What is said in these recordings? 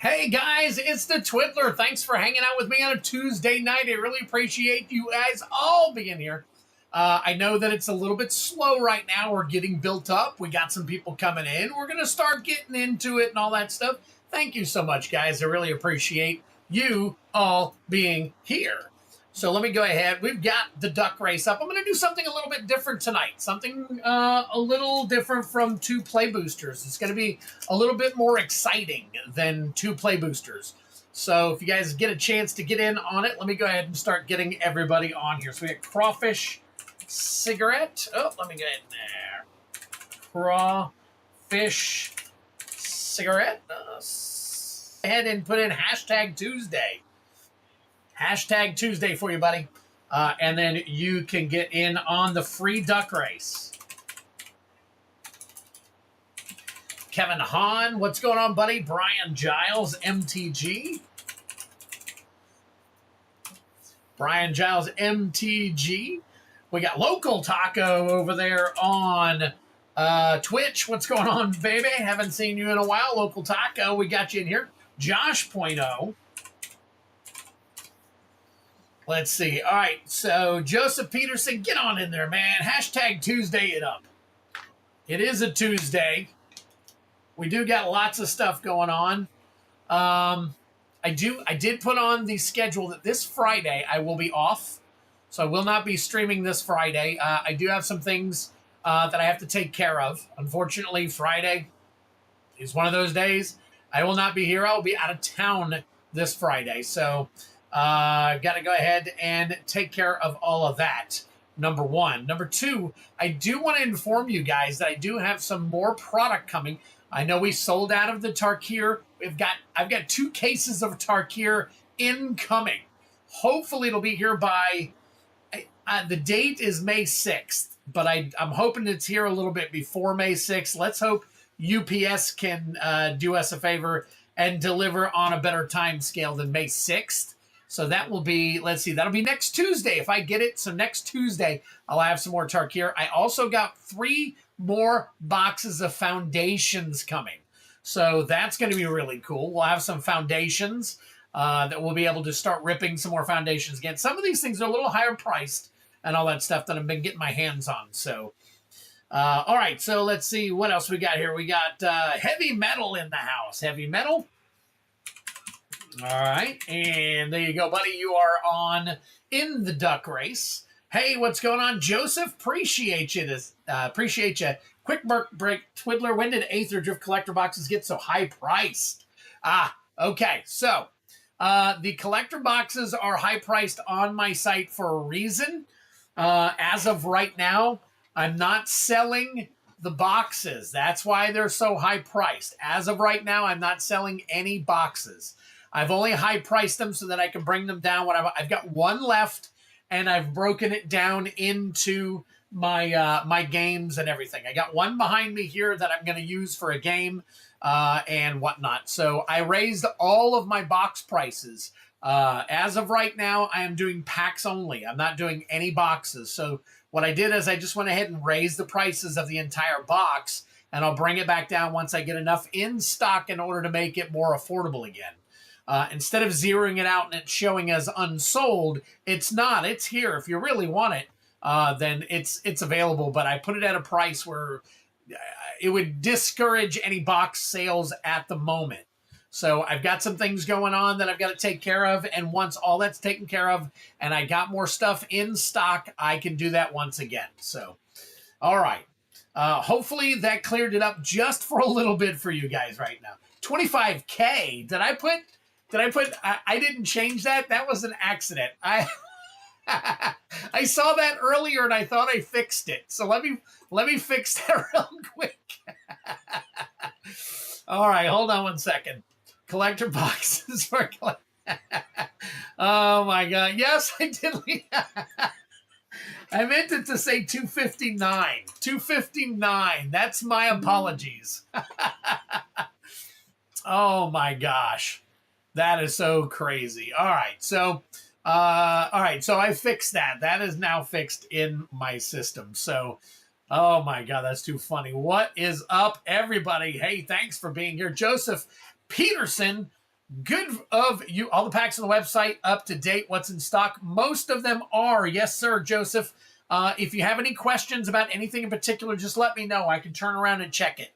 Hey guys, it's the Twiddler. Thanks for hanging out with me on a Tuesday night. I really appreciate you guys all being here. I know that it's a little bit slow right now. We're getting built up. We got some people coming in. We're going to start getting into it and all that stuff. Thank you so much, guys. I really appreciate you all being here. So let me go ahead. We've got the duck race up. I'm going to do something a little bit different tonight. Something a little different from two play boosters. It's going to be a little bit more exciting than two play boosters. So if you guys get a chance to get in on it, let me go ahead and start getting everybody on here. So we got crawfish cigarette. Oh, let me get in there. Crawfish cigarette. Go ahead and put in hashtag Tuesday. Hashtag Tuesday for you, buddy. And then you can get in on the free duck race. Kevin Hahn, what's going on, buddy? Brian Giles, MTG. Brian Giles, MTG. We got Local Taco over there on Twitch. What's going on, baby? Haven't seen you in a while. Local Taco, we got you in here. Josh.0. Let's see. All right, so Joseph Peterson, get on in there, man. Hashtag Tuesday it up. It is a Tuesday. We do got lots of stuff going on. I did put on the schedule that this Friday I will be off, so I will not be streaming this Friday. I do have some things that I have to take care of. Unfortunately, Friday is one of those days. I will not be here. I'll be out of town this Friday, so I've got to go ahead and take care of all of that, number one. Number two, I do want to inform you guys that I do have some more product coming. I know we sold out of the Tarkir. I've got 2 cases of Tarkir incoming. Hopefully it'll be here by, the date is May 6th, but I'm hoping it's here a little bit before May 6th. Let's hope UPS can do us a favor and deliver on a better time scale than May 6th. So that will be, let's see, that'll be next Tuesday if I get it. So next Tuesday, I'll have some more Tarkir. I also got 3 more boxes of foundations coming. So that's going to be really cool. We'll have some foundations that we'll be able to start ripping some more foundations again. Some of these things are a little higher priced and all that stuff that I've been getting my hands on. So, all right. So let's see what else we got here. We got heavy metal in the house. Heavy metal. All right, and there you go, buddy. You are on in the duck race. Hey, what's going on, Joseph? Appreciate you. Appreciate you. Quick break, Twiddler. When did Aether Drift collector boxes get so high priced? Okay. So the collector boxes are high priced on my site for a reason. As of right now, I'm not selling the boxes. That's why they're so high priced. As of right now, I'm not selling any boxes. I've only high priced them so that I can bring them down. I've got 1 left, and I've broken it down into my my games and everything. I got 1 behind me here that I'm going to use for a game and whatnot. So I raised all of my box prices. As of right now, I am doing packs only. I'm not doing any boxes. So what I did is I just went ahead and raised the prices of the entire box, and I'll bring it back down once I get enough in stock in order to make it more affordable again. Instead of zeroing it out and it showing as unsold, it's not. It's here. If you really want it, then it's available. But I put it at a price where it would discourage any box sales at the moment. So I've got some things going on that I've got to take care of. And once all that's taken care of and I got more stuff in stock, I can do that once again. So, all right. Hopefully that cleared it up just for a little bit for you guys right now. 25K. I didn't change that. That was an accident. I saw that earlier and I thought I fixed it. So let me fix that real quick. All right, hold on 1 second. Collector boxes for oh my God. Yes, I did. I meant it to say 259. 259. That's my apologies. Oh my gosh. That is so crazy. All right. So I fixed that. That is now fixed in my system. So Oh my God, that's too funny. What is up, everybody? Hey, thanks for being here. Joseph Peterson, Good of you. All the packs on the website up to date. What's in stock? Most of them are. Yes, sir, Joseph. If you have any questions about anything in particular, just let me know. I can turn around and check it.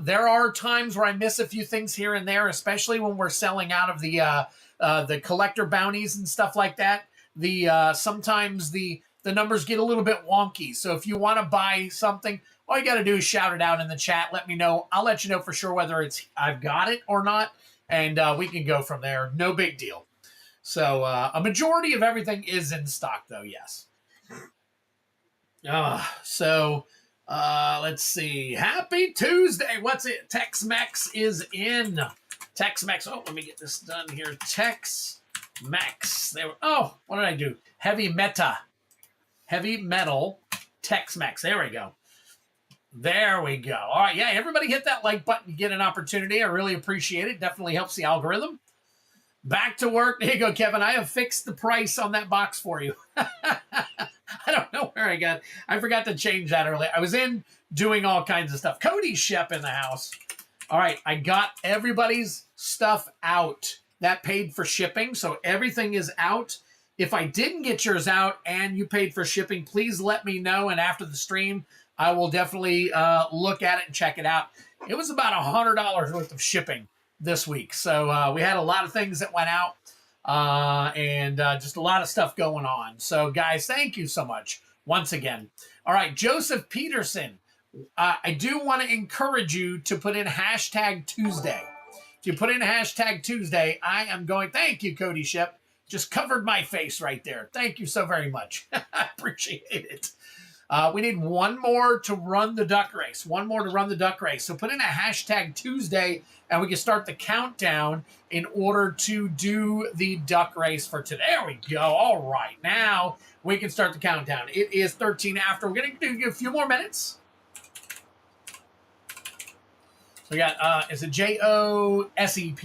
There are times where I miss a few things here and there, especially when we're selling out of the collector bounties and stuff like that. Sometimes the numbers get a little bit wonky. So if you want to buy something, all you got to do is shout it out in the chat. Let me know. I'll let you know for sure whether I've got it or not, and we can go from there. No big deal. So a majority of everything is in stock, though. Yes. Let's see. Happy Tuesday. What's it? Tex-Mex is in. Tex-Mex. Oh, let me get this done here. Tex-Mex. Oh, what did I do? Heavy metal. Tex-Mex. There we go. There we go. All right. Yeah, everybody hit that like button to get an opportunity. I really appreciate it. Definitely helps the algorithm. Back to work. There you go, Kevin. I have fixed the price on that box for you. I don't know where I forgot to change that earlier. I was in doing all kinds of stuff. Cody Shep in the house. All right. I got everybody's stuff out. That paid for shipping. So everything is out. If I didn't get yours out and you paid for shipping, please let me know. And after the stream, I will definitely look at it and check it out. It was about $100 worth of shipping this week. So we had a lot of things that went out and just a lot of stuff going on. So, guys, thank you so much once again. All right, Joseph Peterson, I do want to encourage you to put in hashtag Tuesday. If you put in hashtag Tuesday, I am going, thank you, Cody Shep. Just covered my face right there. Thank you so very much. I appreciate it. We need one more to run the duck race. So put in a hashtag Tuesday, and we can start the countdown in order to do the duck race for today. There we go. All right. Now we can start the countdown. It is 13 after. We're going to do a few more minutes. So we got, is it Joseph? Seph,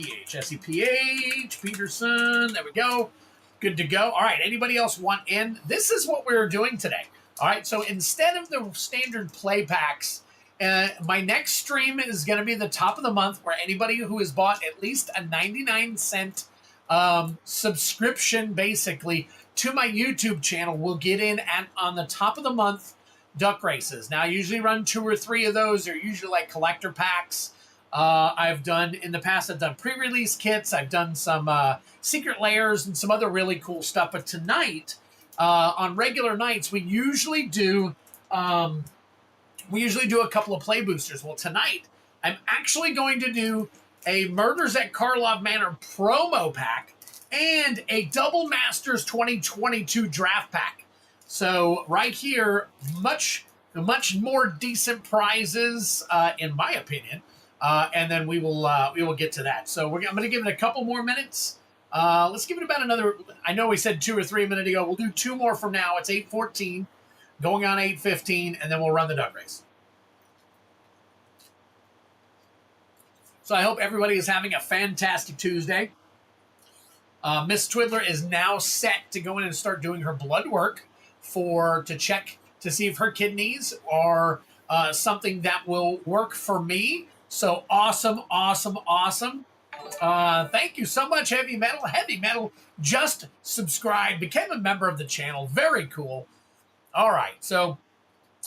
Peterson. There we go. Good to go. All right. Anybody else want in? This is what we're doing today. All right, so instead of the standard play packs, my next stream is going to be the top of the month where anybody who has bought at least a 99-cent subscription, basically, to my YouTube channel will get in on the top of the month duck races. Now, I usually run 2 or 3 of those. They're usually like collector packs. I've done, in the past, I've done pre-release kits. I've done some secret layers and some other really cool stuff. But tonight, on regular nights, we usually do a couple of play boosters. Well, tonight I'm actually going to do a Murders at Karlov Manor promo pack and a Double Masters 2022 draft pack. So right here, much more decent prizes, in my opinion. And then we will get to that. So I'm going to give it a couple more minutes. Let's give it about another, I know we said 2 or 3 a minute ago. We'll do 2 more from now. It's 8:14, going on 8:15, and then we'll run the duck race. So I hope everybody is having a fantastic Tuesday. Miss Twiddler is now set to go in and start doing her blood work to check to see if her kidneys are something that will work for me. So awesome. Thank you so much, Heavy Metal just subscribed, became a member of the channel. Very cool. All right, so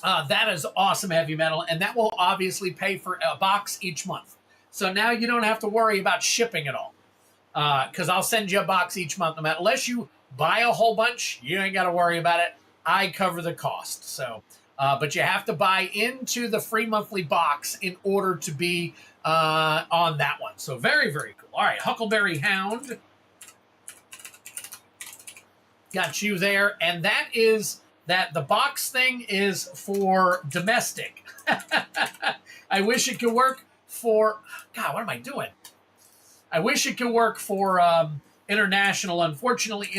that is awesome, Heavy Metal, and that will obviously pay for a box each month. So now you don't have to worry about shipping at all, because I'll send you a box each month. No matter, unless you buy a whole bunch, you ain't got to worry about it. I cover the cost. So, but you have to buy into the free monthly box in order to be on that one. So very, very cool. All right, Huckleberry Hound. Got you there. And the box thing is for domestic. I wish it could work for, God, what am I doing? I wish it could work for international. Unfortunately,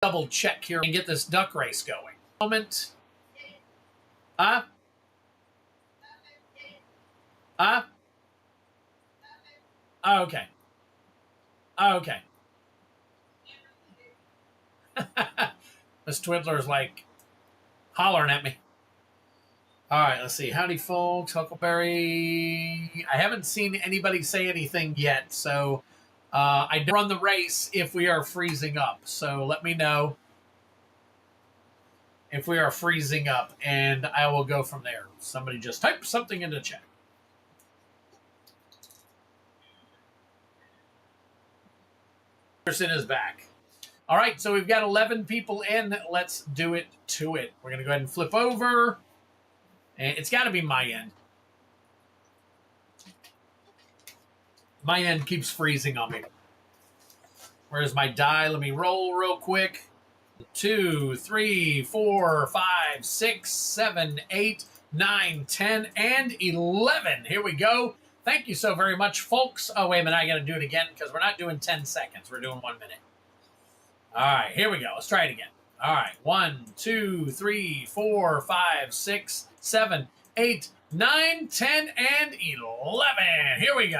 double check here and get this duck race going. Moment. Oh, okay. Miss Twiddler's like hollering at me. All right, let's see. Howdy, folks. Huckleberry. I haven't seen anybody say anything yet, so I don't run the race if we are freezing up. So let me know if we are freezing up, and I will go from there. Somebody just type something in the chat. Person is back. All right, so we've got 11 people in. Let's do it to it. We're going to go ahead and flip over. And it's got to be my end. My end keeps freezing on me. Where's my die? Let me roll real quick. 2, 3, 4, 5, 6, 7, 8, 9, 10, and 11. Here we go. Thank you so very much, folks. Oh, wait a minute. I got to do it again because we're not doing 10 seconds. We're doing 1 minute. All right, here we go. Let's try it again. All right, 1, 2, 3, 4, 5, 6, 7, 8, 9, 10, and 11. Here we go.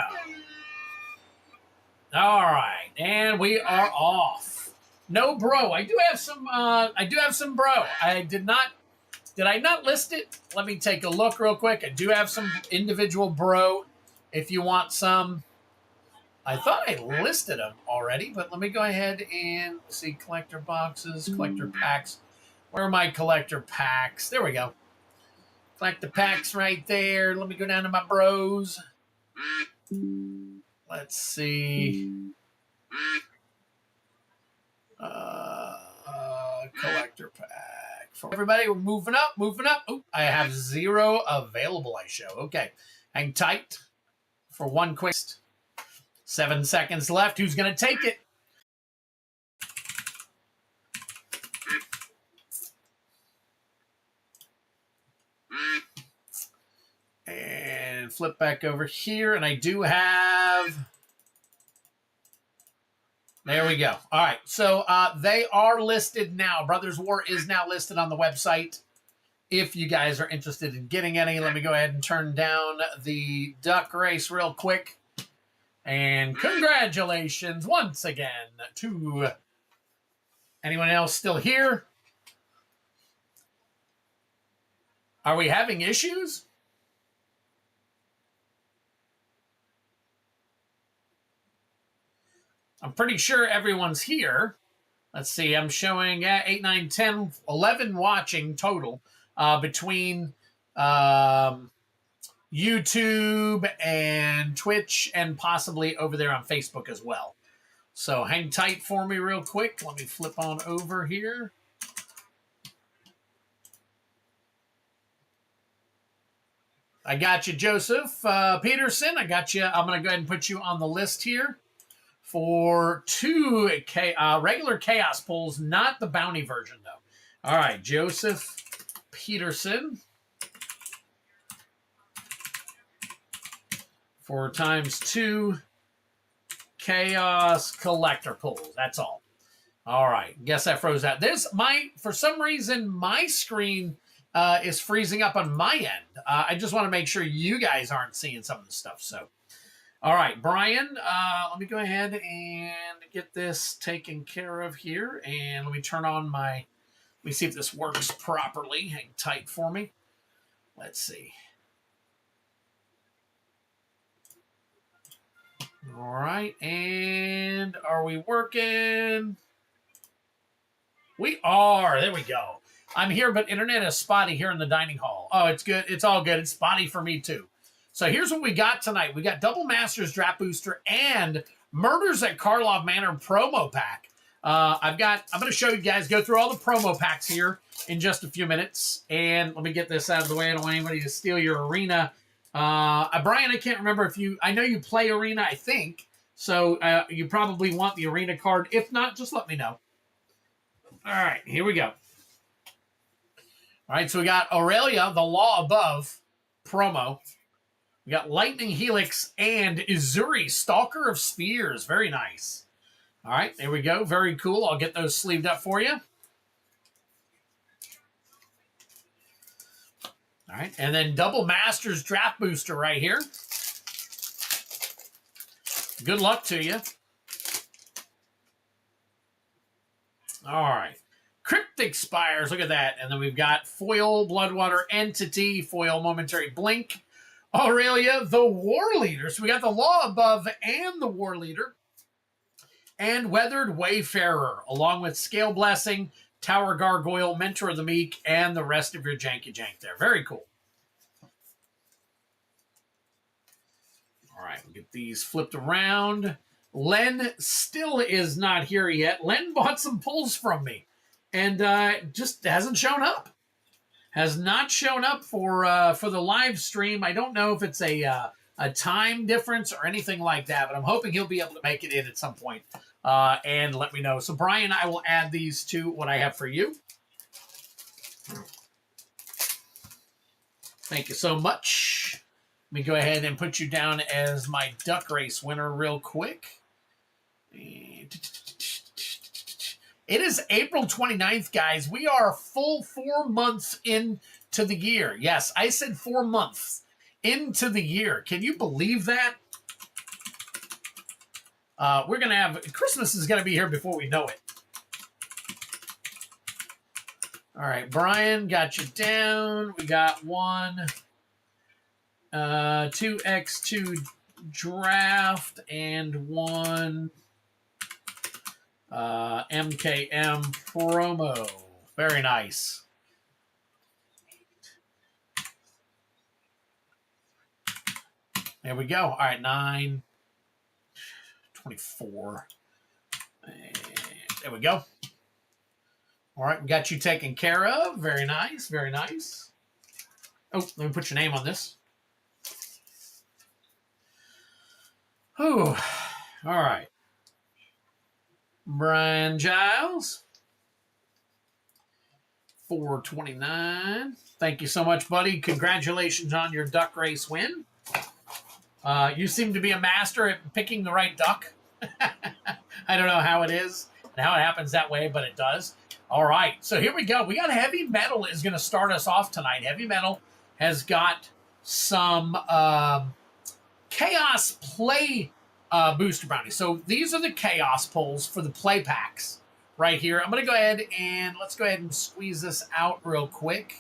All right, and we are off. No bro. I do have some. Bro. Did I not list it? Let me take a look real quick. I do have some individual bro. If you want some. I thought I listed them already, but let me go ahead and see collector boxes, collector packs. Where are my collector packs? There we go. Collector packs right there. Let me go down to my bros. Let's see. Collector pack. For everybody, we're moving up, moving up. Oh, I have 0 available, I show. Okay. Hang tight for one quick. 7 seconds left. Who's going to take it? And flip back over here. And I do have... There we go. All right. So they are listed now. Brothers War is now listed on the website. If you guys are interested in getting any, let me go ahead and turn down the duck race real quick. And congratulations once again to anyone else still here. Are we having issues? I'm pretty sure everyone's here. Let's see. I'm showing 8, 9, 10, 11 watching total between YouTube and Twitch and possibly over there on Facebook as well. So hang tight for me real quick. Let me flip on over here. I got you, Joseph Peterson. I got you. I'm going to go ahead and put you on the list here for 2 regular chaos pulls, not the bounty version, though. All right, Joseph Peterson. 4 times 2 chaos collector pulls. That's all. All right. Guess I froze out. For some reason, my screen is freezing up on my end. I just want to make sure you guys aren't seeing some of the stuff. So, all right, Brian, let me go ahead and get this taken care of here. And let me turn on let me see if this works properly. Hang tight for me. Let's see. All right, and are we working? We are. There we go. I'm here, but internet is spotty here in the dining hall. Oh, it's good. It's all good. It's spotty for me, too. So here's what we got tonight. We got Double Masters Draft Booster and Murders at Karlov Manor promo pack. I'm going to show you guys, go through all the promo packs here in just a few minutes. And let me get this out of the way. I don't want anybody to steal your arena. Brian, I can't remember I know you play Arena, I think. So you probably want the Arena card. If not, just let me know. All right, here we go. All right, so we got Aurelia, the Law Above promo. We got Lightning Helix and Izuri, Stalker of Spheres. Very nice. All right, there we go. Very cool. I'll get those sleeved up for you. All right, and then Double Masters Draft Booster right here. Good luck to you. All right. Cryptic Spires. Look at that. And then we've got Foil Bloodwater Entity, Foil Momentary Blink, Aurelia, the War Leader. So we got the Law Above and the War Leader. And Weathered Wayfarer, along with Scale Blessing, Tower Gargoyle, Mentor of the Meek, and the rest of your janky jank there. Very cool. All right, we'll get these flipped around. Len still is not here yet. Len bought some pulls from me and just hasn't shown up. Has not shown up for the live stream. I don't know if it's a time difference or anything like that, but I'm hoping he'll be able to make it in at some point and let me know. So, Brian, I will add these to what I have for you. Thank you so much. Let me go ahead and put you down as my duck race winner real quick. It is April 29th, guys. We are a full 4 months into the year. Yes, I said 4 months into the year. Can you believe that? We're going to have... Christmas is going to be here before we know it. All right, Brian, got you down. We got 2x2 draft and 1 MKM promo. Very nice. There we go. All right, 9, 24. And there we go. All right, we got you taken care of. Very nice, very nice. Oh, let me put your name on this. Oh, all right. Brian Giles, 429. Thank you so much, buddy. Congratulations on your duck race win. You seem to be a master at picking the right duck. I don't know how it is and how it happens that way, but it does. All right, so here we go. We got Heavy Metal is going to start us off tonight. Heavy Metal has got some Chaos Play booster bounties. So these are the Chaos pulls for the play packs right here. I'm going to go ahead and let's go ahead and squeeze this out real quick.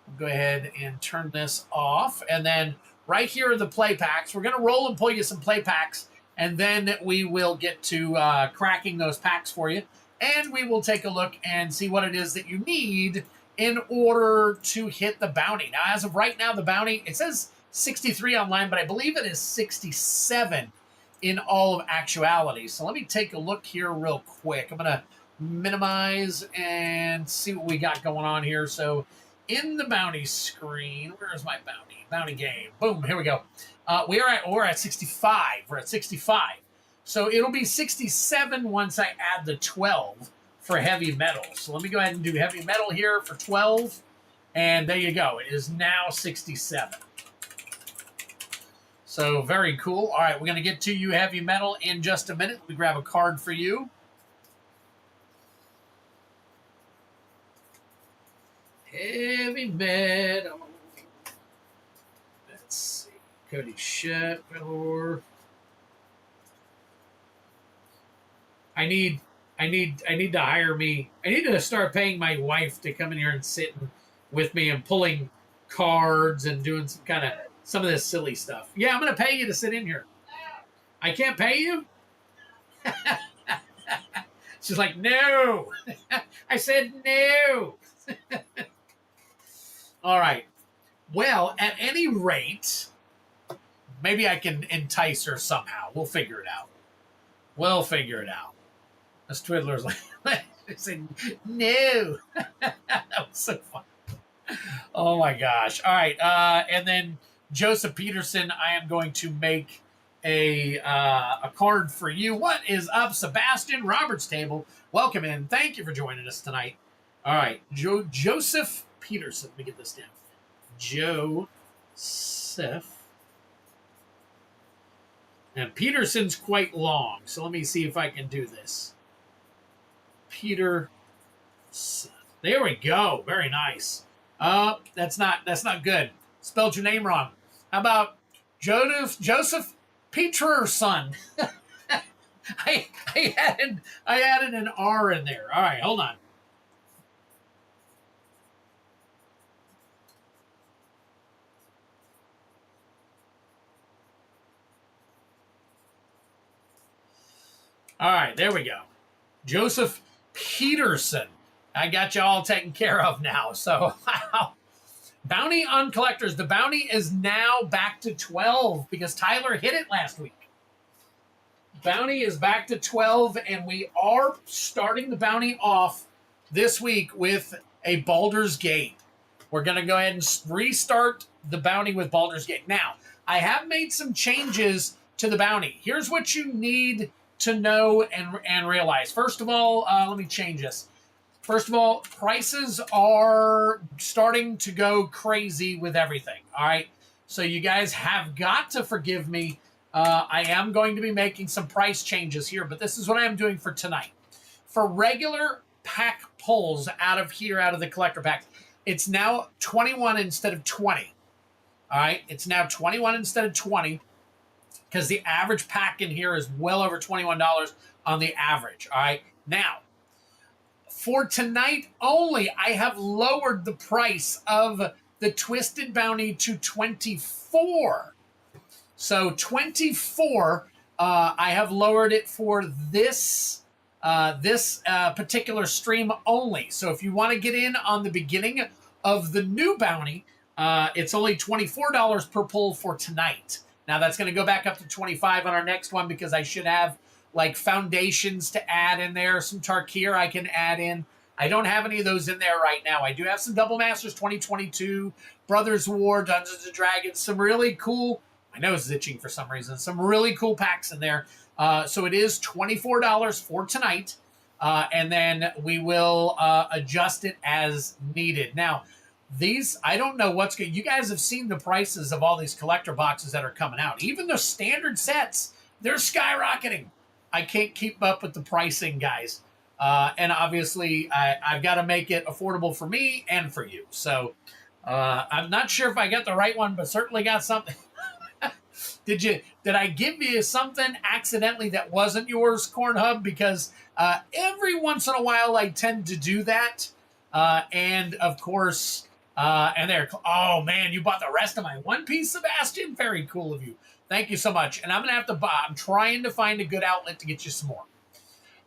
I'll go ahead and turn this off. And then right here are the play packs. We're going to roll and pull you some play packs, and then we will get to cracking those packs for you. And we will take a look and see what it is that you need in order to hit the bounty. Now, as of right now, the bounty, it says 63 online, but I believe it is 67 in all of actuality. So let me take a look here real quick. I'm going to minimize and see what we got going on here. So in the bounty screen, where's my bounty? Bounty game. Boom, here we go. We're at 65. We're at 65. So it'll be 67 once I add the 12 for Heavy Metal. So let me go ahead and do Heavy Metal here for 12. And there you go. It is now 67. So very cool. All right, we're going to get to you, Heavy Metal, in just a minute. Let me grab a card for you. Heavy Metal. Let's see. Cody Shetler. I need to hire me. I need to start paying my wife to come in here and sit with me and pulling cards and doing some of this silly stuff. Yeah, I'm going to pay you to sit in here. I can't pay you? She's like, no. I said no. All right. Well, at any rate, maybe I can entice her somehow. We'll figure it out. We'll figure it out. This Twiddler's like, I said, no. That was so fun. Oh, my gosh. All right. And then Joseph Peterson, I am going to make a card for you. What is up, Sebastian Roberts Table? Welcome in. Thank you for joining us tonight. All right. Joseph Peterson. Let me get this down. Joseph. Now, Peterson's quite long, so let me see if I can do this. Peterson. There we go. Very nice. That's not good. Spelled your name wrong. How about Joseph Peterson? I added an R in there. All right, hold on. All right, there we go. Joseph Peterson. I got you all taken care of now. So, wow. Bounty on collectors. The bounty is now back to 12 because Tyler hit it last week. Bounty is back to 12, and we are starting the bounty off this week with a Baldur's Gate. We're going to go ahead and restart the bounty with Baldur's Gate. Now, I have made some changes to the bounty. Here's what you need to know and realize. First of all, let me change this. First of all, prices are starting to go crazy with everything, all right? So you guys have got to forgive me. I am going to be making some price changes here, but this is what I am doing for tonight. For regular pack pulls out of the collector pack, it's now 21 instead of 20. All right, it's now 21 instead of 20 because the average pack in here is well over $21 on the average. All right, now for tonight only, I have lowered the price of the Twisted Bounty to 24. So 24, I have lowered it for this particular stream only. So if you want to get in on the beginning of the new bounty, it's only $24 per pull for tonight. Now that's going to go back up to 25 on our next one because I should have like foundations to add in there, some Tarkir I can add in. I don't have any of those in there right now. I do have some Double Masters 2022, Brothers War, Dungeons and Dragons, some really cool. My nose is itching for some reason. Some really cool packs in there. So it is $24 for tonight. And then we will adjust it as needed. Now, these, I don't know what's good. You guys have seen the prices of all these collector boxes that are coming out. Even the standard sets, they're skyrocketing. I can't keep up with the pricing, guys. And obviously, I've got to make it affordable for me and for you. So I'm not sure if I got the right one, but certainly got something. Did I give you something accidentally that wasn't yours, Corn Hub? Because every once in a while I tend to do that. And of course, and there, oh man, you bought the rest of my One Piece, Sebastian. Very cool of you. Thank you so much. And I'm going to have to buy, I'm trying to find a good outlet to get you some more.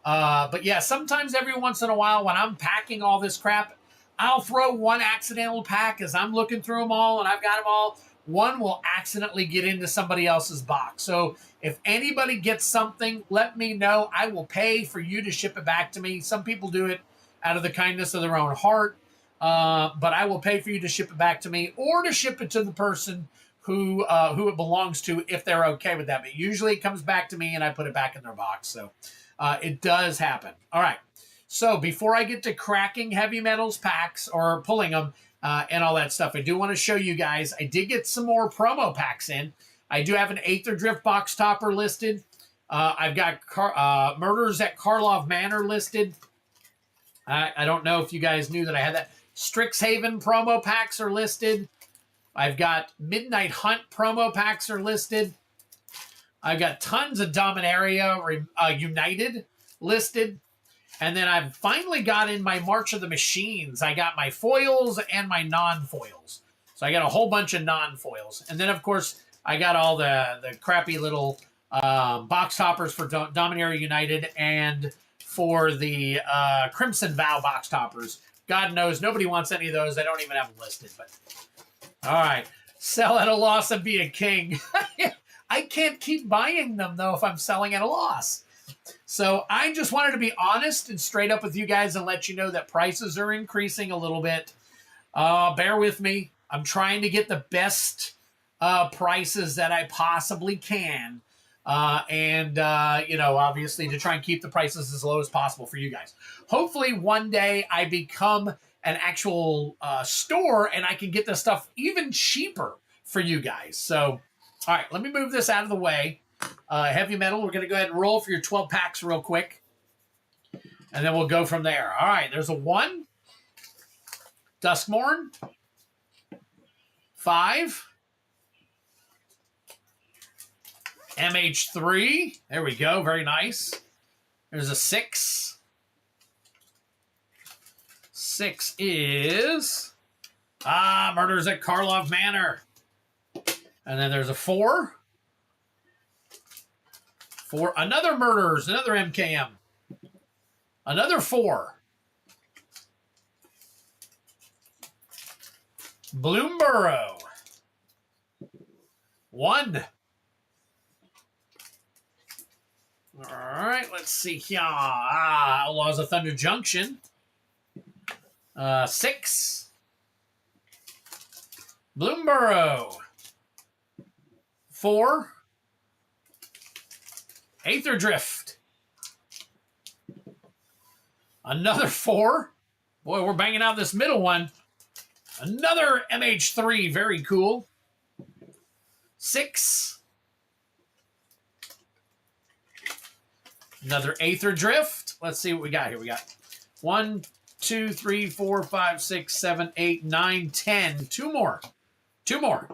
But yeah, sometimes every once in a while when I'm packing all this crap, I'll throw one accidental pack as I'm looking through them all and I've got them all. One will accidentally get into somebody else's box. So if anybody gets something, let me know. I will pay for you to ship it back to me. Some people do it out of the kindness of their own heart. But I will pay for you to ship it back to me or to ship it to the person who it belongs to if they're okay with that. But usually it comes back to me and I put it back in their box. So it does happen. All right. So before I get to cracking heavy metals packs or pulling them, and all that stuff, I do want to show you guys. I did get some more promo packs in. I do have an Aether Drift box topper listed. I've got Murders at Karlov Manor listed. I don't know if you guys knew that I had that. Strixhaven promo packs are listed. I've got Midnight Hunt promo packs are listed. I've got tons of Dominaria United listed. And then I've finally got in my March of the Machines. I got my foils and my non-foils. So I got a whole bunch of non-foils. And then, of course, I got all the crappy little box toppers for Dominaria United and for the Crimson Vow box toppers. God knows, nobody wants any of those. I don't even have them listed. But all right. Sell at a loss and be a king. I can't keep buying them, though, if I'm selling at a loss. So I just wanted to be honest and straight up with you guys and let you know that prices are increasing a little bit. Bear with me. I'm trying to get the best prices that I possibly can. Obviously to try and keep the prices as low as possible for you guys. Hopefully one day I become an actual store and I can get this stuff even cheaper for you guys. So, all right, let me move this out of the way. Heavy metal, we're going to go ahead and roll for your 12 packs real quick. And then we'll go from there. All right, there's a 1. Duskmorn. 5. MH3. There we go. Very nice. There's a 6. 6 is Murders at Karlov Manor. And then there's a 4. For another Murders, another MKM. Another 4. Bloomborough. 1. All right, let's see here. Outlaws of Thunder Junction. 6. Bloomborough. 4. Aether Drift. Another 4. Boy, we're banging out this middle one. Another MH3. Very cool. 6. Another Aether Drift. Let's see what we got here. We got 1, 2, 3, 4, 5, 6, 7, 8, 9, 10. 2 more. 2 more.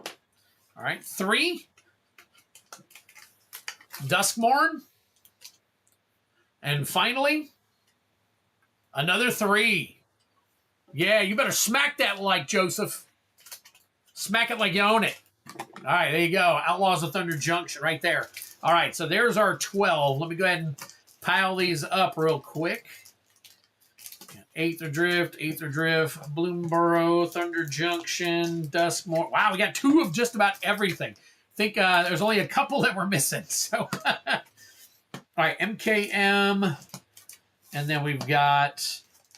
All right. 3. Duskmorn. And finally, another 3. Yeah, you better smack that like, Joseph. Smack it like you own it. All right, there you go. Outlaws of Thunder Junction right there. All right, so there's our 12. Let me go ahead and pile these up real quick. Aether Drift, Bloomborough, Thunder Junction, Duskmorn. Wow, we got 2 of just about everything. I think there's only a couple that we're missing. So, all right, MKM, and then we've got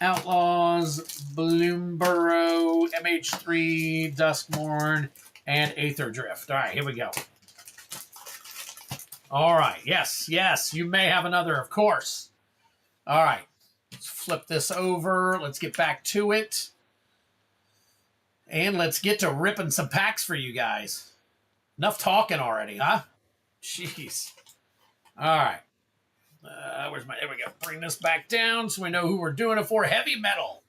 Outlaws, Bloomborough, MH3, Duskmorn, and Aether Drift. All right, here we go. All right, yes, you may have another, of course. All right, let's flip this over. Let's get back to it. And let's get to ripping some packs for you guys. Enough talking already, huh? Jeez. All right. Where's my... There we go. Bring this back down so we know who we're doing it for. Heavy Metal.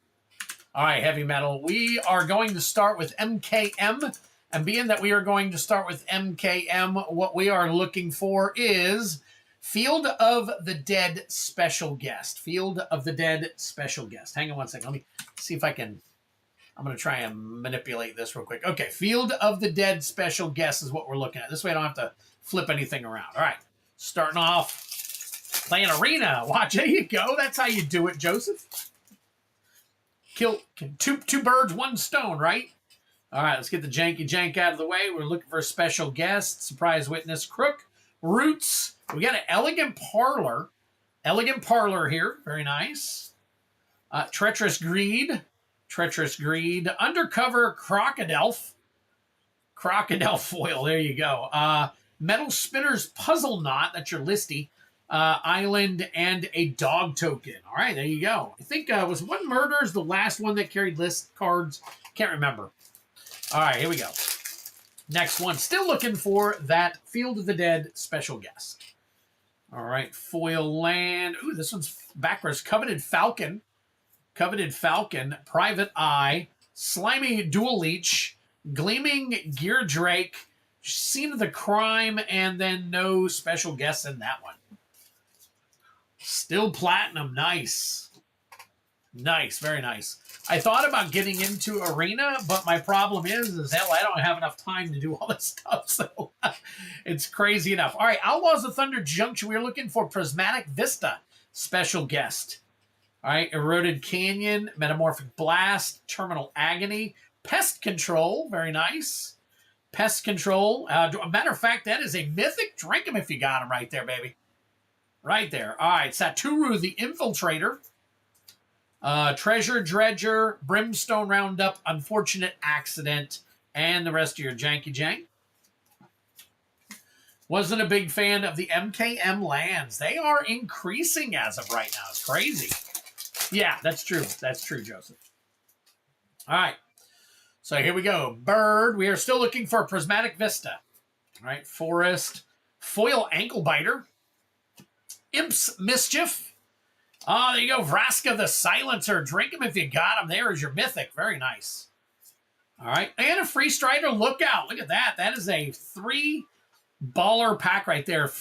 All right, Heavy Metal. We are going to start with MKM. And being that we are going to start with MKM, what we are looking for is Field of the Dead Special Guest. Field of the Dead Special Guest. Hang on one second. Let me see if I can... I'm going to try and manipulate this real quick. Okay, Field of the Dead Special Guest is what we're looking at. This way I don't have to flip anything around. All right, starting off playing Arena. Watch, there you go. That's how you do it, Joseph. Kill two birds, 1 stone, right? All right, let's get the janky jank out of the way. We're looking for a special guest. Surprise Witness, Crook, Roots. We got an Elegant Parlor. Elegant Parlor here. Very nice. Treacherous Greed. Undercover Crocodile foil, there you go. Metal Spinner's Puzzle Knot, that's your listy. Island and a dog token. All right, there you go. I think was One Murders the last one that carried list cards? Can't remember. All right, here we go. Next one, still looking for that Field of the Dead special guest. All right, foil land. Ooh, this one's backwards. Coveted Falcon, Private Eye, Slimy Dual Leech, Gleaming Gear Drake, Scene of the Crime, and then no special guests in that one. Still platinum. Nice. Nice. Very nice. I thought about getting into Arena, but my problem is hell, I don't have enough time to do all this stuff, so it's crazy enough. All right, Outlaws of Thunder Junction. We're looking for Prismatic Vista special guest. All right, Eroded Canyon, Metamorphic Blast, Terminal Agony, Pest Control, very nice. Pest Control. Matter of fact, that is a Mythic. Drink him if you got him right there, baby. Right there. All right, Satoru the Infiltrator, Treasure Dredger, Brimstone Roundup, Unfortunate Accident, and the rest of your janky jank. Wasn't a big fan of the MKM lands. They are increasing as of right now. It's crazy. Yeah, that's true. That's true, Joseph. All right. So here we go. Bird. We are still looking for Prismatic Vista. All right. Forest. Foil Ankle Biter. Imp's Mischief. Oh, there you go. Vraska the Silencer. Drink him if you got him. There is your Mythic. Very nice. All right. And a Free Strider Lookout. Look at that. That is a 3-baller pack right there.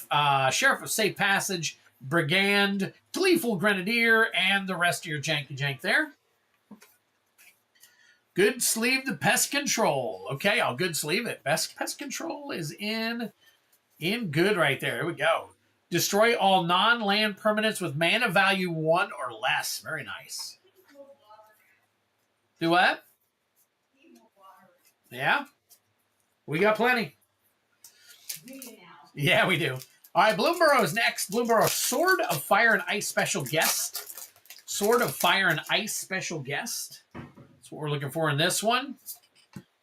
Sheriff of Safe Passage, Brigand, Gleeful Grenadier, and the rest of your janky jank there. Good sleeve the Pest Control. Okay, I'll good sleeve it. Pest Control is in good right there. Here we go. Destroy all non-land permanents with mana value 1 or less. Very nice. Do what? Yeah. We got plenty. Yeah, we do. All right, Bloomburrow's next. Bloomburrow, Sword of Fire and Ice special guest. Sword of Fire and Ice special guest. That's what we're looking for in this one.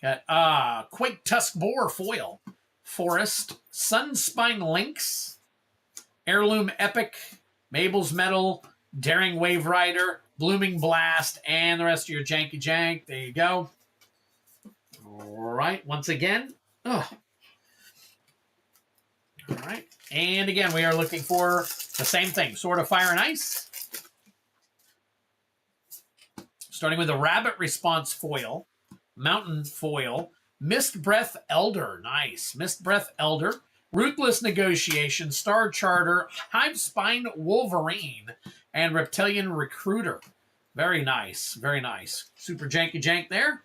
Got Quake Tusk Boar foil. Forest. Sunspine Lynx. Heirloom Epic. Mabel's Metal. Daring Wave Rider. Blooming Blast. And the rest of your janky jank. There you go. All right. Once again. Oh. All right. And again, we are looking for the same thing. Sword of Fire and Ice. Starting with a Rabbit Response foil. Mountain foil. Mist Breath Elder. Nice. Mist Breath Elder. Ruthless Negotiation. Star Charter. Hive Spine Wolverine. And Reptilian Recruiter. Very nice. Very nice. Super janky jank there.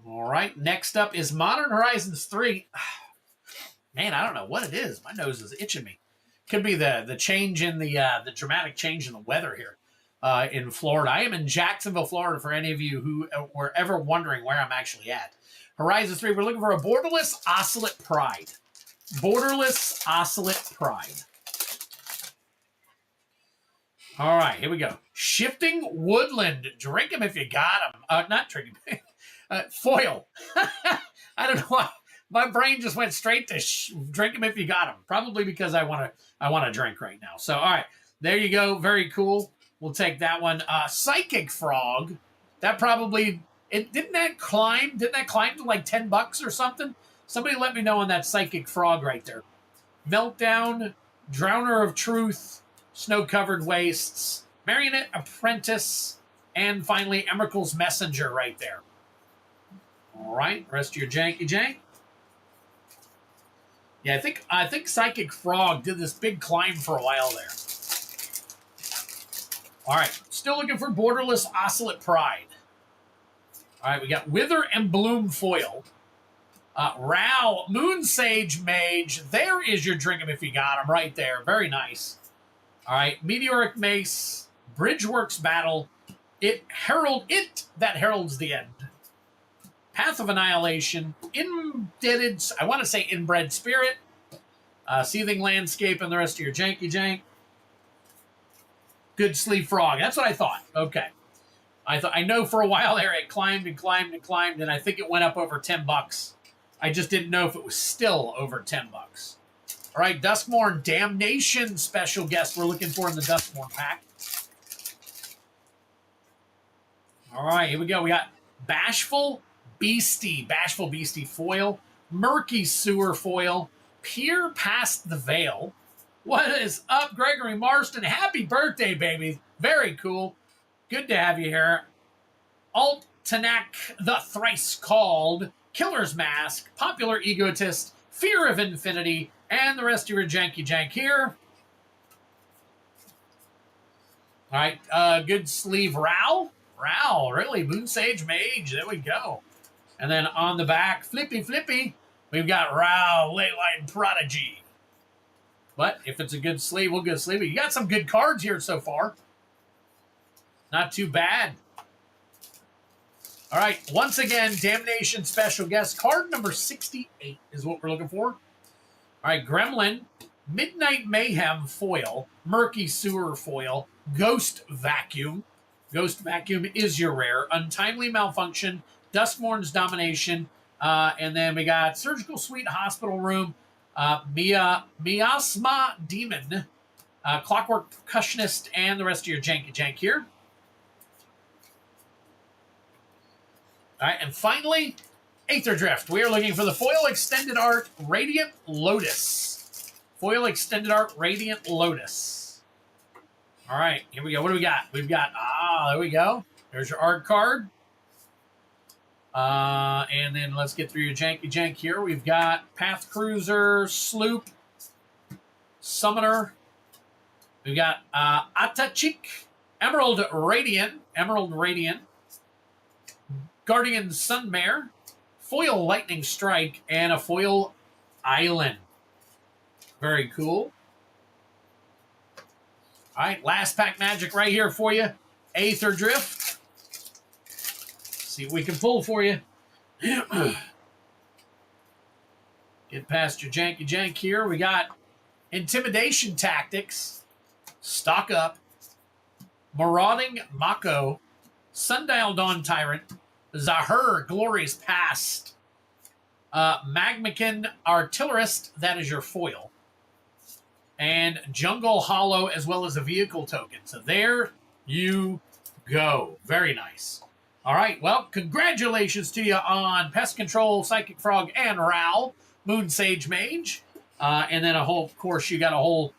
All right. Next up is Modern Horizons 3. Man, I don't know what it is. My nose is itching me. Could be the change in the dramatic change in the weather here in Florida. I am in Jacksonville, Florida, for any of you who were ever wondering where I'm actually at. Horizons 3, we're looking for a Borderless Oscillate Pride. Borderless Oscillate Pride. All right, here we go. Shifting Woodland. Drink 'em if you got 'em. Not drink 'em. Foil. I don't know why. My brain just went straight to drink them if you got them. Probably because I want to drink right now. So, all right. There you go. Very cool. We'll take that one. Psychic Frog. That probably... Didn't that climb to like $10 or something? Somebody let me know on that Psychic Frog right there. Meltdown. Drowner of Truth. Snow-Covered Wastes. Marionette Apprentice. And finally, Emerald's Messenger right there. All right. Rest of your janky jank. Yeah, I think Psychic Frog did this big climb for a while there. All right, still looking for Borderless Oscillate Pride. All right, we got Wither and Bloom foil. Rao, Moon Sage Mage. There is your drink 'em if you got 'em right there. Very nice. All right, Meteoric Mace, Bridgeworks Battle. That heralds the end. Path of Annihilation, Indebted, I want to say Inbred Spirit, Seething Landscape, and the rest of your janky jank. Good Sleeve Frog. That's what I thought. Okay. I know for a while there it climbed and climbed and climbed, and I think it went up over $10. I just didn't know if it was still over $10. All right, Duskmorn Damnation special guest we're looking for in the Duskmorn pack. All right, here we go. We got Bashful Beastie foil, Murky Sewer foil, Peer Past the Veil. What is up, Gregory Marston? Happy birthday, baby. Very cool. Good to have you here. Altanak the Thrice Called, Killer's Mask, Popular Egotist, Fear of Infinity, and the rest of your janky jank here. All right, Good Sleeve Rao, really, Moon Sage Mage. There we go. And then on the back, flippy, we've got Rao, Leyline Prodigy. But if it's a good sleeve, we'll good sleeve it. You got some good cards here so far. Not too bad. All right, once again, Damnation special guest. Card number 68 is what we're looking for. All right, Gremlin, Midnight Mayhem foil, Murky Sewer foil, Ghost Vacuum. Ghost Vacuum is your rare. Untimely Malfunction, Duskmorn's Domination, and then we got Surgical Suite Hospital Room, Miasma Demon, Clockwork Percussionist, and the rest of your janky jank here. All right, and finally, Aether Drift. We are looking for the Foil Extended Art Radiant Lotus. Foil Extended Art Radiant Lotus. All right, here we go. What do we got? We've got, there we go. There's your art card. And then let's get through your janky jank here. We've got Path Cruiser, Sloop, Summoner. We've got Atachik, Emerald Radiant, Guardian Sunmare, Foil Lightning Strike, and a Foil Island. Very cool. All right, last pack magic right here for you. Aether Drift. See what we can pull for you. Get past your janky jank here. We got Intimidation Tactics. Stock Up. Marauding Mako. Sundial Dawn Tyrant. Zahur Glorious Past. Magmakin Artillerist. That is your foil. And Jungle Hollow, as well as a vehicle token. So there you go. Very nice. All right, well, congratulations to you on Pest Control, Psychic Frog, and Ral, Moon Sage Mage. And then of course, you got a whole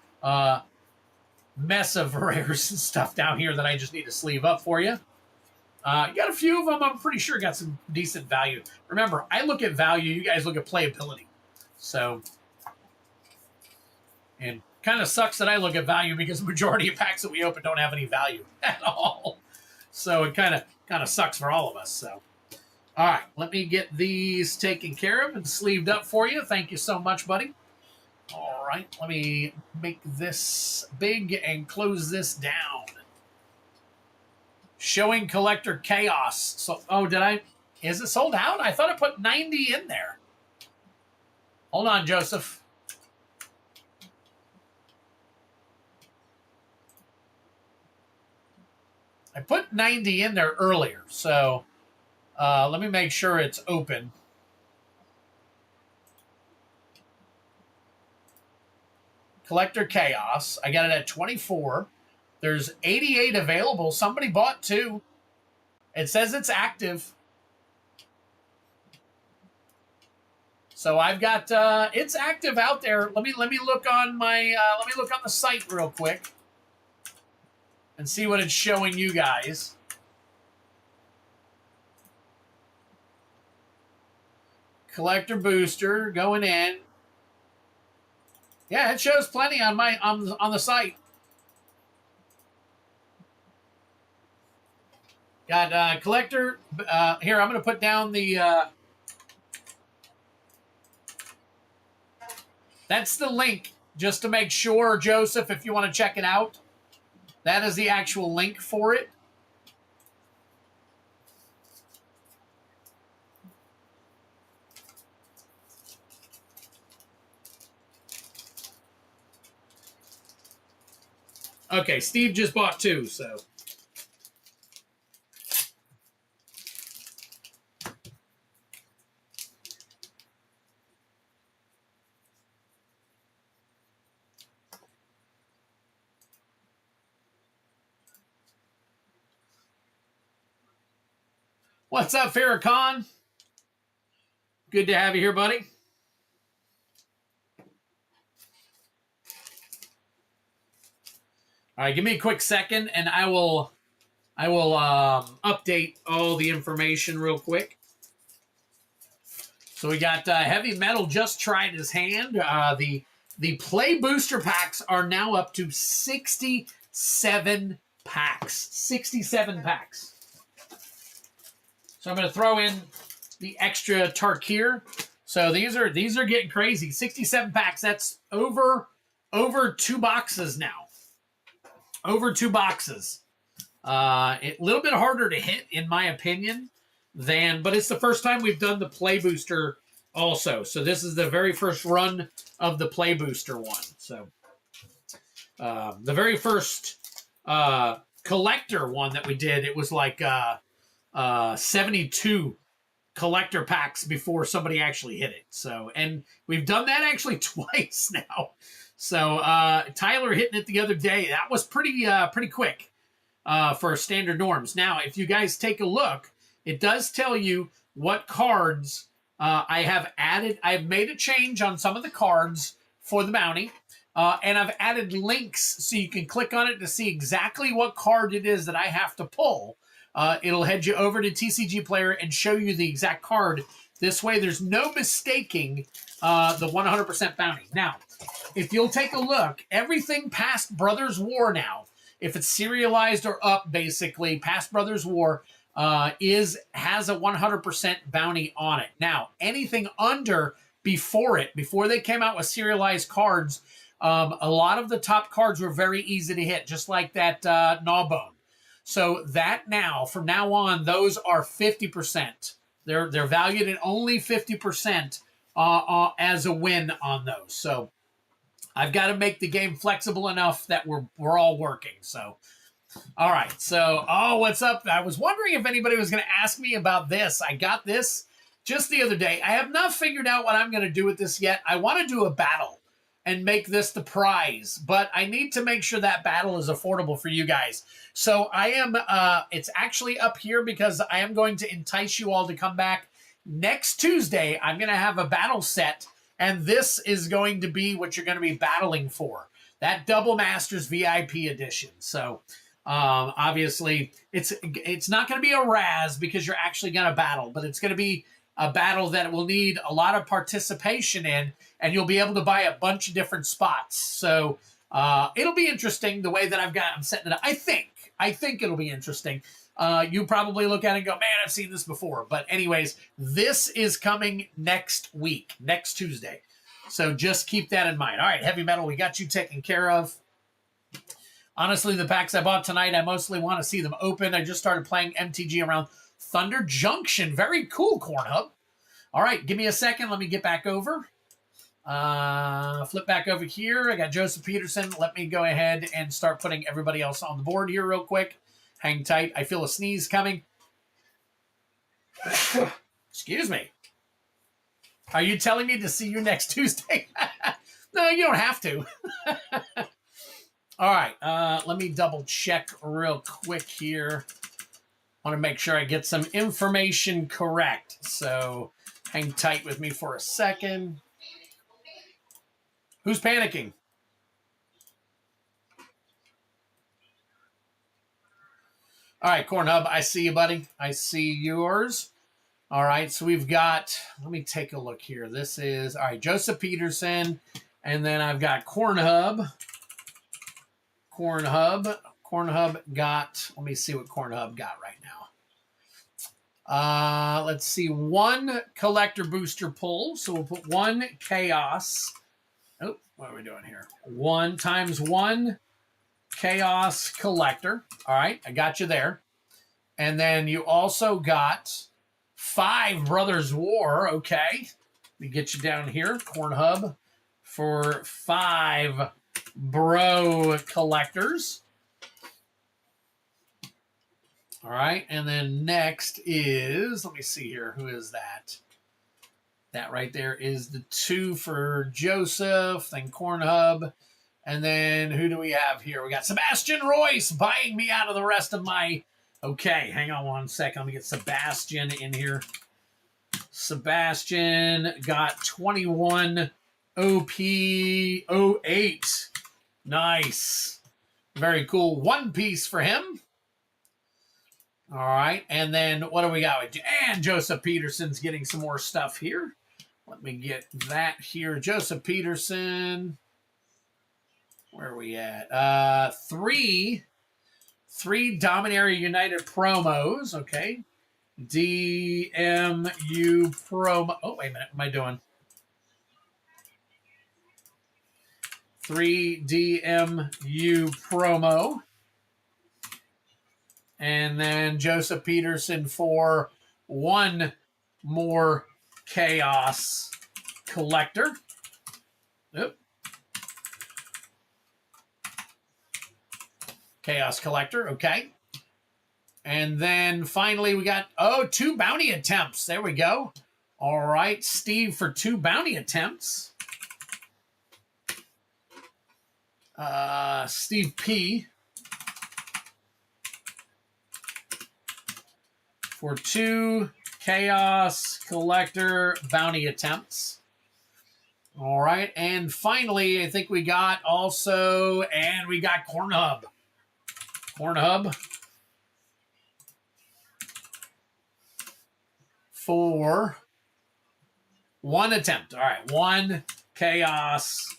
mess of rares and stuff down here that I just need to sleeve up for you. You got a few of them, I'm pretty sure got some decent value. Remember, I look at value, you guys look at playability. So, and kind of sucks that I look at value because the majority of packs that we open don't have any value at all. So it kind of sucks for all of us. So, all right, let me get these taken care of and sleeved up for you. Thank you so much, buddy. All right, let me make this big and close this down. Showing Collector Chaos. So, is it sold out? I thought I put 90 in there. Hold on, Joseph. I put 90 in there earlier, so let me make sure it's open. Collector Chaos. I got it at 24. There's 88 available. Somebody bought 2. It says it's active. So I've got it's active out there. Let me look on my let me look on the site real quick and see what it's showing you guys. Collector booster going in. Yeah, it shows plenty on my on the site. Got collector here. I'm going to put down the. That's the link just to make sure, Joseph. If you want to check it out, that is the actual link for it. Okay, Steve just bought 2, so. What's up, Farrakhan? Good to have you here, buddy. All right, give me a quick second, and I will update all the information real quick. So we got Heavy Metal just tried his hand. The play booster packs are now up to 67 packs. 67 packs. So I'm going to throw in the extra Tarkir. So these are getting crazy. 67 packs. That's over 2 boxes now. Over 2 boxes. A little bit harder to hit, in my opinion, but it's the first time we've done the play booster also. So this is the very first run of the play booster one. So the very first collector one that we did, it was like 72 collector packs before somebody actually hit it. So, and we've done that actually twice now. So Tyler hitting it the other day, that was pretty quick for standard norms. Now, if you guys take a look, it does tell you what cards I have added. I've made a change on some of the cards for the bounty, and I've added links so you can click on it to see exactly what card it is that I have to pull. It'll head you over to TCG Player and show you the exact card. This way, there's no mistaking the 100% bounty. Now, if you'll take a look, everything past Brothers War now, if it's serialized or up, basically, past Brothers War has a 100% bounty on it. Now, anything under before they came out with serialized cards, a lot of the top cards were very easy to hit, just like that Gnawbone. So that now, from now on, those are 50%. They're valued at only 50% as a win on those. So I've got to make the game flexible enough that we're all working. So, all right. So, what's up? I was wondering if anybody was going to ask me about this. I got this just the other day. I have not figured out what I'm going to do with this yet. I want to do a battle and make this the prize, but I need to make sure that battle is affordable for you guys. So I am, it's actually up here because I am going to entice you all to come back next Tuesday. I'm going to have a battle set, and this is going to be what you're going to be battling for. That Double Masters VIP edition. So obviously it's not going to be a Raz because you're actually going to battle, but it's going to be a battle that will need a lot of participation in, and you'll be able to buy a bunch of different spots. So it'll be interesting the way that I'm setting it up. I think it'll be interesting. You probably look at it and go, man, I've seen this before. But anyways, this is coming next week, next Tuesday. So just keep that in mind. All right, Heavy Metal, we got you taken care of. Honestly, the packs I bought tonight, I mostly want to see them open. I just started playing MTG around Thunder Junction. Very cool, Corn Hub. All right, give me a second. Let me get back over. Flip back over here. I got Joseph Peterson. Let me go ahead and start putting everybody else on the board here real quick. Hang tight. I feel a sneeze coming. Excuse me. Are you telling me to see you next Tuesday? No, you don't have to. All right. Let me double check real quick here. I want to make sure I get some information correct. So hang tight with me for a second. Who's panicking? All right, Corn Hub, I see you, buddy. I see yours. All right, so we've got, let me take a look here. This is, all right, Joseph Peterson, and then I've got Corn Hub. Corn Hub got, let me see what Corn Hub got right now. Let's see, one collector booster pull. So we'll put one chaos. Oh, what are we doing here? 1 times 1 chaos collector. All right, I got you there. And then you also got 5 Brothers War. Okay, let me get you down here, Corn Hub, for 5 Bro collectors. All right, and then next is, let me see here, who is that? That right there is the 2 for Joseph, then Corn Hub. And then who do we have here? We got Sebastian Royce buying me out of the rest of my... Okay, hang on one second. Let me get Sebastian in here. Sebastian got 21 OP08. Nice. Very cool. 1 piece for him. All right, and then what do we got? And Joseph Peterson's getting some more stuff here. Let me get that here. Joseph Peterson. Where are we at? 3 Dominaria United promos. Okay. DMU promo. Oh, wait a minute. What am I doing? 3 DMU promo. And then Joseph Peterson for 1 more chaos collector. Oop. Chaos collector, okay. And then finally we got, 2 bounty attempts. There we go. All right, Steve for 2 bounty attempts. Steve P. for 2 chaos collector bounty attempts. All right, and finally, I think we got also, and we got Corn Hub. Corn Hub for 1 attempt. All right, 1 chaos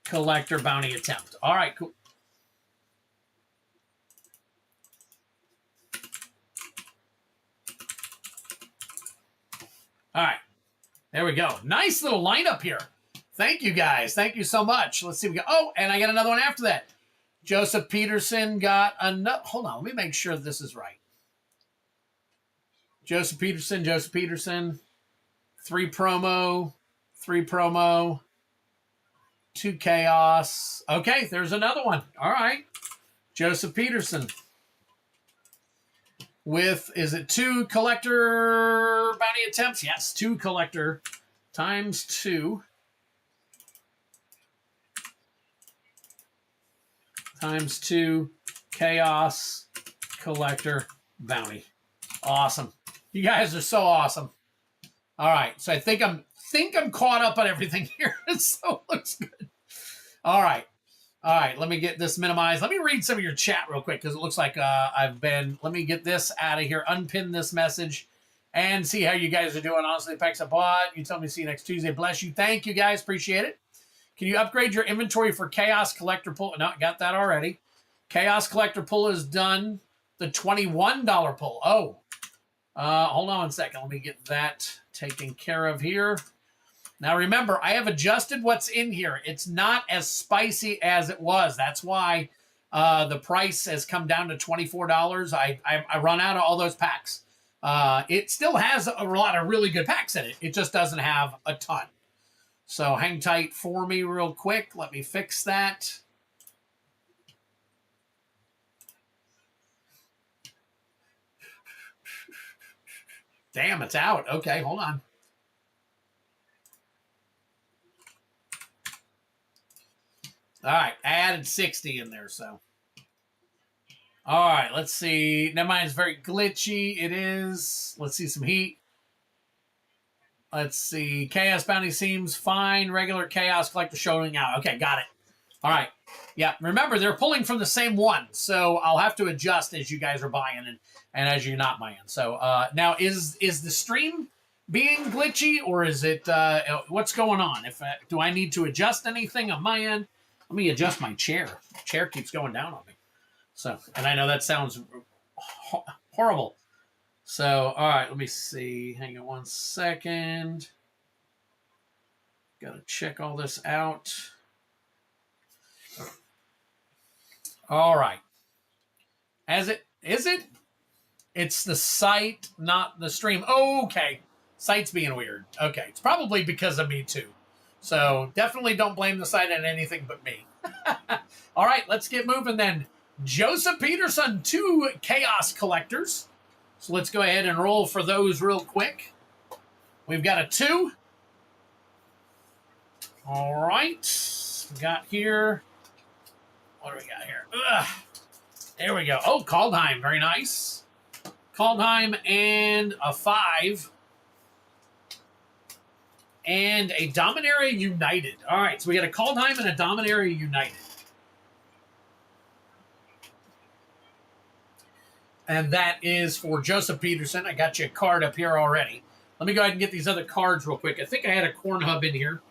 collector bounty attempt. All right, cool. All right. There we go. Nice little lineup here. Thank you, guys. Thank you so much. Let's see. We go. Oh, and I got another one after that. Joseph Peterson got another. Hold on. Let me make sure this is right. Joseph Peterson. 3 promo. 2 chaos. Okay, there's another one. All right. Joseph Peterson. With, is it 2 collector bounty attempts? Yes, 2 collector times 2. Times 2 chaos collector bounty. Awesome. You guys are so awesome. All right, so I think I'm caught up on everything here. So it looks good. All right, let me get this minimized. Let me read some of your chat real quick because it looks like let me get this out of here, unpin this message, and see how you guys are doing. Honestly, Pex a bot. You tell me see you next Tuesday. Bless you. Thank you, guys. Appreciate it. Can you upgrade your inventory for Chaos Collector Pull? No, got that already. Chaos Collector Pull is done. The $21 pull. Oh, hold on 1 second. Let me get that taken care of here. Now, remember, I have adjusted what's in here. It's not as spicy as it was. That's why the price has come down to $24. I run out of all those packs. It still has a lot of really good packs in it. It just doesn't have a ton. So hang tight for me real quick. Let me fix that. Damn, it's out. Okay, hold on. All right, I added 60 in there, so. All right, let's see. Never mind, it's very glitchy. It is. Let's see some heat. Let's see. Chaos Bounty seems fine. Regular Chaos Collector showing out. Okay, got it. All right. Yeah, remember, they're pulling from the same one, so I'll have to adjust as you guys are buying and as you're not buying. So now, is the stream being glitchy, or is it, what's going on? Do I need to adjust anything on my end? Let me adjust my chair. The chair keeps going down on me. So, and I know that sounds horrible. So, all right, let me see. Hang on 1 second. Got to check all this out. All right. Is it? It's the site, not the stream. Oh, okay. Site's being weird. Okay. It's probably because of me, too. So, definitely don't blame the site on anything but me. All right, let's get moving then. Joseph Peterson, 2 Chaos Collectors. So let's go ahead and roll for those real quick. We've got a 2. All right. We got here. What do we got here? Ugh. There we go. Oh, Kaldheim. Very nice. Kaldheim and a 5. And a Dominaria United. All right. So we got a Kaldheim and a Dominaria United. And that is for Joseph Peterson. I got you a card up here already. Let me go ahead and get these other cards real quick. I think I had a Corn Hub in here.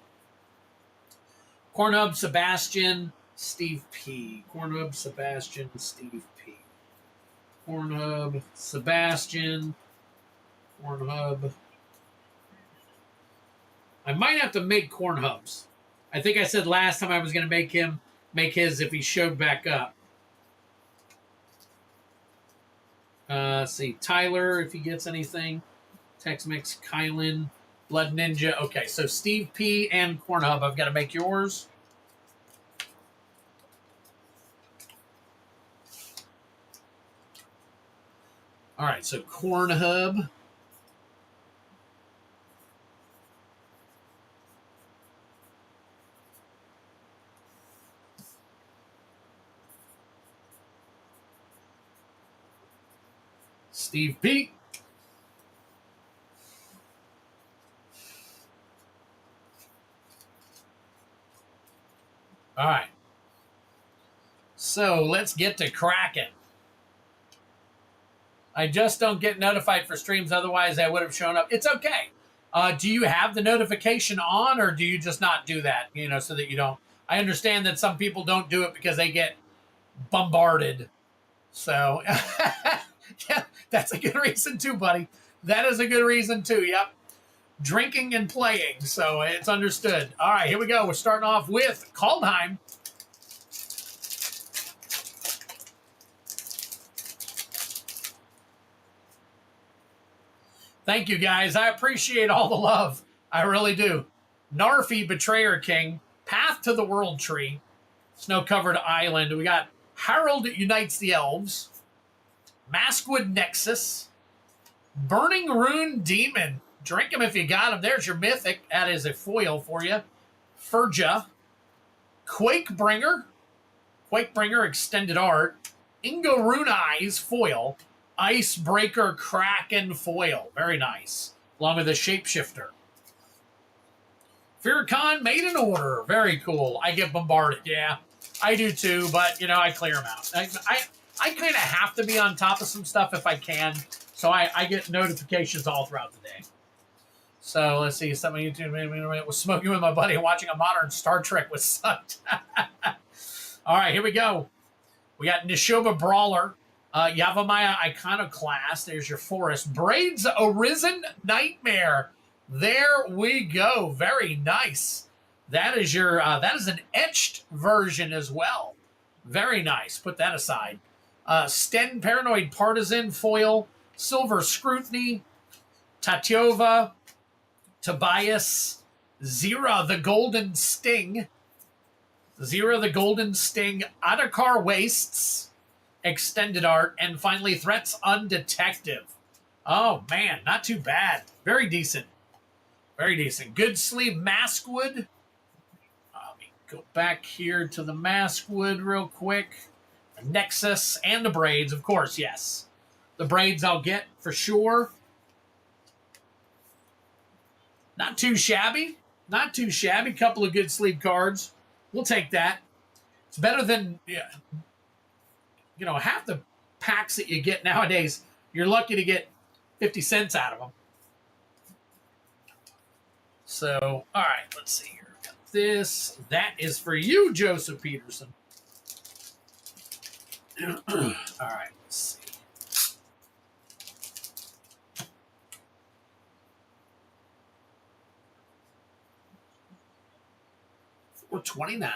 Corn Hub, Sebastian, Steve P. Corn Hub, Sebastian, Steve P. Corn Hub, Sebastian. Corn Hub. I might have to make Corn Hubs. I think I said last time I was going to make his if he showed back up. Let's see, Tyler, if he gets anything. Tex-Mex, Kylan, Blood Ninja. Okay, so Steve P. and Corn Hub, I've got to make yours. All right, so Corn Hub. Steve P. All right. So let's get to cracking. I just don't get notified for streams. Otherwise, I would have shown up. It's okay. Do you have the notification on, or do you just not do that, so that you don't? I understand that some people don't do it because they get bombarded. So, yeah, that's a good reason too, buddy. That is a good reason too. Yep. drinking and playing, so it's understood. All right, here we go. We're starting off with Kaldheim. Thank you, guys. I appreciate all the love. I really do. Narfi, Betrayer King. Path to the World Tree. Snow-covered island. We got Harold Unites the Elves. Maskwood Nexus. Burning Rune Demon. Drink him if you got him. There's your Mythic. That is a foil for you. Furja. Quakebringer. Quakebringer Extended Art. Ingo Rune Eyes foil. Icebreaker Kraken foil. Very nice. Along with a Shapeshifter. Fircon Maiden Order. Very cool. I get bombarded. Yeah, I do too, but, you know, I clear them out. I kind of have to be on top of some stuff if I can, so I get notifications all throughout the day. So let's see. Something on YouTube was smoking with my buddy watching a modern Star Trek was sucked. All right, here we go. We got Nishoba Brawler. Yavimaya Iconoclast. There's your Forest. Braids Arisen Nightmare. There we go. Very nice. That is your that is an etched version as well. Very nice. Put that aside. Sten Paranoid Partisan foil. Silver Scrutiny. Tatiova. Tobias. Zira the Golden Sting. Zira the Golden Sting. Adakar Wastes. Extended Art, and finally Threats Undetective. Oh man, not too bad. Very decent. Very decent. Good sleeve Maskwood. Let me go back here to the Maskwood real quick. Nexus and the Braids, of course, yes. The Braids I'll get for sure. Not too shabby. Not too shabby. Couple of good sleeve cards. We'll take that. It's better than... Yeah, you know, half the packs that you get nowadays, you're lucky to get 50 cents out of them. So, all right, let's see here. Got this. That is for you, Joseph Peterson. All right, let's see. $4.29.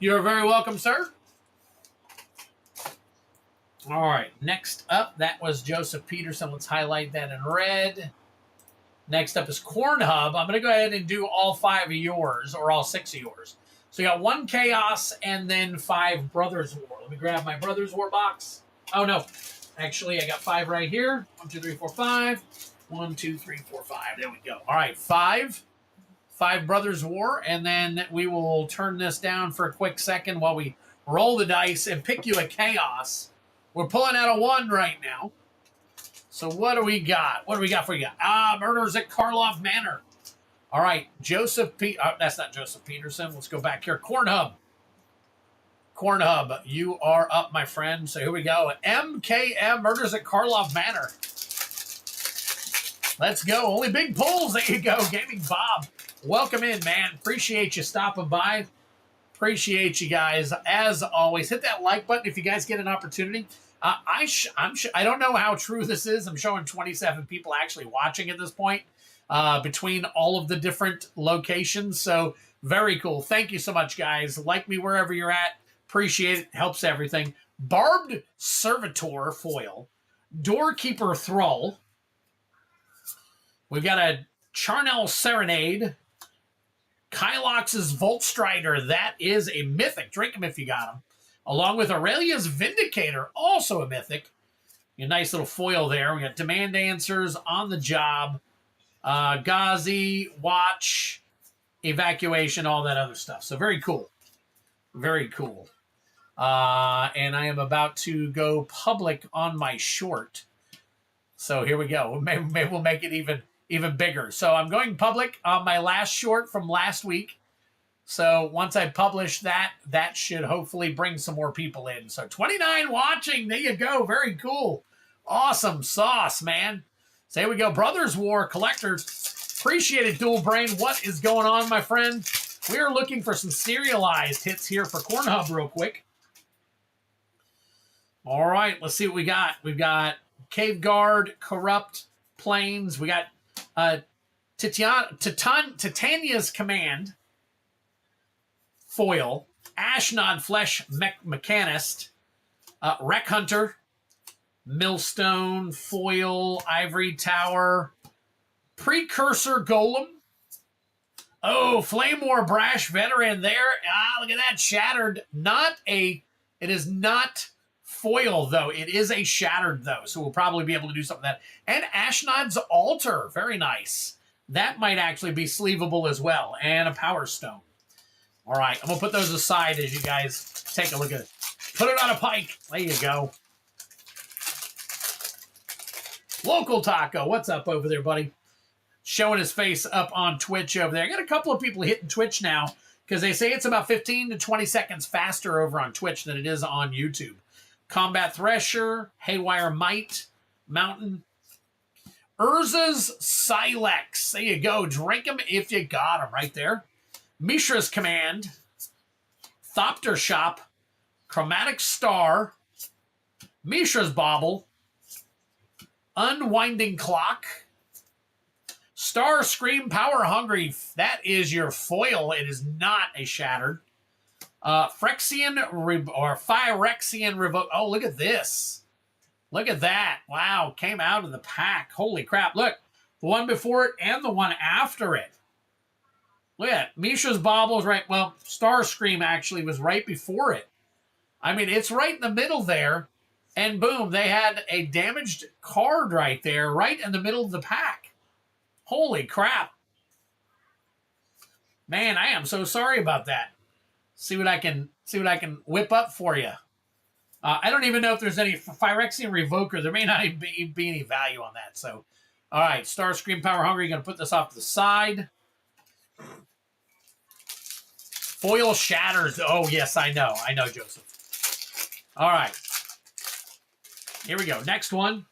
You're very welcome, sir. All right, next up, that was Joseph Peterson. Let's highlight that in red. Next up is Corn Hub. I'm going to go ahead and do all 5 of yours, or all 6 of yours. So you got 1 Chaos and then 5 Brothers War. Let me grab my Brothers War box. Oh, no. Actually, I got 5 right here. 1, 2, 3, 4, 5. 1, 2, 3, 4, 5. There we go. All right, 5. 5 Brothers War, and then we will turn this down for a quick second while we roll the dice and pick you a Chaos. We're pulling out a 1 right now. So what do we got? What do we got for you? Murders at Karlov Manor. All right, that's not Joseph Peterson. Let's go back here. Corn Hub. Corn Hub, you are up, my friend. So here we go. MKM Murders at Karlov Manor. Let's go. Only big pulls. There you go. Gaming Bob. Welcome in, man. Appreciate you stopping by. Appreciate you guys. As always, hit that like button if you guys get an opportunity. I don't know how true this is. I'm showing 27 people actually watching at this point between all of the different locations. So very cool. Thank you so much, guys. Like me wherever you're at. Appreciate it. Helps everything. Barbed Servitor foil. Doorkeeper Thrall. We've got a Charnel Serenade. Kylox's Volt Strider. That is a Mythic. Drink him if you got him. Along with Aurelia's Vindicator, also a Mythic. A nice little foil there. We got Demand Answers, On the Job, Ghazi, Watch, Evacuation, all that other stuff. So very cool. Very cool. And I am about to go public on my short. So here we go. Maybe we'll make it even bigger. So I'm going public on my last short from last week. So once I publish that should hopefully bring some more people in. So 29 watching. There you go. Very cool. Awesome sauce, man. So here we go. Brothers War Collectors. Appreciate it, Dual Brain. What is going on, my friend? We are looking for some serialized hits here for Corn Hub real quick. All right. Let's see what we got. We've got Cave Guard, Corrupt, Plains. We got Titania's Command, foil. Ashnod Flesh Mechanist, Wreck Hunter, Millstone, foil, Ivory Tower, Precursor Golem. Oh, Flame War Brash Veteran there. Ah, look at that. Shattered. It is not foil, though. It is a shattered, though. So we'll probably be able to do something with that. And Ashnod's Altar. Very nice. That might actually be sleevable as well. And a Power Stone. All right. I'm going to put those aside as you guys take a look at it. Put it on a pike. There you go. Local Taco. What's up over there, buddy? Showing his face up on Twitch over there. I got a couple of people hitting Twitch now because they say it's about 15 to 20 seconds faster over on Twitch than it is on YouTube. Combat Thresher, Haywire Might, Mountain, Urza's Silex. There you go. Drink him if you got him right there. Mishra's Command, Thopter Shop, Chromatic Star, Mishra's Bauble, Unwinding Clock, Star Scream Power Hungry. That is your foil. It is not a shattered. Phyrexian Revoke. Oh, look at this. Look at that. Wow. Came out of the pack. Holy crap. Look. The one before it and the one after it. Look at that. Mishra's Bauble was right. Well, Starscream actually was right before it. I mean, it's right in the middle there. And boom, they had a damaged card right there, right in the middle of the pack. Holy crap. Man, I am so sorry about that. See what I can whip up for you. I don't even know if there's any Phyrexian Revoker. There may not even be any value on that. So, all right, Starscream Power Hungry. Going to put this off to the side. Foil Shatters. Oh, yes, I know. I know, Joseph. All right. Here we go. Next one.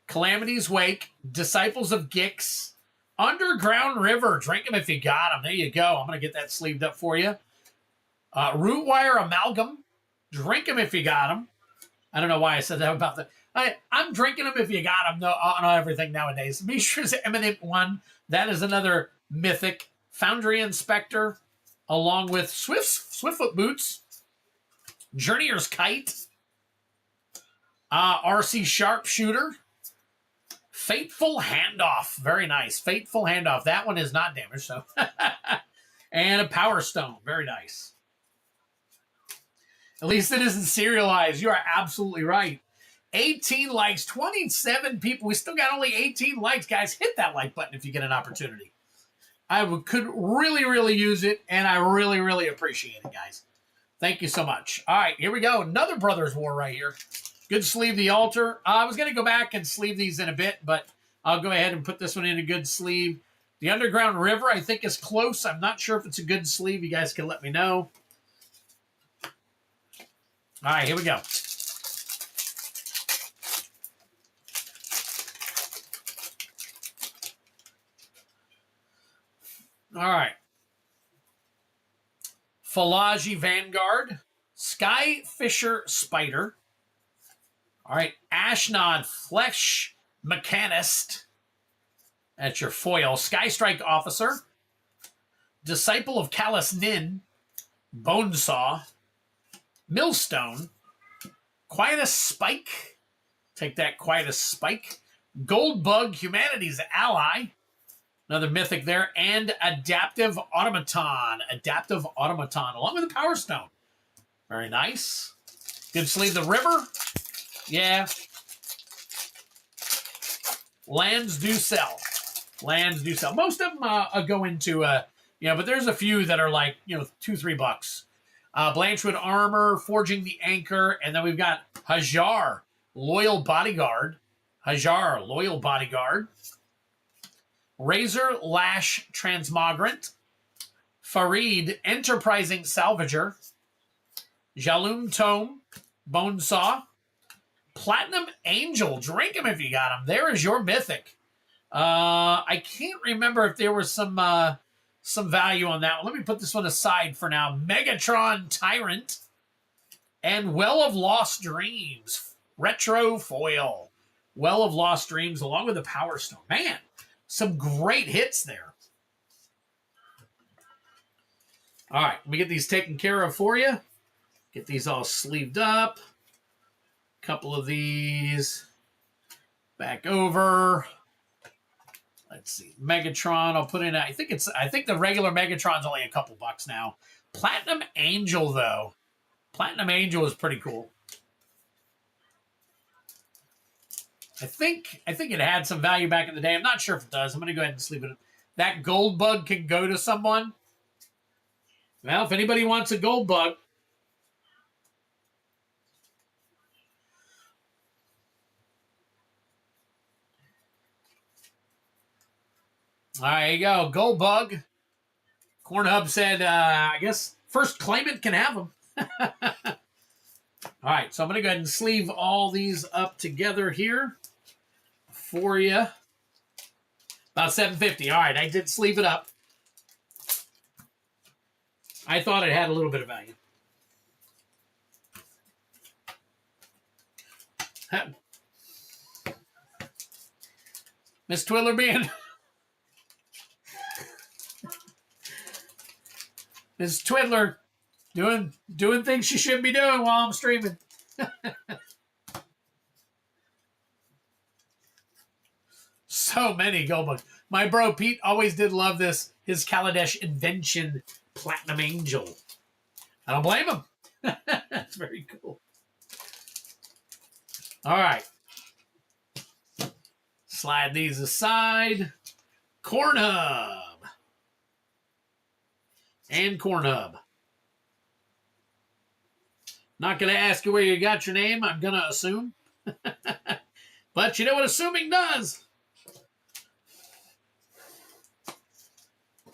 Calamity's Wake, Disciples of Gix, Underground River. Drink them if you got them. There you go. I'm going to get that sleeved up for you. Rootwire Amalgam. Drink them if you got them. I don't know why I said that about the... I'm drinking them if you got them on everything nowadays. Mishra's Eminent One. That is another Mythic. Foundry Inspector, along with Swiftfoot Boots. Journeyer's Kite. RC Sharpshooter. Fateful Handoff. Very nice. Fateful Handoff. That one is not damaged, so. And a Power Stone. Very nice. At least it isn't serialized. You are absolutely right. 18 likes. 27 people. We still got only 18 likes. Guys, hit that like button if you get an opportunity. I could really, really use it, and I really, really appreciate it, guys. Thank you so much. All right, here we go. Another Brothers War right here. Good sleeve the altar. I was going to go back and sleeve these in a bit, but I'll go ahead and put this one in a good sleeve. The Underground River, I think, is close. I'm not sure if it's a good sleeve. You guys can let me know. All right, here we go. All right. Falaji Vanguard. Skyfisher Spider. All right. Ashnod Flesh Mechanist. That's your foil. Skystrike Officer. Disciple of Callus Nin. Bonesaw. Millstone. Quietus Spike. Take that, Quietus Spike. Goldbug, Humanity's Ally. Another Mythic there. And Adaptive Automaton. Adaptive Automaton, along with a Power Stone. Very nice. Good sleeve. The River. Yeah. Lands do sell. Lands do sell. Most of them go into, but there's a few that are like, $2-3. Blanchwood Armor, Forging the Anchor, and then we've got Hajar, Loyal Bodyguard. Hajar, Loyal Bodyguard. Razor Lash Transmogrant. Farid, Enterprising Salvager. Jaloom Tome, Bonesaw. Platinum Angel, drink him if you got him. There is your Mythic. I can't remember if there was some value on that one. Let me put this one aside for now. Megatron Tyrant and Well of Lost Dreams. Retro Foil. Well of Lost Dreams, along with the Power Stone. Man, some great hits there. All right, let me get these taken care of for you. Get these all sleeved up. A couple of these back over. Let's see, Megatron. I'll put in. I think the regular Megatron's only a couple bucks now. Platinum Angel though. Platinum Angel is pretty cool. I think it had some value back in the day. I'm not sure if it does. I'm going to go ahead and sleeve it. That gold bug can go to someone. Well, if anybody wants a gold bug. All right, here you go. Gold bug. Corn Hub said, I guess first claimant can have them. All right, so I'm going to go ahead and sleeve all these up together here for you. About $7.50. All right, I did sleeve it up. I thought it had a little bit of value. Miss Twiddler being... Miss Twiddler doing things she shouldn't be doing while I'm streaming. So many gold bugs. My bro Pete always did love this. His Kaladesh Invention Platinum Angel. I don't blame him. That's very cool. All right. Slide these aside. Corn Hub. And Corn Hub. Not going to ask you where you got your name. I'm going to assume. But you know what assuming does.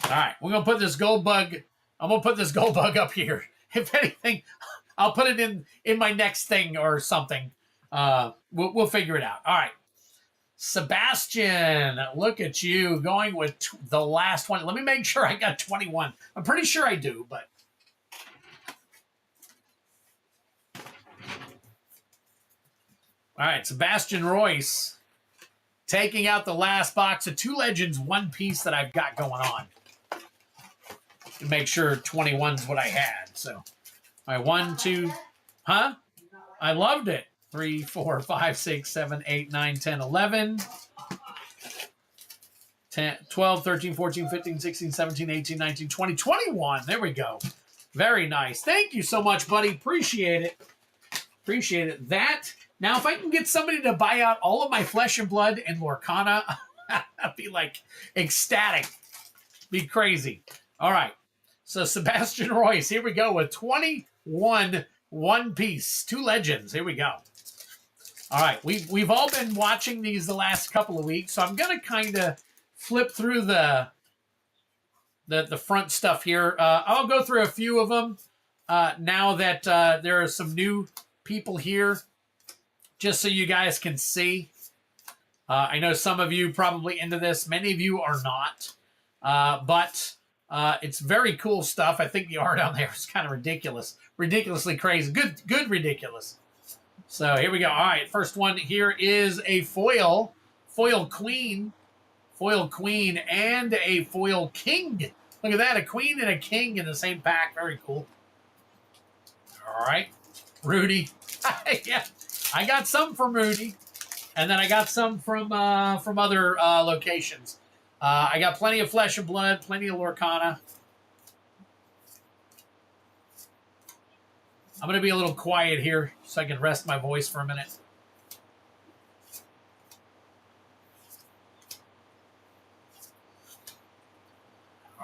All right, we're going to put this gold bug. I'm going to put this gold bug up here. If anything, I'll put it in my next thing or something. We'll figure it out. All right. Sebastian, look at you going with the last one. Let me make sure I got 21. I'm pretty sure I do, but. All right, Sebastian Royce taking out the last box of 2 Legends, 1 piece that I've got going on. To make sure 21's what I had. So, all right, 1, 2, huh? I loved it. 3, 4, 5, 6, 7, 8, 9, 10, 11, 10, 12, 13, 14, 15, 16, 17, 18, 19, 20, 21. There we go. Very nice. Thank you so much, buddy. Appreciate it. Appreciate it. That, now if I can get somebody to buy out all of my Flesh and Blood and Lorcana, I'd be like ecstatic. Be crazy. All right. So Sebastian Royce, here we go with 21 1 piece, 2 Legends. Here we go. All right, we've all been watching these the last couple of weeks, so I'm gonna kind of flip through the front stuff here. I'll go through a few of them now that there are some new people here, just so you guys can see. I know some of you probably into this, many of you are not, but it's very cool stuff. I think the art on there is kind of ridiculously crazy. Good ridiculous. So here we go. All right, first one here is a foil queen, and a foil king. Look at that, a queen and a king in the same pack. Very cool. All right, Rudy. Yeah, I got some from Rudy, and then I got some from other locations. I got plenty of Flesh and Blood, plenty of Lorcana. I'm going to be a little quiet here so I can rest my voice for a minute.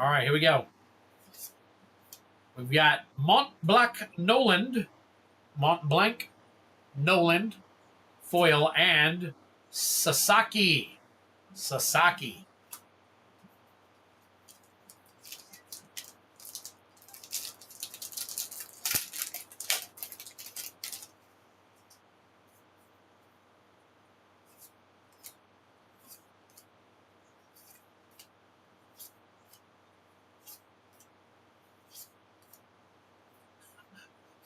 All right, here we go. We've got Mont Blanc Noland, foil, and Sasaki.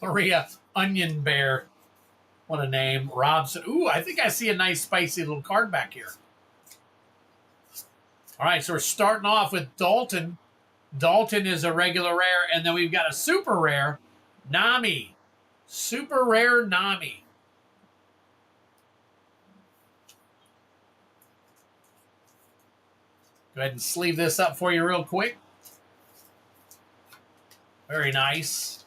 Maria Onion Bear. What a name. Robson. Ooh, I think I see a nice spicy little card back here. All right, so we're starting off with Dalton. Dalton is a regular rare, and then we've got a super rare, Nami. Super rare Nami. Go ahead and sleeve this up for you real quick. Very nice.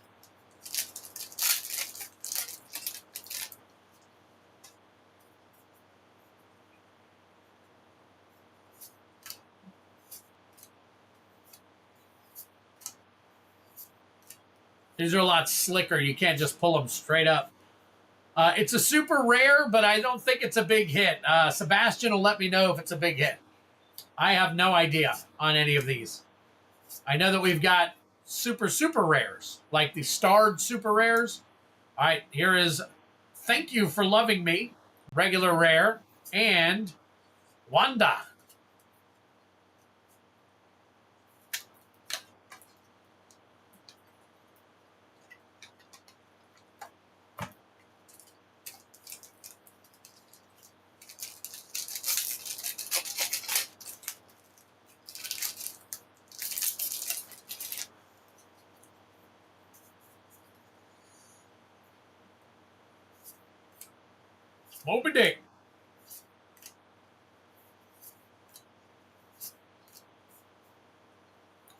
These are a lot slicker. You can't just pull them straight up. It's a super rare, but I don't think it's a big hit. Sebastian will let me know if it's a big hit. I have no idea on any of these. I know that we've got super rares, like the starred super rares. All right, here is Thank You for Loving Me, regular rare, and Wanda. Moby Dick.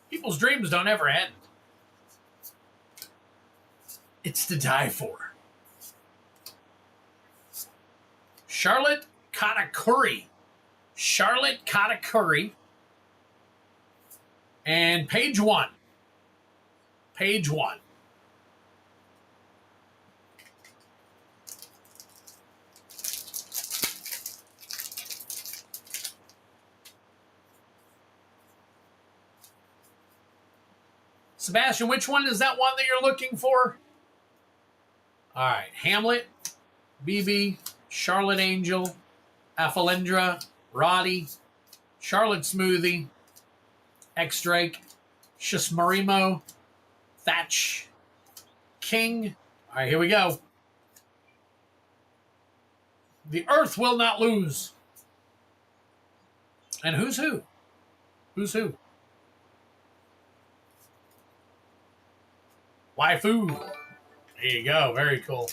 People's dreams don't ever end. It's to die for. Charlotte Katakuri. Charlotte Katakuri. And page 1. Page 1. Sebastian, which one is that one that you're looking for? All right. Hamlet, BB, Charlotte Angel, Aphilendra, Roddy, Charlotte Smoothie, X-Drake, Shismarimo, Thatch, King. All right, here we go. The Earth will not lose. And who's who? Who's who? Waifu. There you go. Very cool.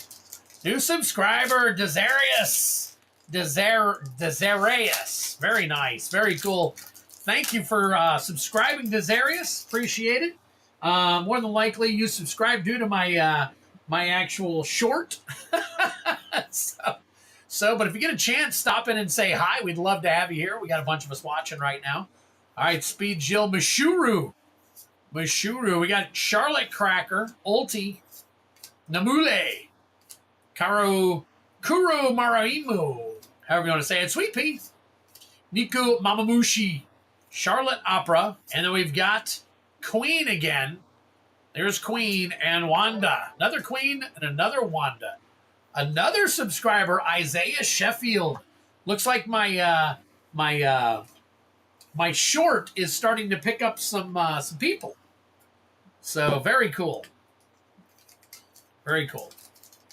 New subscriber, Desarius. Desarius. Very nice. Very cool. Thank you for subscribing, Desarius. Appreciate it. More than likely, you subscribed due to my my actual short. But if you get a chance, stop in and say hi. We'd love to have you here. We got a bunch of us watching right now. All right, Speed Jill Mashuru. We got Charlotte Cracker, Ulti, Namule, Kuro Maraimu, however you want to say it, Sweet Pea, Niku Mamamushi, Charlotte Opera, and then we've got Queen again. There's Queen and Wanda. Another Queen and another Wanda. Another subscriber, Isaiah Sheffield. Looks like my short is starting to pick up some people. So, very cool. Very cool.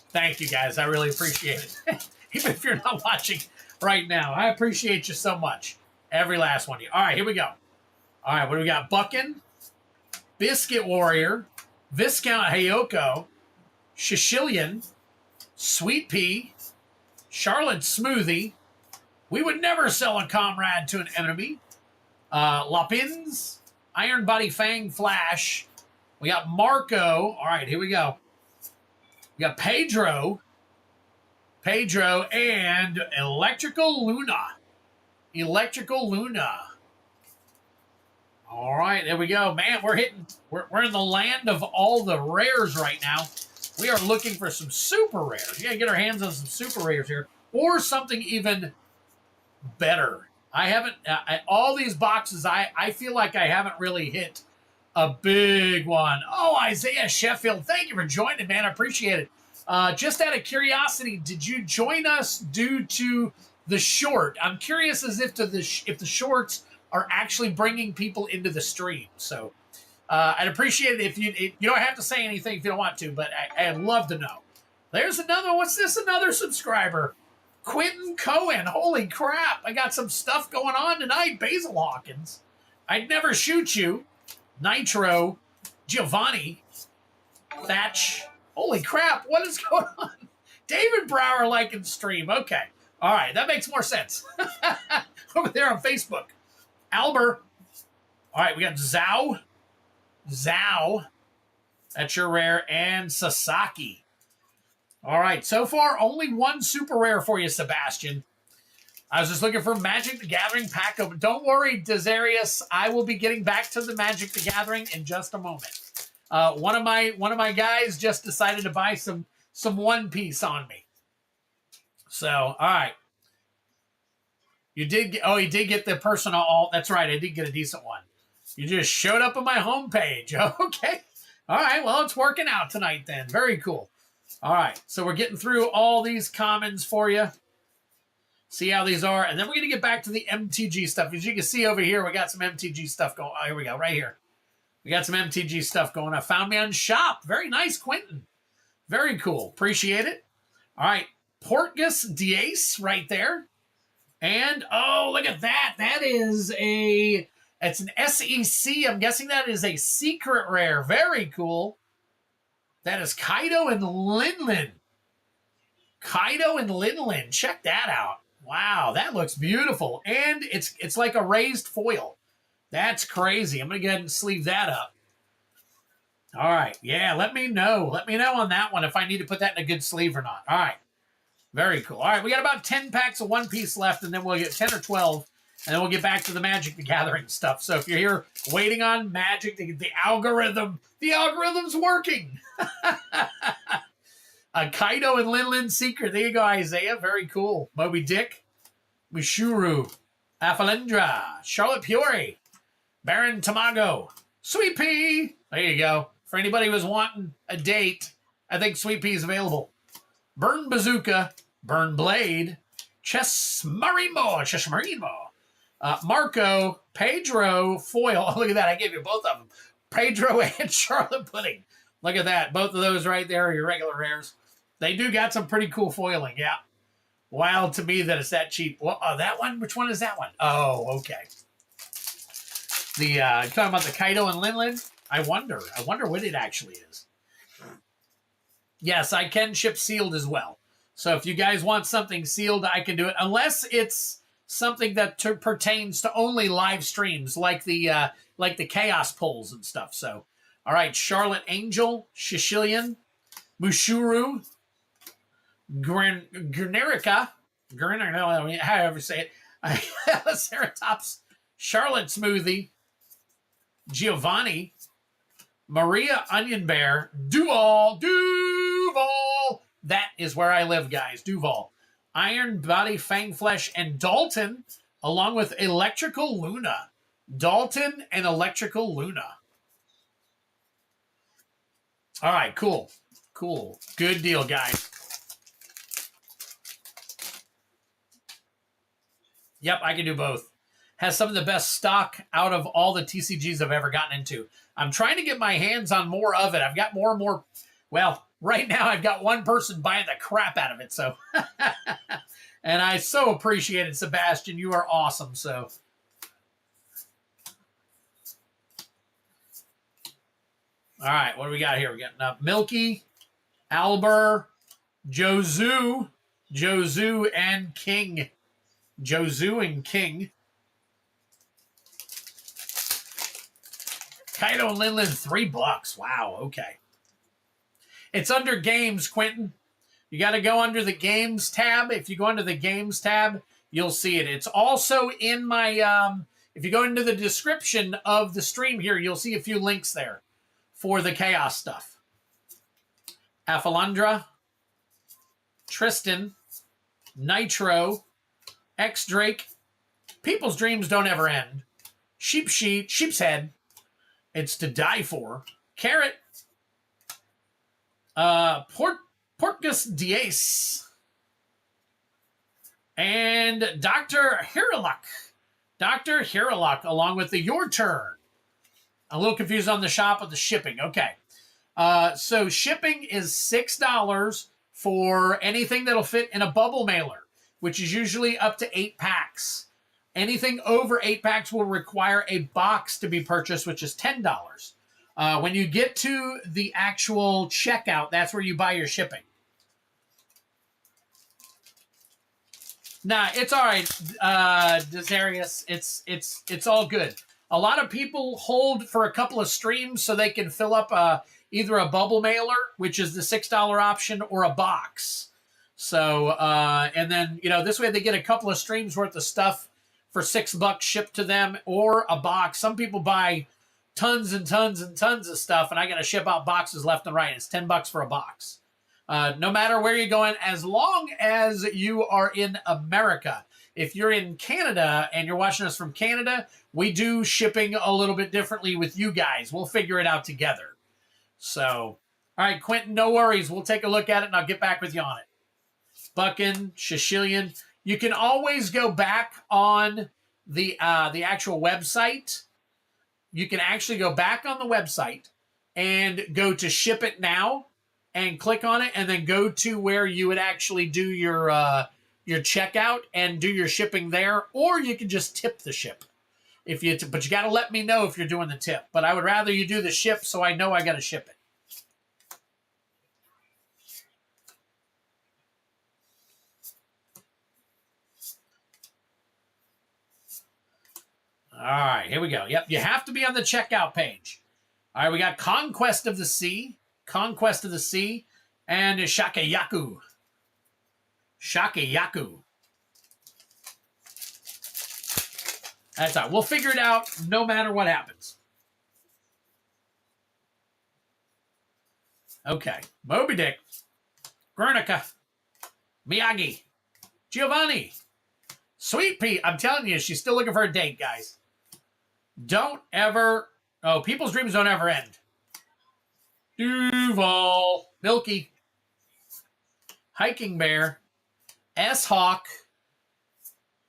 Thank you, guys. I really appreciate it. Even if you're not watching right now, I appreciate you so much. Every last one of you. All right, here we go. All right, what do we got? Buckin, Biscuit Warrior, Viscount Hayoko, Shishilian, Sweet Pea, Charlotte Smoothie. We would never sell a comrade to an enemy. Lapins, Iron Body Fang Flash. We got Marco. All right, here we go. We got Pedro, and Electrical Luna. All right, there we go. Man, we're in the land of all the rares right now. We are looking for some super rares. You got to get our hands on some super rares here. Or something even better. I haven't, all these boxes, I feel like I haven't really hit a big one. Oh, Isaiah Sheffield, thank you for joining, man. I appreciate it. Just out of curiosity, did you join us due to the short? I'm curious as if the shorts are actually bringing people into the stream. So I'd appreciate it if you don't have to say anything if you don't want to, but I'd love to know. There's another. What's this? Another subscriber. Quentin Cohen. Holy crap. I got some stuff going on tonight. Basil Hawkins. I'd never shoot you. Nitro. Giovanni. Thatch. Holy crap. What is going on? David Brower liking stream. Okay. All right. That makes more sense. Over there on Facebook. Albert. All right. We got Zhao. That's your rare. And Sasaki. All right, so far, only one super rare for you, Sebastian. I was just looking for Magic the Gathering pack open. Don't worry, Desarius. I will be getting back to the Magic the Gathering in just a moment. One of my guys just decided to buy some One Piece on me. So, all right. You did get, he did get the personal alt. That's right, I did get a decent one. You just showed up on my homepage. Okay. All right, well, it's working out tonight then. Very cool. All right, so we're getting through all these commons for you. See how these are. And then we're going to get back to the MTG stuff. As you can see over here, we got some MTG stuff going. Oh, here we go, right here. We got some MTG stuff going on. Found me on shop. Very nice, Quentin. Very cool. Appreciate it. All right, Portgas Diace right there. And, oh, look at that. That is it's an SEC. I'm guessing that is a secret rare. Very cool. That is Kaido and Linlin. Check that out. Wow, that looks beautiful. And it's like a raised foil. That's crazy. I'm going to go ahead and sleeve that up. All right. Yeah, let me know. Let me know on that one if I need to put that in a good sleeve or not. All right. Very cool. All right, we got about 10 packs of One Piece left, and then we'll get 10 or 12, and then we'll get back to the Magic the Gathering stuff. So if you're here waiting on Magic, the algorithm's working. Kaido and Linlin Secret. There you go, Isaiah. Very cool. Moby Dick, Mishuru, Affalendra, Charlotte Puri, Baron Tamago, Sweet Pea. There you go. For anybody who was wanting a date, I think Sweet Pea is available. Burn Bazooka, Burn Blade, Chesmarimo, Marco, Pedro, Foil. Oh, look at that. I gave you both of them. Pedro and Charlotte Pudding. Look at that. Both of those right there are your regular rares. They do got some pretty cool foiling, yeah. Wild to me that it's that cheap. Well, that one? Which one is that one? Oh, okay. You're talking about the Kaido and Linlin? I wonder what it actually is. Yes, I can ship sealed as well. So if you guys want something sealed, I can do it. Unless it's something that pertains to only live streams, like the chaos polls and stuff. So, all right, Charlotte Angel, Shishilian, Mushuru, Granerica, however you say it, Ceratops, Charlotte Smoothie, Giovanni, Maria Onion Bear, Duval. That is where I live, guys. Duval. Iron Body, Fang Flesh, and Dalton, along with Electrical Luna. Dalton and Electrical Luna. All right, cool. Cool. Good deal, guys. Yep, I can do both. Has some of the best stock out of all the TCGs I've ever gotten into. I'm trying to get my hands on more of it. I've got more and more. Well, right now I've got one person buying the crap out of it. So, and I so appreciate it, Sebastian. You are awesome. So, all right, what do we got here? We got Milky, Albert, Jozu, and King. Jozu and King. Kaido and Linlin, $3. Wow, okay. It's under games, Quentin. You got to go under the games tab. If you go under the games tab, you'll see it. It's also in my, if you go into the description of the stream here, you'll see a few links there for the chaos stuff. Aphalandra, Tristan, Nitro, X-Drake, People's Dreams Don't Ever End, Sheep's Head, It's to Die For, Carrot, Portgas Diace, and Dr. Hiraluk. Dr. Hiraluk, along with the Your Turn. A little confused on the shop with the shipping. Okay. So shipping is $6 for anything that'll fit in a bubble mailer, which is usually up to 8 packs. Anything over 8 packs will require a box to be purchased, which is $10. When you get to the actual checkout, that's where you buy your shipping. Nah, it's all right, Desarius. It's all good. A lot of people hold for a couple of streams so they can fill up either a bubble mailer, which is the $6 option, or a box. So, and then, this way they get a couple of streams worth of stuff for $6 shipped to them, or a box. Some people buy tons and tons and tons of stuff, and I got to ship out boxes left and right. It's $10 for a box. No matter where you're going, as long as you are in America. If you're in Canada and you're watching us from Canada, we do shipping a little bit differently with you guys. We'll figure it out together. So, all right, Quentin, no worries. We'll take a look at it, and I'll get back with you on it. Buckin, Shishilian. You can always go back on the actual website. You can actually go back on the website and go to Ship It Now and click on it, and then go to where you would actually do your checkout and do your shipping there, or you can just tip the ship. But you got to let me know if you're doing the tip. But I would rather you do the ship so I know I got to ship it. All right, here we go. Yep, you have to be on the checkout page. All right, we got Conquest of the Sea, and Shakayaku. That's all right. We'll figure it out no matter what happens. Okay, Moby Dick, Guernica, Miyagi, Giovanni, Sweet Pea. I'm telling you, she's still looking for a date, guys. People's dreams don't ever end. Duval, Milky, Hiking Bear, S-Hawk,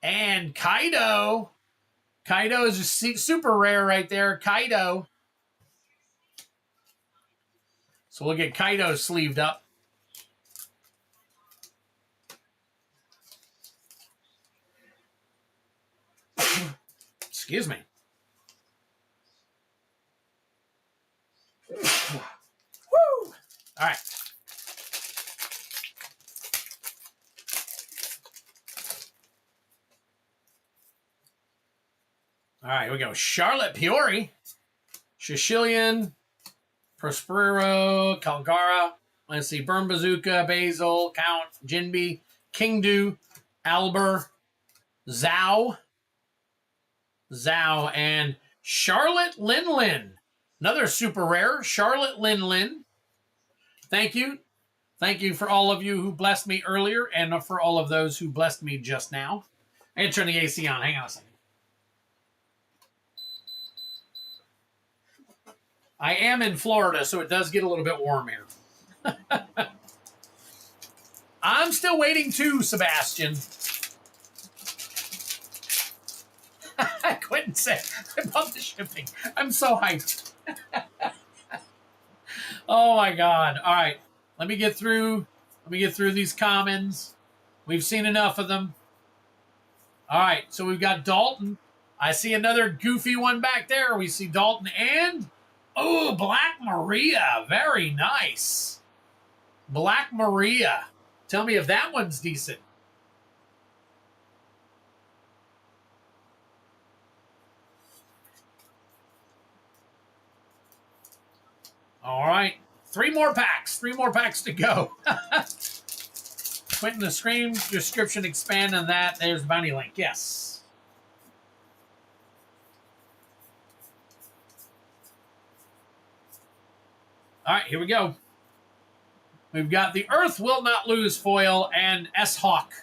and Kaido. Kaido is super rare right there. Kaido. So we'll get Kaido sleeved up. Excuse me. Woo! All right. All right, here we go. Charlotte Piori, Shishilian, Prospero, Calgara. Let's see. Burn Bazooka, Basil, Count, Jinbi, Kingdu, Alber, Zhao, and Charlotte Lin. Another super rare, Charlotte Lin. Thank you. Thank you for all of you who blessed me earlier, and for all of those who blessed me just now. I can turn the AC on. Hang on a second. I am in Florida, so it does get a little bit warm here. I'm still waiting too, Sebastian. Quentin said, I love the shipping. I'm so hyped. Oh my God. All right. Let me get through these commons. We've seen enough of them. All right. So we've got Dalton. I see another goofy one back there. We see Dalton and Black Maria. Very nice. Black Maria. Tell me if that one's decent. All right. 3 more packs. 3 more packs to go. Quentin, the screen description, expand on that. There's the bounty link. Yes. All right, here we go. We've got the Earth Will Not Lose foil and S-Hawk,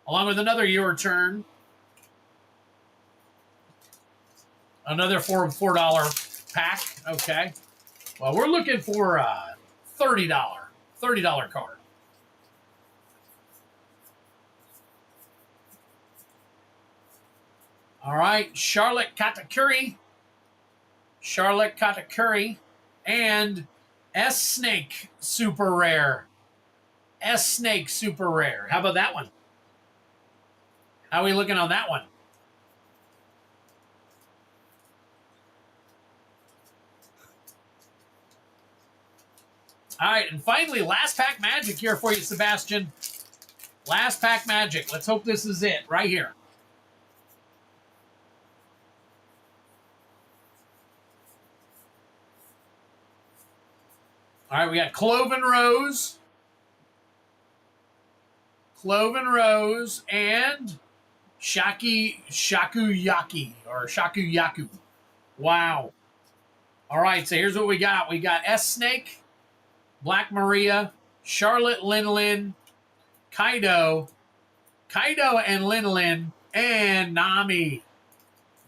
along with another Your Turn. Another $4 pack. Okay. Well, we're looking for a $30 card. All right, Charlotte Katakuri, and S-Snake, super rare. S Snake super rare. How about that one? How are we looking on that one? All right, and finally, last pack magic here for you, Sebastian. Last pack magic. Let's hope this is it right here. All right, we got Cloven Rose, and Shakuyaki, or Shakuyaku. Wow. All right, so here's what we got. We got S Snake, Black Maria, Charlotte Lin, Kaido and Lin, and Nami.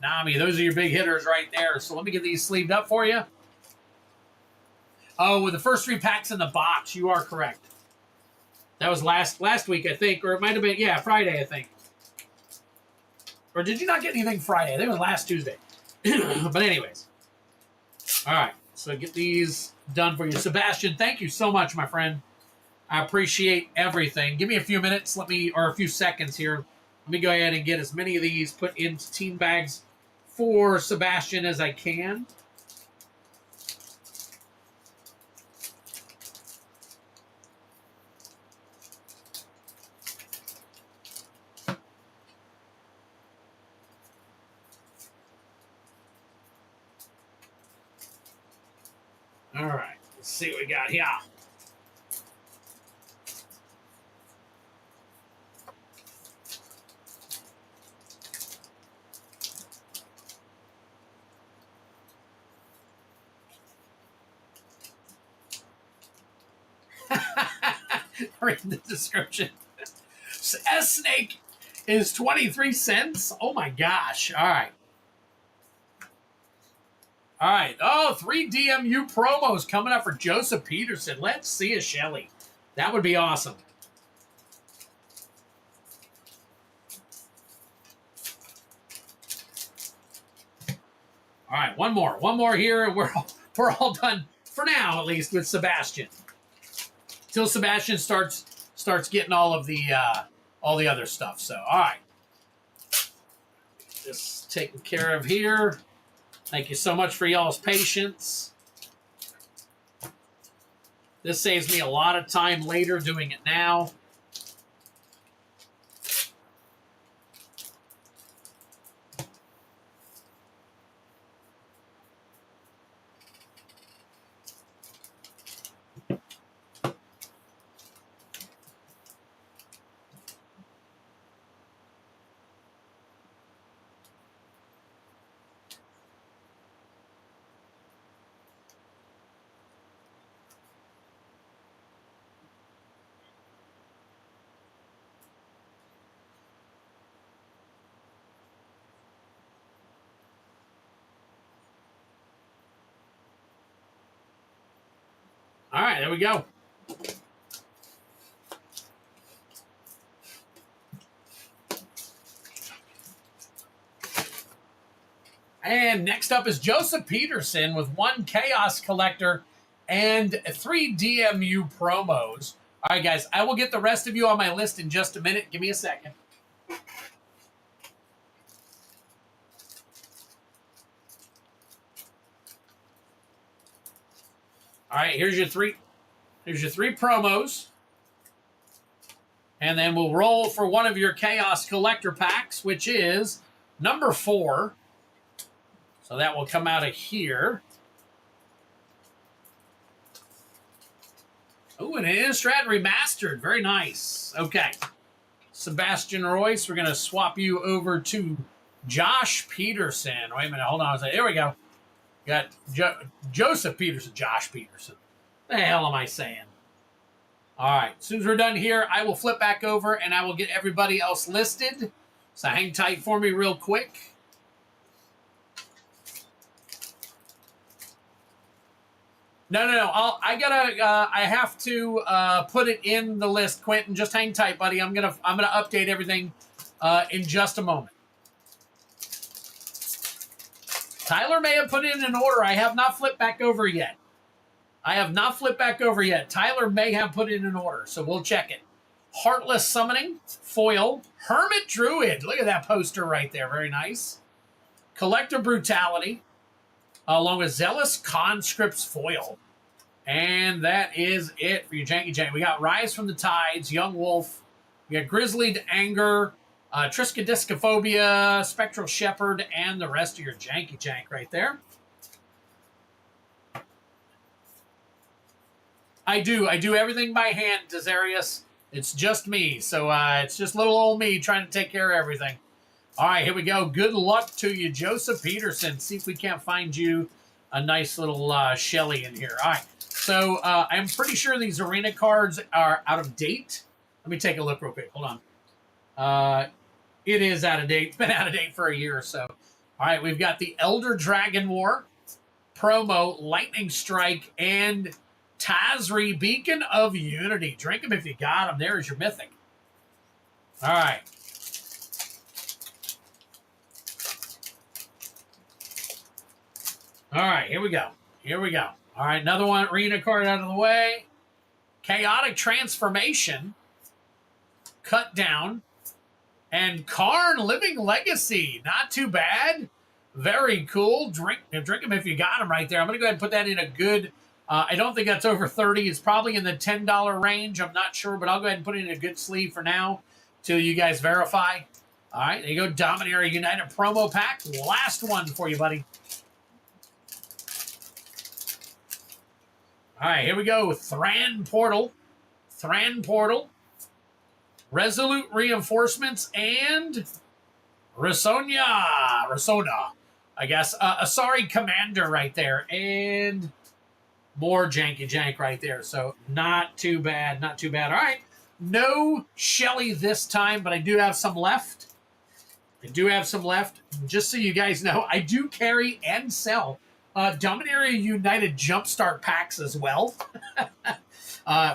Those are your big hitters right there. So let me get these sleeved up for you. Oh, with the first 3 packs in the box, you are correct. That was last week, I think, or it might have been, yeah, Friday, I think. Or did you not get anything Friday? I think it was last Tuesday. But anyways. All right, so get these done for you. Sebastian, thank you so much, my friend. I appreciate everything. Give me a few minutes, or a few seconds here. Let me go ahead and get as many of these put into team bags for Sebastian as I can. All right, let's see what we got here. Read the description. S Snake is 23 cents. Oh my gosh. All right. All right. Oh, 3 DMU promos coming up for Joseph Peterson. Let's see a Shelly. That would be awesome. All right, one more here, and we're all done for now, at least with Sebastian. Till Sebastian starts getting all the other stuff. So, all right, just taken care of here. Thank you so much for y'all's patience. This saves me a lot of time later doing it now. All right, there we go. And next up is Joseph Peterson with 1 Chaos Collector and 3 DMU promos. All right, guys, I will get the rest of you on my list in just a minute. Give me a second. All right, here's your three promos. And then we'll roll for one of your Chaos Collector packs, which is number 4. So that will come out of here. Oh, and an Innistrad Remastered. Very nice. Okay. Sebastian Royce, we're going to swap you over to Josh Peterson. Wait a minute. Hold on a second. There we go. Got Joseph Peterson, Josh Peterson. The hell am I saying? All right. As soon as we're done here, I will flip back over and I will get everybody else listed. So hang tight for me real quick. No. I have to put it in the list, Quentin. Just hang tight, buddy. I'm gonna update everything in just a moment. Tyler may have put it in an order. I have not flipped back over yet. I have not flipped back over yet. Tyler may have put it in order, so we'll check it. Heartless Summoning, foil. Hermit Druid. Look at that poster right there. Very nice. Collector Brutality, along with Zealous Conscript's foil. And that is it for your Janky Jank. We got Rise from the Tides, Young Wolf. We got Grizzlied Anger, Triskaidiscophobia, Spectral Shepherd, and the rest of your Janky Jank right there. I do everything by hand, Desarius. It's just me. So it's just little old me trying to take care of everything. All right, here we go. Good luck to you, Joseph Peterson. See if we can't find you a nice little Shelly in here. All right. So I'm pretty sure these arena cards are out of date. Let me take a look real quick. Hold on. It is out of date. It's been out of date for a year or so. All right, we've got the Elder Dragon War, Promo, Lightning Strike, and Tazri, Beacon of Unity. Drink them if you got them. There's your Mythic. All right. All right, here we go. Here we go. All right, another one, arena card out of the way. Chaotic Transformation, Cut Down, and Karn Living Legacy. Not too bad. Very cool. Drink them if you got them right there. I'm going to go ahead and put that in a good... I don't think that's over 30. It's probably in the $10 range. I'm not sure, but I'll go ahead and put it in a good sleeve for now till you guys verify. All right, there you go. Dominaria United promo pack. Last one for you, buddy. All right, here we go. Thran Portal. Resolute Reinforcements, and Risona, I guess. Asari Commander right there. And... more Janky Jank right there. So not too bad. Not too bad. All right. No Shelly this time, but I do have some left. Just so you guys know, I do carry and sell Dominaria United Jumpstart packs as well.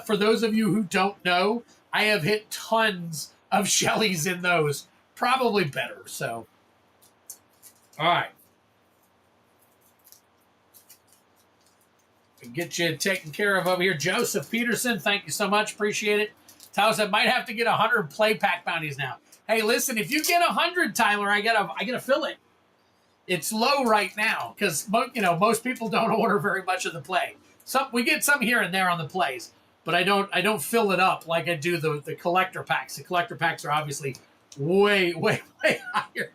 For those of you who don't know, I have hit tons of Shellys in those. Probably better. So, all right. Get you taken care of over here. Joseph Peterson, thank you so much. Appreciate it. Tyler said, might have to get 100 play pack bounties now. Hey, listen, if you get 100, Tyler, I gotta fill it. It's low right now because most people don't order very much of the play. We get some here and there on the plays, but I don't fill it up like I do the collector packs. The collector packs are obviously way higher.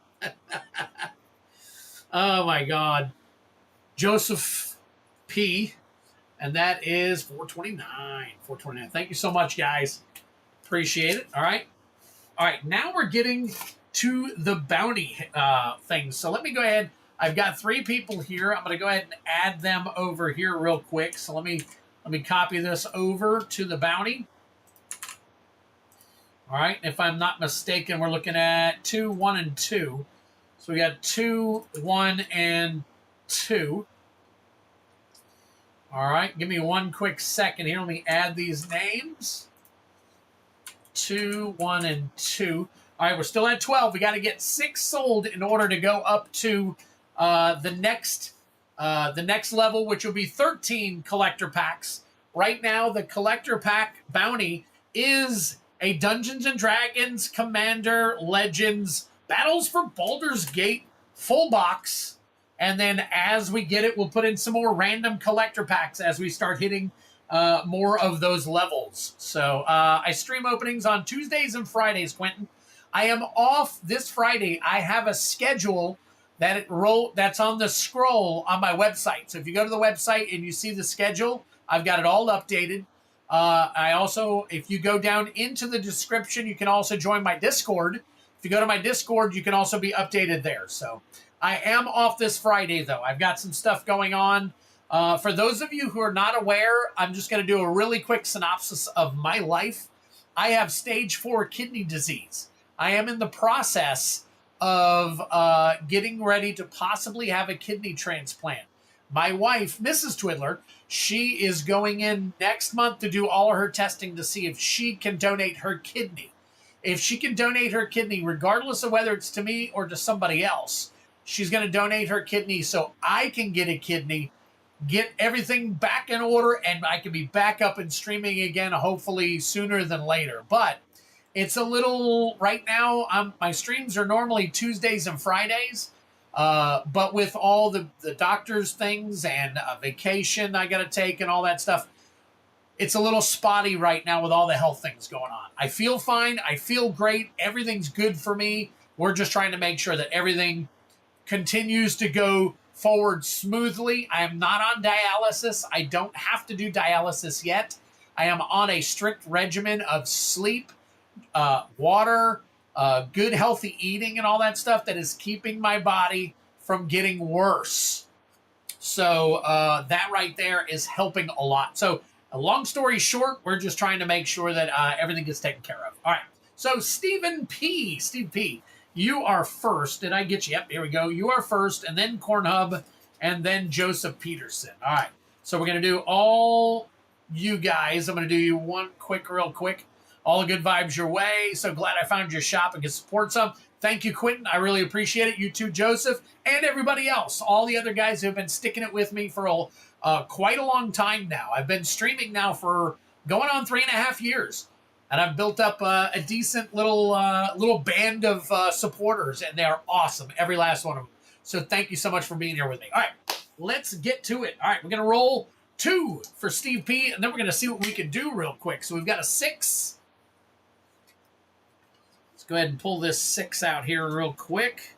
Oh my God, Joseph P. And that is 429. Thank you so much, guys. Appreciate it. All right. Now we're getting to the bounty thing. So let me go ahead. I've got 3 people here. I'm going to go ahead and add them over here real quick. So let me copy this over to the bounty. All right. If I'm not mistaken, we're looking at 2, 1, and 2. So we got 2, 1, and 2. All right, give me one quick second here. Let me add these names. 2, 1, and 2. All right, we're still at 12. We got to get 6 sold in order to go up to the next level, which will be 13 collector packs. Right now, the collector pack bounty is a Dungeons & Dragons Commander Legends Battles for Baldur's Gate full box. And then as we get it, we'll put in some more random collector packs as we start hitting more of those levels. So I stream openings on Tuesdays and Fridays, Quentin. I am off this Friday. I have a schedule that's on the scroll on my website. So if you go to the website and you see the schedule, I've got it all updated. I also, if you go down into the description, you can also join my Discord. If you go to my Discord, you can also be updated there. So I am off this Friday, though. I've got some stuff going on. For those of you who are not aware, I'm just going to do a really quick synopsis of my life. I have stage 4 kidney disease. I am in the process of getting ready to possibly have a kidney transplant. My wife, Mrs. Twiddler, she is going in next month to do all of her testing to see if she can donate her kidney. If she can donate her kidney, regardless of whether it's to me or to somebody else, she's going to donate her kidney so I can get a kidney get everything back in order, and I can be back up and streaming again, hopefully sooner than later. But it's a little, right now, my streams are normally Tuesdays and Fridays. But with all the doctor's things and vacation I got to take and all that stuff, it's a little spotty right now with all the health things going on. I feel fine. I feel great. Everything's good for me. We're just trying to make sure that everything continues to go forward smoothly. I am not on dialysis. I don't have to do dialysis yet. I am on a strict regimen of sleep, water, good healthy eating and all that stuff that is keeping my body from getting worse. So that right there is helping a lot. So a long story short, we're just trying to make sure that everything gets taken care of. All right. So Steve P, you are first. Did I get you? Yep, here we go. You are first, and then Cornhub, and then Joseph Peterson. All right. So we're going to do all you guys. I'm going to do you one real quick. All the good vibes your way. So glad I found your shop and can support some. Thank you, Quentin. I really appreciate it. You too, Joseph, and everybody else. All the other guys who have been sticking it with me for quite a long time now. I've been streaming now for going on 3.5 years. And I've built up a decent little band of supporters, and they are awesome, every last one of them. So thank you so much for being here with me. All right, let's get to it. All right, we're going to roll 2 for Steve P, and then we're going to see what we can do real quick. So we've got a 6. Let's go ahead and pull this 6 out here real quick.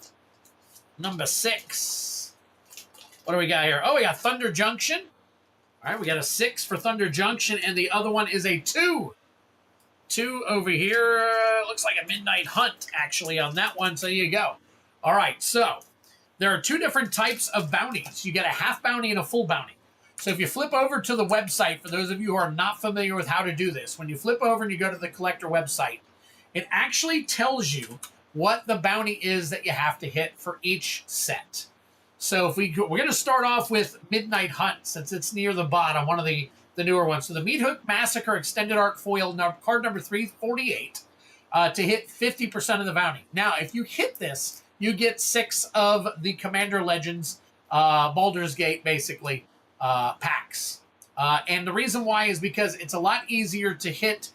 Number 6. What do we got here? Oh, we got Thunder Junction. All right, we got a 6 for Thunder Junction, and the other one is a 2. 2 over here. Looks like a Midnight Hunt, actually, on that one. So there you go. All right, so there are 2 different types of bounties. You get a half bounty and a full bounty. So if you flip over to the website, for those of you who are not familiar with how to do this, when you flip over and you go to the collector website, it actually tells you what the bounty is that you have to hit for each set. So if we're going to start off with Midnight Hunt, since it's near the bottom, one of the newer ones. So the Mythic Massacre Extended Arc Foil, card number 348, to hit 50% of the bounty. Now, if you hit this, you get 6 of the Commander Legends, Baldur's Gate, basically, packs. And the reason why is because it's a lot easier to hit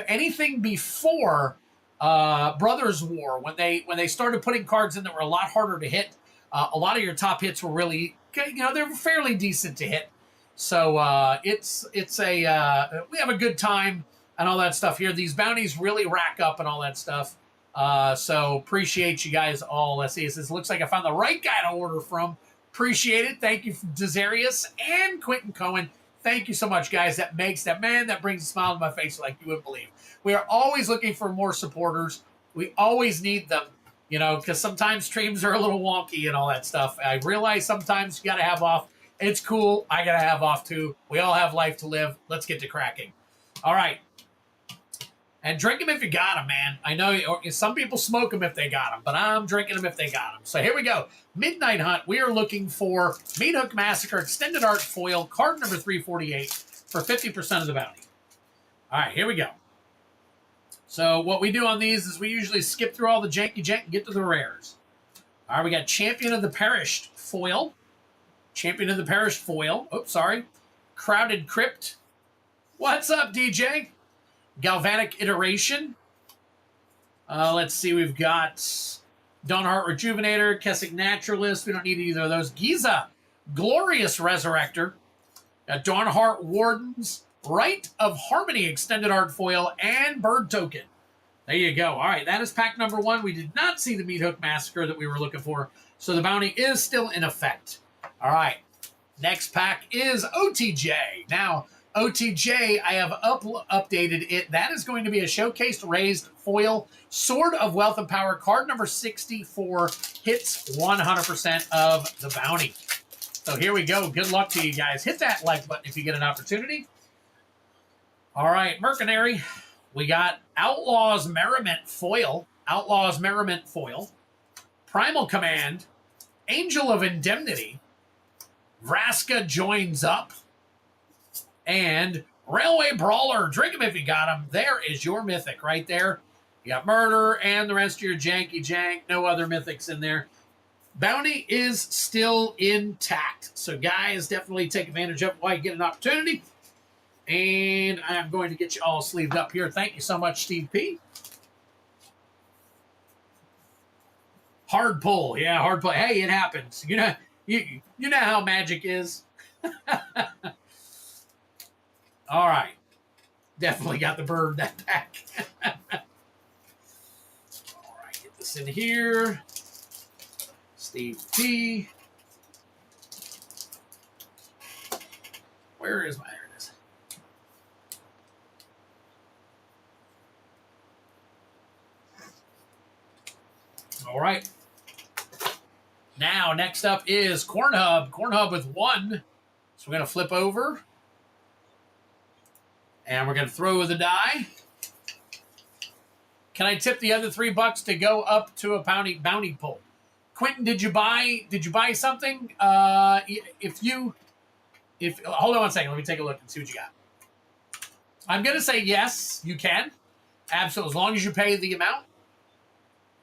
anything before Brothers War. When they started putting cards in that were a lot harder to hit, a lot of your top hits were really, they're fairly decent to hit. So we have a good time and all that stuff here. These bounties really rack up and all that stuff. So appreciate you guys all. Let's see. It says, looks like I found the right guy to order from. Appreciate it. Thank you, Desarius and Quentin Cohen. Thank you so much, guys. That brings a smile to my face like you wouldn't believe. We are always looking for more supporters. We always need them, because sometimes streams are a little wonky and all that stuff. I realize sometimes you got to have off. It's cool. I got to have off, too. We all have life to live. Let's get to cracking. All right. And drink them if you got them, man. I know some people smoke them if they got them, but I'm drinking them if they got them. So here we go. Midnight Hunt. We are looking for Mythic Massacre Extended Art Foil, card number 348, for 50% of the bounty. All right, here we go. So what we do on these is we usually skip through all the janky and get to the rares. All right, we got Champion of the Perished Foil. Champion of the Perished Foil. Oops, sorry. Crowded Crypt. What's up, DJ? Galvanic Iteration. Let's see. We've got Dawnheart Rejuvenator, Kessick Naturalist. We don't need either of those. Giza, Glorious Resurrector. Dawnheart Wardens. Rite of Harmony Extended Art Foil, and Bird Token. There you go. All right, that is pack number 1. We did not see the Meathook Massacre that we were looking for, so the bounty is still in effect. All right, next pack is OTJ. Now, OTJ, I have updated it. That is going to be a showcased raised foil Sword of Wealth and Power. Card number 64 hits 100% of the bounty. So here we go. Good luck to you guys. Hit that like button if you get an opportunity. All right, Mercenary. We got Outlaws Merriment Foil. Outlaws Merriment Foil. Primal Command. Angel of Indemnity. Vraska Joins Up. And Railway Brawler. Drink them if you got them. There is your Mythic right there. You got Murder and the rest of your janky jank. No other Mythics in there. Bounty is still intact. So, guys, definitely take advantage of it while you get an opportunity. And I'm going to get you all sleeved up here. Thank you so much, Steve P. Hard pull. Yeah, hard pull. Hey, it happens. You know how magic is. All right. Definitely got the bird that pack. All right, get this in here. Steve P. Where is my... There it is. All right. Now, next up is Corn Hub. Corn Hub with 1. So we're going to flip over. And we're going to throw the die. Can I tip the other $3 to go up to a bounty pull? Quentin, did you buy something? If hold on one second, let me take a look and see what you got. I'm going to say yes, you can. Absolutely, as long as you pay the amount.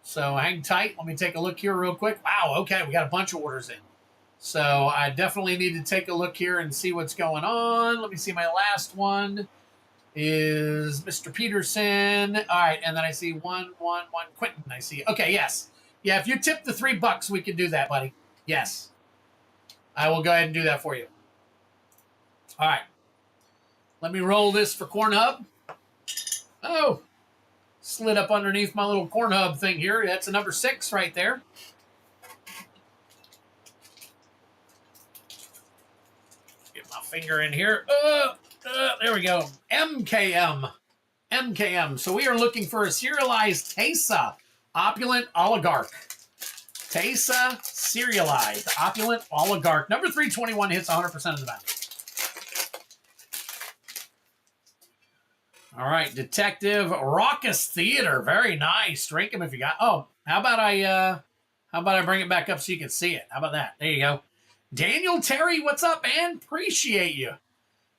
So hang tight. Let me take a look here real quick. Wow, okay, we got a bunch of orders in. So I definitely need to take a look here and see what's going on. Let me see, my last one is Mr. Peterson. All right, and then I see one. Quentin, I see. Okay, yes. Yeah, if you tip the $3, we can do that, buddy. Yes. I will go ahead and do that for you. All right. Let me roll this for Corn Hub. Oh, slid up underneath my little Corn Hub thing here. That's a number 6 right there. Get my finger in here. There we go. MKM. MKM. So we are looking for a serialized Tesa Opulent Oligarch. Tesa Serialized Opulent Oligarch. Number 321 hits 100% of the bounty. All right, Detective Raucous Theater. Very nice. Drink him if you got. Oh, how about I bring it back up so you can see it? How about that? There you go. Daniel Terry, what's up, man? Appreciate you.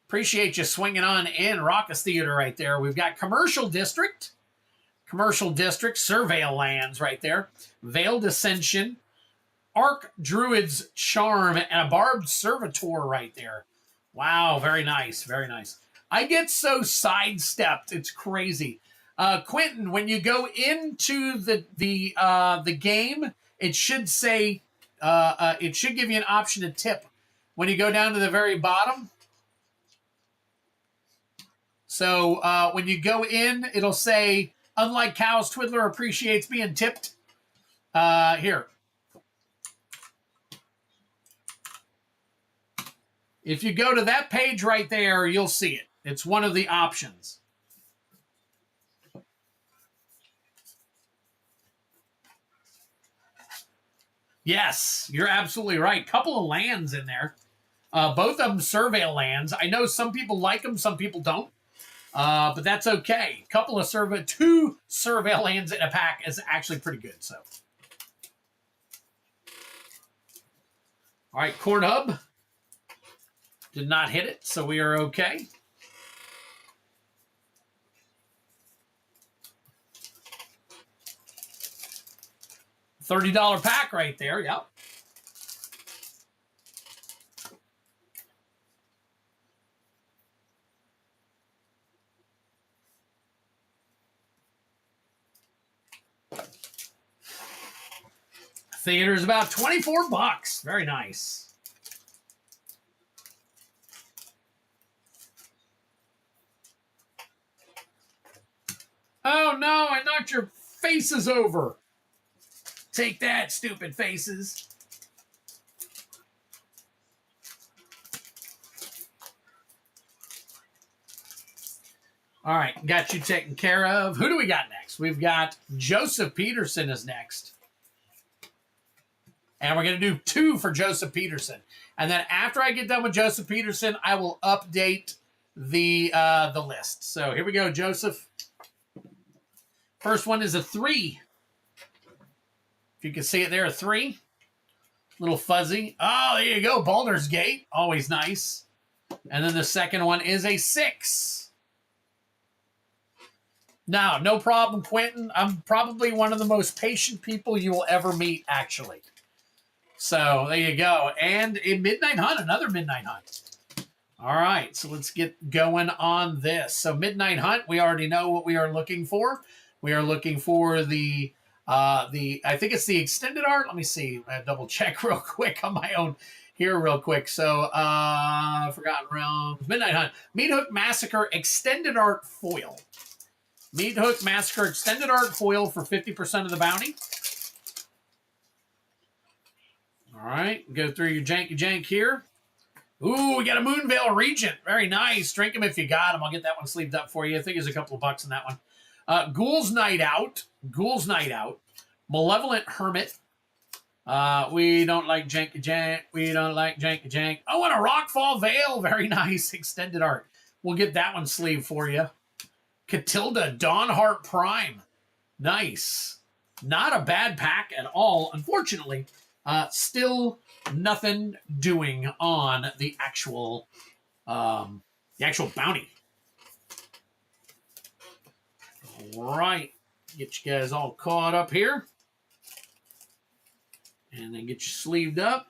Appreciate you swinging on in Raucous Theater right there. We've got Commercial District, Surveil Lands right there. Veiled Ascension, Arc Druid's Charm, and a Barbed Servitor right there. Wow, very nice, very nice. I get so sidestepped, it's crazy. Quentin, when you go into the game, it should say it should give you an option to tip when you go down to the very bottom. So when you go in, it'll say, unlike cows, Twiddler appreciates being tipped. Here. If you go to that page right there, you'll see it. It's one of the options. Yes, you're absolutely right. Couple of lands in there. Both of them Surveil lands. I know some people like them, some people don't. But that's okay. Two Surveil lands in a pack is actually pretty good. So, all right, Corn Hub did not hit it, so we are okay. $30 pack right there. Yep. Theater's about $24. Very nice. Oh no, I knocked your faces over. Take that, stupid faces. All right, got you taken care of. Who do we got next? We've got Joseph Peterson is next. And we're going to do 2 for Joseph Peterson. And then after I get done with Joseph Peterson, I will update the list. So here we go, Joseph. First one is a 3. If you can see it there, a 3. Little fuzzy. Oh, there you go. Baldur's Gate. Always nice. And then the second one is a 6. Now, no problem, Quentin. I'm probably one of the most patient people you will ever meet, actually. So there you go. And a Midnight Hunt, another Midnight Hunt. All right, so let's get going on this. So Midnight Hunt, we already know what we are looking for. We are looking for the I think it's the extended art. Let me see. I double check real quick on my own here real quick. So Forgotten Realms, Midnight Hunt, Meat Hook Massacre extended art foil. Meat Hook Massacre extended art foil for 50% of the bounty. All right, go through your janky jank here. Ooh, we got a Moonveil Regent. Very nice. Drink them if you got them. I'll get that one sleeved up for you. I think there's a couple of bucks in that one. Ghoul's Night Out. Ghoul's Night Out. Malevolent Hermit. We don't like janky jank. We don't like janky jank. Oh, and a Rockfall Veil. Very nice. Extended art. We'll get that one sleeved for you. Catilda Dawnheart Prime. Nice. Not a bad pack at all. Unfortunately, still nothing doing on the actual bounty. All right, get you guys all caught up here, and then get you sleeved up.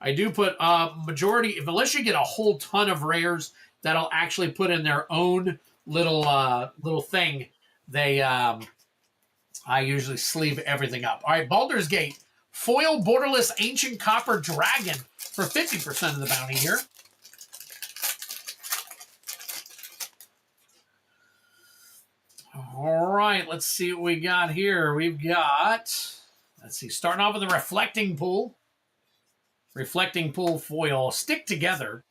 I do put majority, unless you get a whole ton of rares that'll actually put in their own little thing. They I usually sleeve everything up. All right, Baldur's Gate. Foil Borderless Ancient Copper Dragon for 50% of the bounty here. All right, let's see what we got here. We've got, let's see, starting off with the Reflecting Pool. Reflecting Pool foil. Stick Together.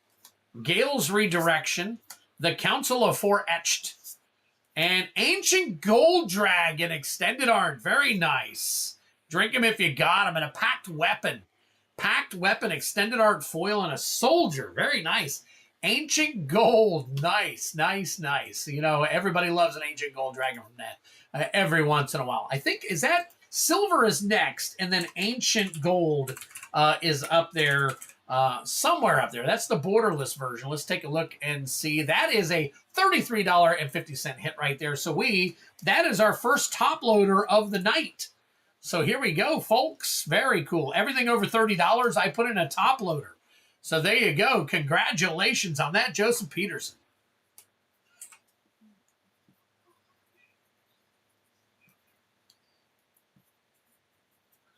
Gale's Redirection. The Council of Four Etched. And Ancient Gold Dragon extended art. Very nice. Drink them if you got them. And a Packed Weapon. Packed Weapon extended art foil and a Soldier. Very nice. Ancient Gold. Nice, nice, nice. You know, everybody loves an Ancient Gold Dragon from that every once in a while. I think, is that Silver is next, and then Ancient Gold is up there, somewhere up there. That's the borderless version. Let's take a look and see. That is a $33.50 hit right there. So that is our first top loader of the night. So here we go, folks. Very cool. Everything over $30, I put in a top loader. So there you go. Congratulations on that, Joseph Peterson.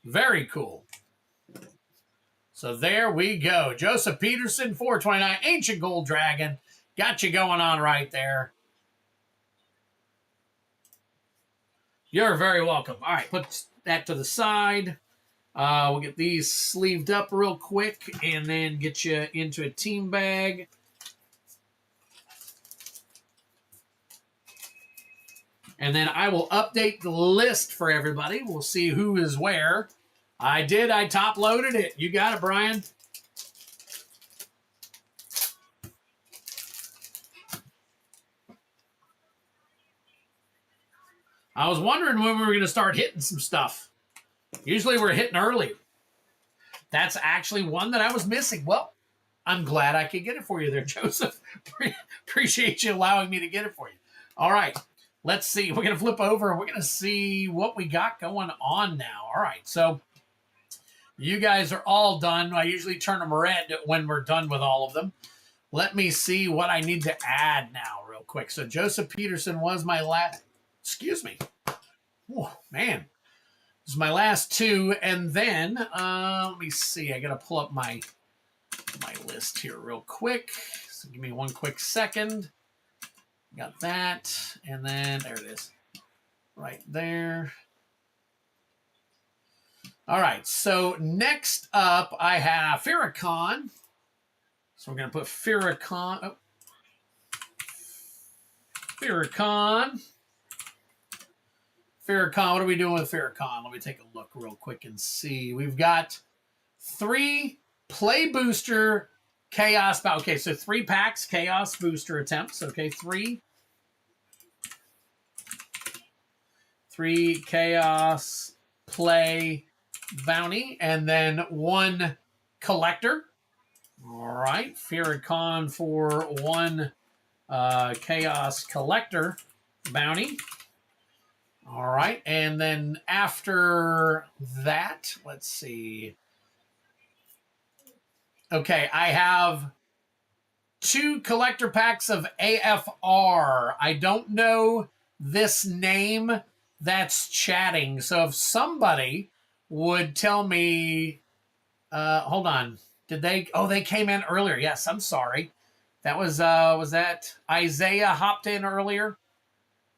Very cool. So there we go. Joseph Peterson, 429, Ancient Gold Dragon. Got you going on right there. You're very welcome. All right, put that to the side. We'll get these sleeved up real quick and then get you into a team bag. And then I will update the list for everybody. We'll see who is where. I did. I top loaded it. You got it, Brian. I was wondering when we were going to start hitting some stuff. Usually we're hitting early. That's actually one that I was missing. Well, I'm glad I could get it for you there, Joseph. Appreciate you allowing me to get it for you. All right. Let's see. We're going to flip over. We're going to see what we got going on now. All right. So you guys are all done. I usually turn them red when we're done with all of them. Let me see what I need to add now real quick. So Joseph Peterson was my last. Excuse me. Oh, man. This is my last two. And then, let me see. I got to pull up my list here real quick. So give me one quick second. Got that. And then, there it is. Right there. All right. So next up, I have Farrakhan. So we're going to put Farrakhan. Oh. Farrakhan. Farrakhan, what are we doing with Farrakhan? Let me take a look real quick and see. We've got 3 play booster chaos. Okay, so 3 packs chaos booster attempts. Okay, 3 chaos play bounty, and then 1 collector. All right, Farrakhan for 1 chaos collector bounty. All right. And then after that, let's see. Okay, I have 2 collector packs of AFR. I don't know this name that's chatting. So if somebody would tell me, hold on. Did they? Oh, they came in earlier. Yes, I'm sorry. That was that Isaiah hopped in earlier?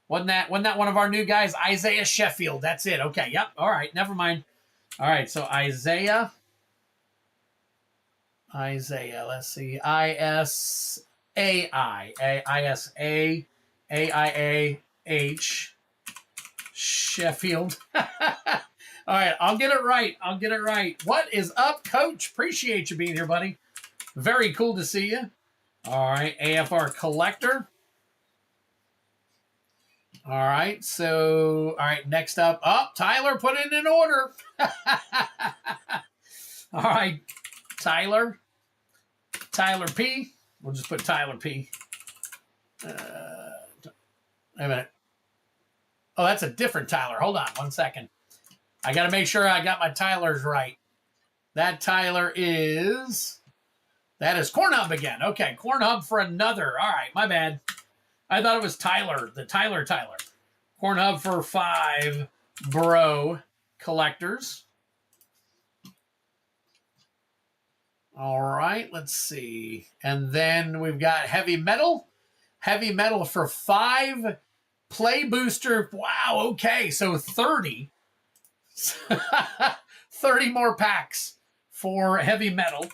Wasn't that one of our new guys? Isaiah Sheffield. That's it. Okay. Yep. All right. Never mind. All right. So Isaiah. Let's see. ISAIH Sheffield. All right, I'll get it right. What is up, Coach? Appreciate you being here, buddy. Very cool to see you. All right, AFR Collector. All right, so, all right, next up. Oh, Tyler put it in order. All right, Tyler P. We'll just put Tyler P. Wait a minute. Oh, that's a different Tyler. Hold on 1 second. I got to make sure I got my Tylers right. That Tyler is... That is Cornhub again. Okay, Cornhub for another. All right, my bad. I thought it was Tyler. The Tyler. Cornhub for 5 bro collectors. All right, let's see. And then we've got Heavy Metal. Heavy Metal for 5 play booster. Wow, okay, so 30. 30 more packs for Heavy Metal.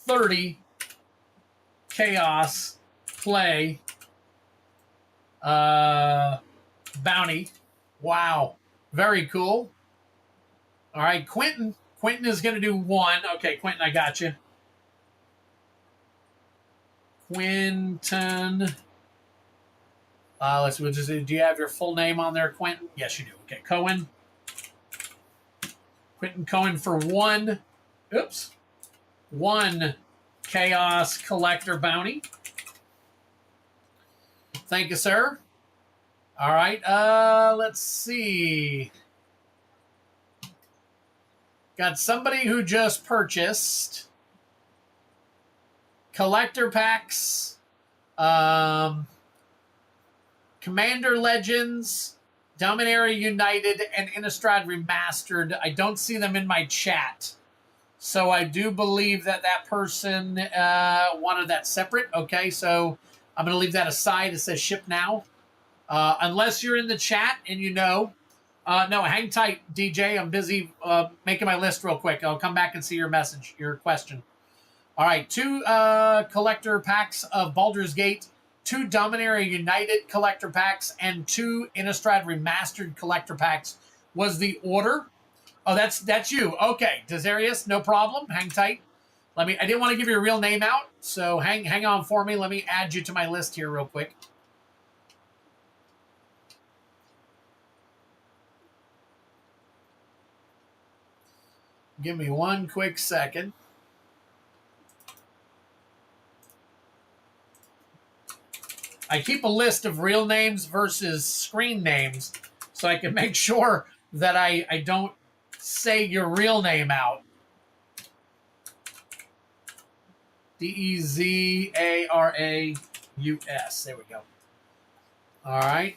30 Chaos play bounty. Wow, very cool. All right, Quentin is going to do 1. Okay, Quentin, I got you. Quentin. Let's just. Do you have your full name on there, Quentin? Yes, you do. Okay, Cohen. Quentin Cohen for 1. Oops. 1 Chaos Collector bounty. Thank you, sir. All right. Let's see. Got somebody who just purchased collector packs, Commander Legends, Dominaria United, and Innistrad Remastered. I don't see them in my chat. So I do believe that person wanted that separate. Okay, so I'm going to leave that aside. It says ship now. Unless you're in the chat and you know. No, hang tight, DJ. I'm busy making my list real quick. I'll come back and see your message, your question. All right, 2 collector packs of Baldur's Gate, 2 Dominaria United collector packs, and 2 Innistrad Remastered collector packs was the order. Oh, that's you. Okay, Desarius, no problem. Hang tight. I didn't want to give your real name out, so hang on for me. Let me add you to my list here real quick. Give me 1 quick second. I keep a list of real names versus screen names so I can make sure that I don't say your real name out. Dezaraus. There we go. All right.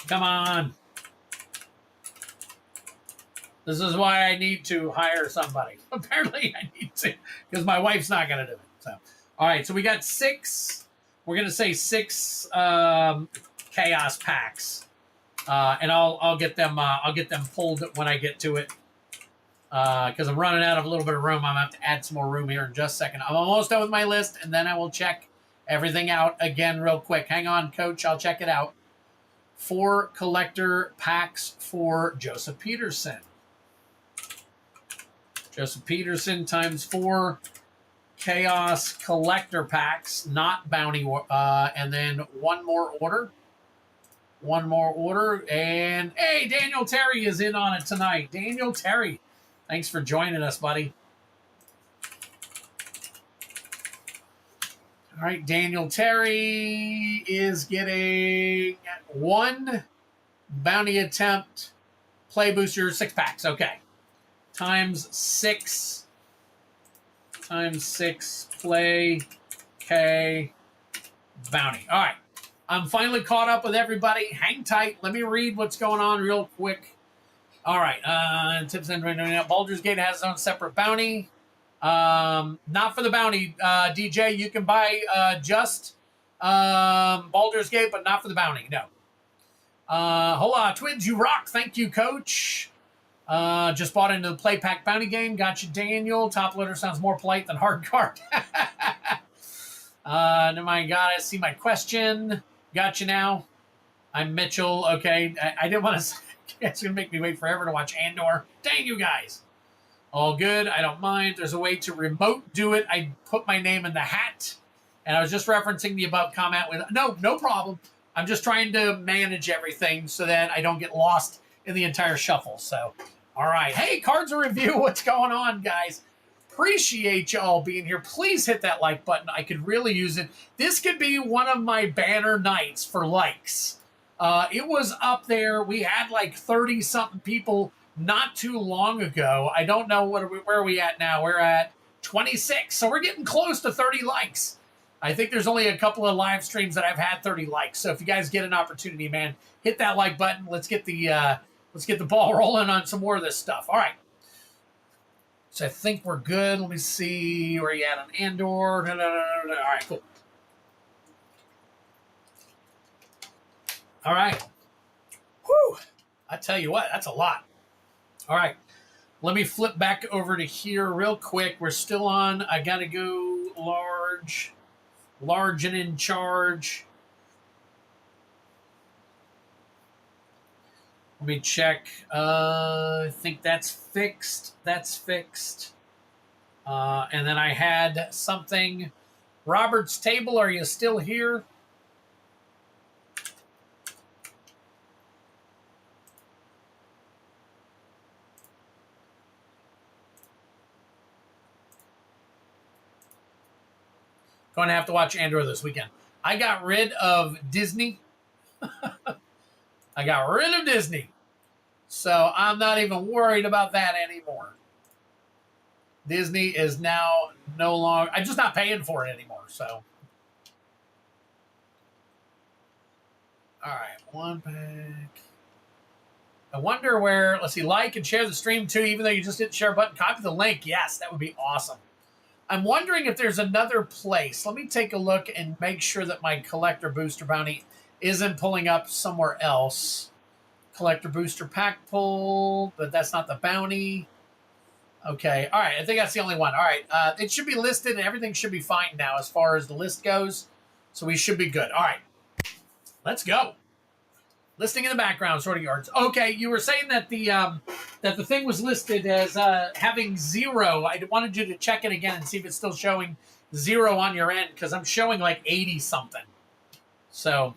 Come on. This is why I need to hire somebody. Apparently I need to, because my wife's not going to do it. So, all right. So we got 6. We're going to say 6 chaos packs, and I'll get them. I'll get them pulled when I get to it, because I'm running out of a little bit of room. I'm going to have to add some more room here in just a second. I'm almost done with my list, and then I will check everything out again real quick. Hang on, Coach. I'll check it out. 4 collector packs for Joseph Peterson. Joseph Peterson times 4 Chaos Collector Packs, not Bounty, and then one more order. One more order. And, hey, Daniel Terry is in on it tonight. Daniel Terry, thanks for joining us, buddy. All right, Daniel Terry is getting one Bounty Attempt Play Booster 6 packs. Okay. Times 6 Play K Bounty. All right. I'm finally caught up with everybody. Hang tight. Let me read what's going on real quick. All right. Tips and Baldur's Gate has its own separate bounty. Not for the bounty, DJ. You can buy just Baldur's Gate, but not for the bounty. No. Hola, Twids, you rock. Thank you, Coach. Just bought into the Play Pack Bounty game. Got you, Daniel. Top loader sounds more polite than hard card. Never mind. Got it. See my question. Got you now. I'm Mitchell. Okay. I didn't want to. It's going to make me wait forever to watch Andor. Dang you guys. All good. I don't mind. There's a way to remote do it. I put my name in the hat. And I was just referencing the above comment with, no problem. I'm just trying to manage everything so that I don't get lost in the entire shuffle. So, all right. Hey, Cards of Review. What's going on, guys? Appreciate y'all being here. Please hit that like button. I could really use it. This could be one of my banner nights for likes. It was up there. We had like 30-something people not too long ago. I don't know where are we at now. We're at 26, so we're getting close to 30 likes. I think there's only a couple of live streams that I've had 30 likes. So if you guys get an opportunity, man, hit that like button. Let's get the ball rolling on some more of this stuff. All right. So I think we're good. Let me see where you at on Andor. All right, cool. All right. Whew. I tell you what, that's a lot. All right. Let me flip back over to here real quick. We're still on. I got to go large and in charge. Let me check. I think that's fixed. That's fixed. And then I had something. Robert's Table, are you still here? Going to have to watch Andor this weekend. I got rid of Disney. I got rid of Disney. So I'm not even worried about that anymore. Disney is now no longer... I'm just not paying for it anymore, so... All right, one pack. I wonder where... Let's see, like and share the stream, too, even though you just hit the share button. Copy the link. Yes, that would be awesome. I'm wondering if there's another place. Let me take a look and make sure that my collector booster bounty isn't pulling up somewhere else. Collector booster pack pull, but that's not the bounty. Okay, all right, I think that's the only one. All right, it should be listed and everything should be fine now as far as the list goes. So we should be good. All right, let's go. Listing in the background, sorting yards. Okay, you were saying that the thing was listed as having 0. I wanted you to check it again and see if it's still showing 0 on your end because I'm showing like 80-something. So,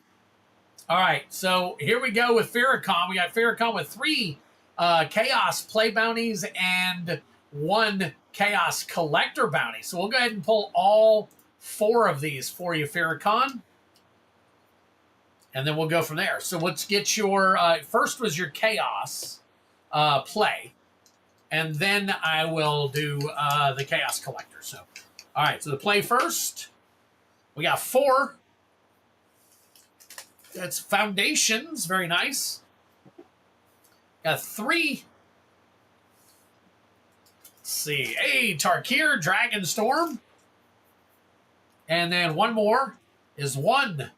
all right. So here we go with Farrakhan. We got Farrakhan with 3 Chaos Play Bounties and 1 Chaos Collector Bounty. So we'll go ahead and pull all 4 of these for you, Farrakhan. And then we'll go from there. So let's get your... first was your Chaos play. And then I will do the Chaos Collector. So, all right. So the play first. We got 4. That's Foundations. Very nice. Got 3. Let's see. Hey, Tarkir, Dragonstorm. And then one more is 1.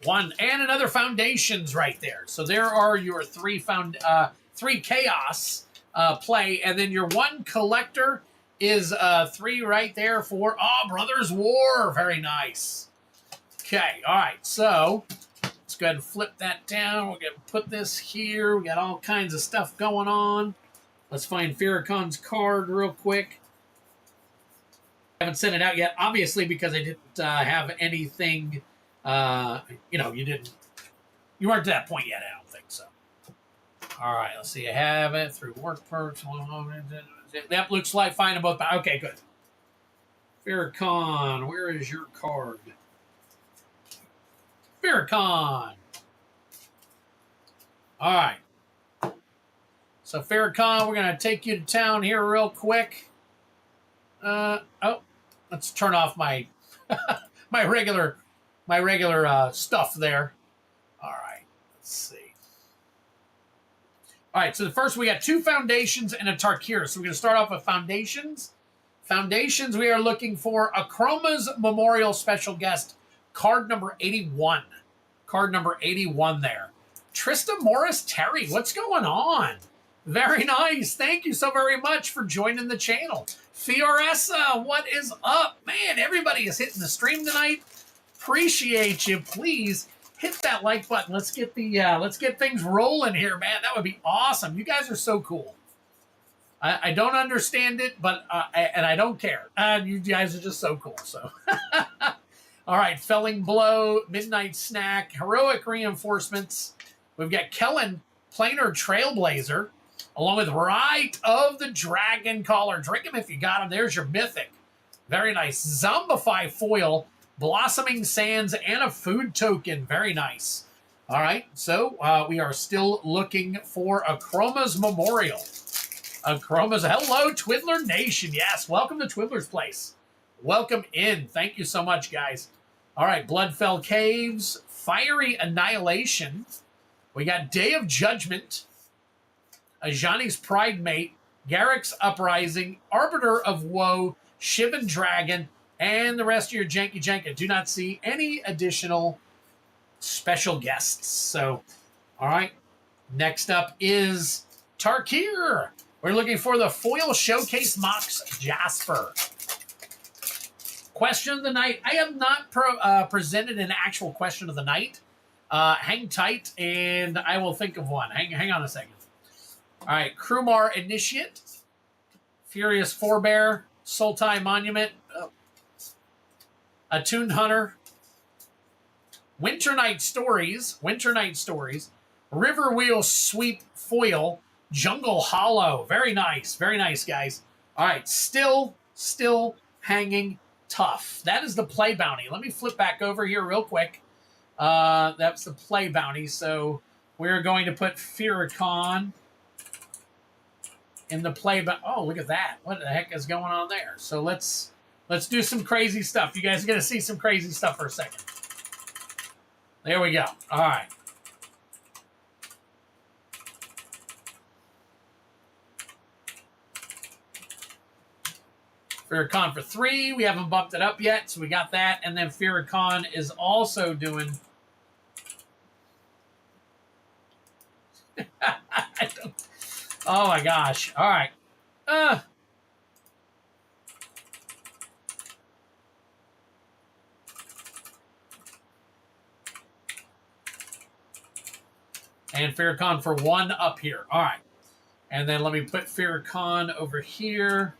1 and another Foundations right there. So there are your 3 Chaos play, and then your 1 Collector is 3 right there for Brothers War. Very nice. Okay, all right. So let's go ahead and flip that down. We're gonna put this here. We got all kinds of stuff going on. Let's find Farrakhan's card real quick. haven't sent it out yet, obviously, because I didn't have anything. You weren't to that point yet. I don't think so. All right, let's see. I have it through work perks. That looks like fine in both. Okay, good. Farrakhan, where is your card? Farrakhan. All right. So Farrakhan, we're gonna take you to town here real quick. Let's turn off my my regular stuff there. All right, let's see. All right, so the first we got 2 foundations and a Tarkir. So we're going to start off with foundations. Foundations, we are looking for a Chroma's Memorial Special Guest, card number 81. Card number 81 there. Trista Morris Terry, what's going on? Very nice. Thank you so very much for joining the channel. Fioressa, what is up? Man, everybody is hitting the stream tonight. Appreciate you. Please hit that like button. Let's get things rolling here, man. That would be awesome. You guys are so cool. I don't understand it, but I don't care. You guys are just so cool. So, all right, Felling Blow, Midnight Snack, Heroic Reinforcements. We've got Kellen, Planar Trailblazer, along with Rite of the Dragon Caller. Drink them if you got them. There's your Mythic. Very nice. Zombify Foil, Blossoming Sands, and a food token. Very nice. All right, so we are still looking for a Chroma's Memorial. A Chroma's. Hello, Twiddler Nation. Yes, welcome to Twiddler's Place. Welcome in. Thank you so much, guys. All right, Bloodfell Caves, Fiery Annihilation. We got Day of Judgment, Ajani's Pride Mate, Garrick's Uprising, Arbiter of Woe, Shivan Dragon, and the rest of your Janky Jank. I do not see any additional special guests. So, all right. Next up is Tarkir. We're looking for the Foil Showcase Mox Jasper. Question of the night. I have not presented an actual question of the night. Hang tight, and I will think of one. Hang on a second. All right. Krumar Initiate, Furious Forebear, Sultai Monument, Attuned Hunter, Winter Night Stories, River Wheel Sweep Foil, Jungle Hollow. Very nice, guys. All right, still hanging tough. That is the play bounty. Let me flip back over here real quick. That's the play bounty. So we're going to put Farrakhan in the play bounty. Oh, look at that. What the heck is going on there? So let's do some crazy stuff. You guys are going to see some crazy stuff for a second. There we go. All right. Farrakhan for 3. We haven't bumped it up yet, so we got that. And then Farrakhan is also doing... Oh, my gosh. All right. And Farrakhan for 1 up here. All right. And then let me put Farrakhan over here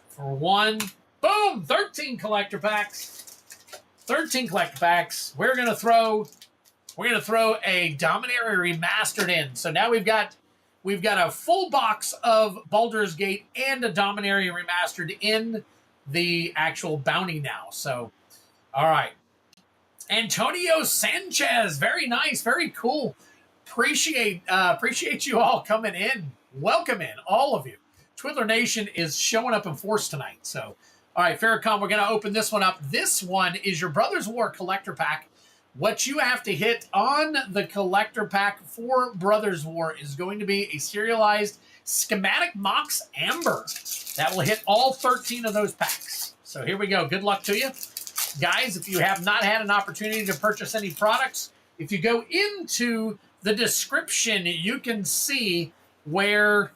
for 1. Boom! 13 collector packs. 13 collector packs. We're gonna throw a Dominaria Remastered in. So now we've got a full box of Baldur's Gate and a Dominaria Remastered in the actual bounty now. So, all right. Antonio Sanchez, very nice, very cool. Appreciate you all coming in. Welcome in, all of you. Twiddler Nation is showing up in force tonight. So, all right, Farrakhan, we're going to open this one up. This one is your Brothers War collector pack. What you have to hit on the collector pack for Brothers War is going to be a serialized schematic Mox Amber. That will hit all 13 of those packs. So here we go. Good luck to you. Guys, if you have not had an opportunity to purchase any products, if you go into the description, you can see where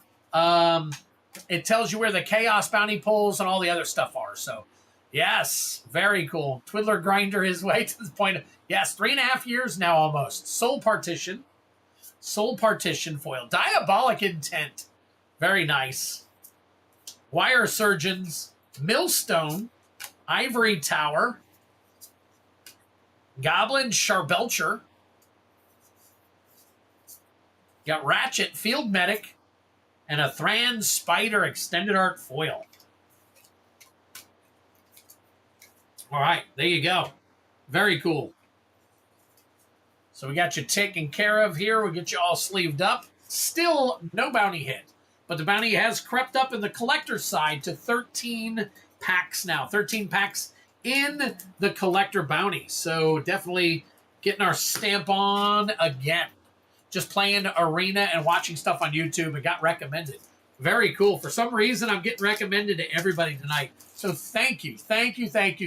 it tells you where the Chaos Bounty pulls and all the other stuff are. So, yes, very cool. Twiddler grinder his way to the point of, yes, 3.5 years now almost. Soul Partition foil. Diabolic Intent. Very nice. Wire Surgeons, Millstone, Ivory Tower, Goblin Charbelcher, got Ratchet Field Medic, and a Thran Spider Extended Art Foil. All right, there you go. Very cool. So we got you taken care of here. We get you all sleeved up. Still no bounty hit, but the bounty has crept up in the collector side to 13 packs now. 13 packs in the collector bounty. So definitely getting our stamp on again. Just playing Arena and watching stuff on YouTube. It got recommended. Very cool. For some reason, I'm getting recommended to everybody tonight. So thank you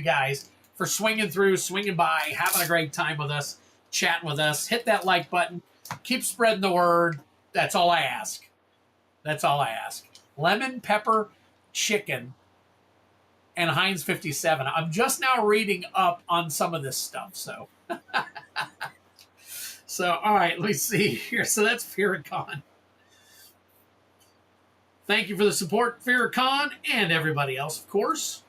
guys for swinging through, swinging by, having a great time with us, chatting with us. Hit that like button. Keep spreading the word. That's all I ask. That's all I ask. Lemon pepper chicken and Heinz 57. I'm just now reading up on some of this stuff, so. So, all right, let me see here. So that's Fearicon. Thank you for the support, Fearicon, and everybody else, of course.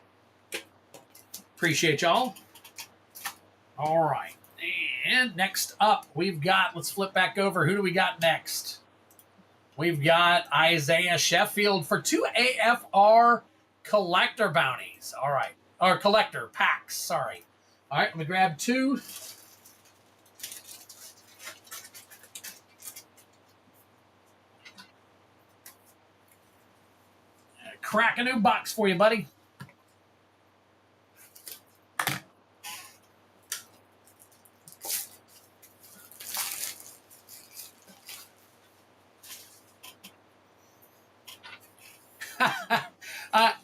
Appreciate y'all. All right. And next up, we've got, let's flip back over. Who do we got next? We've got Isaiah Sheffield for 2 AFR collector bounties. All right. Or collector packs, sorry. All right, let me grab 2. Crack a new box for you, buddy.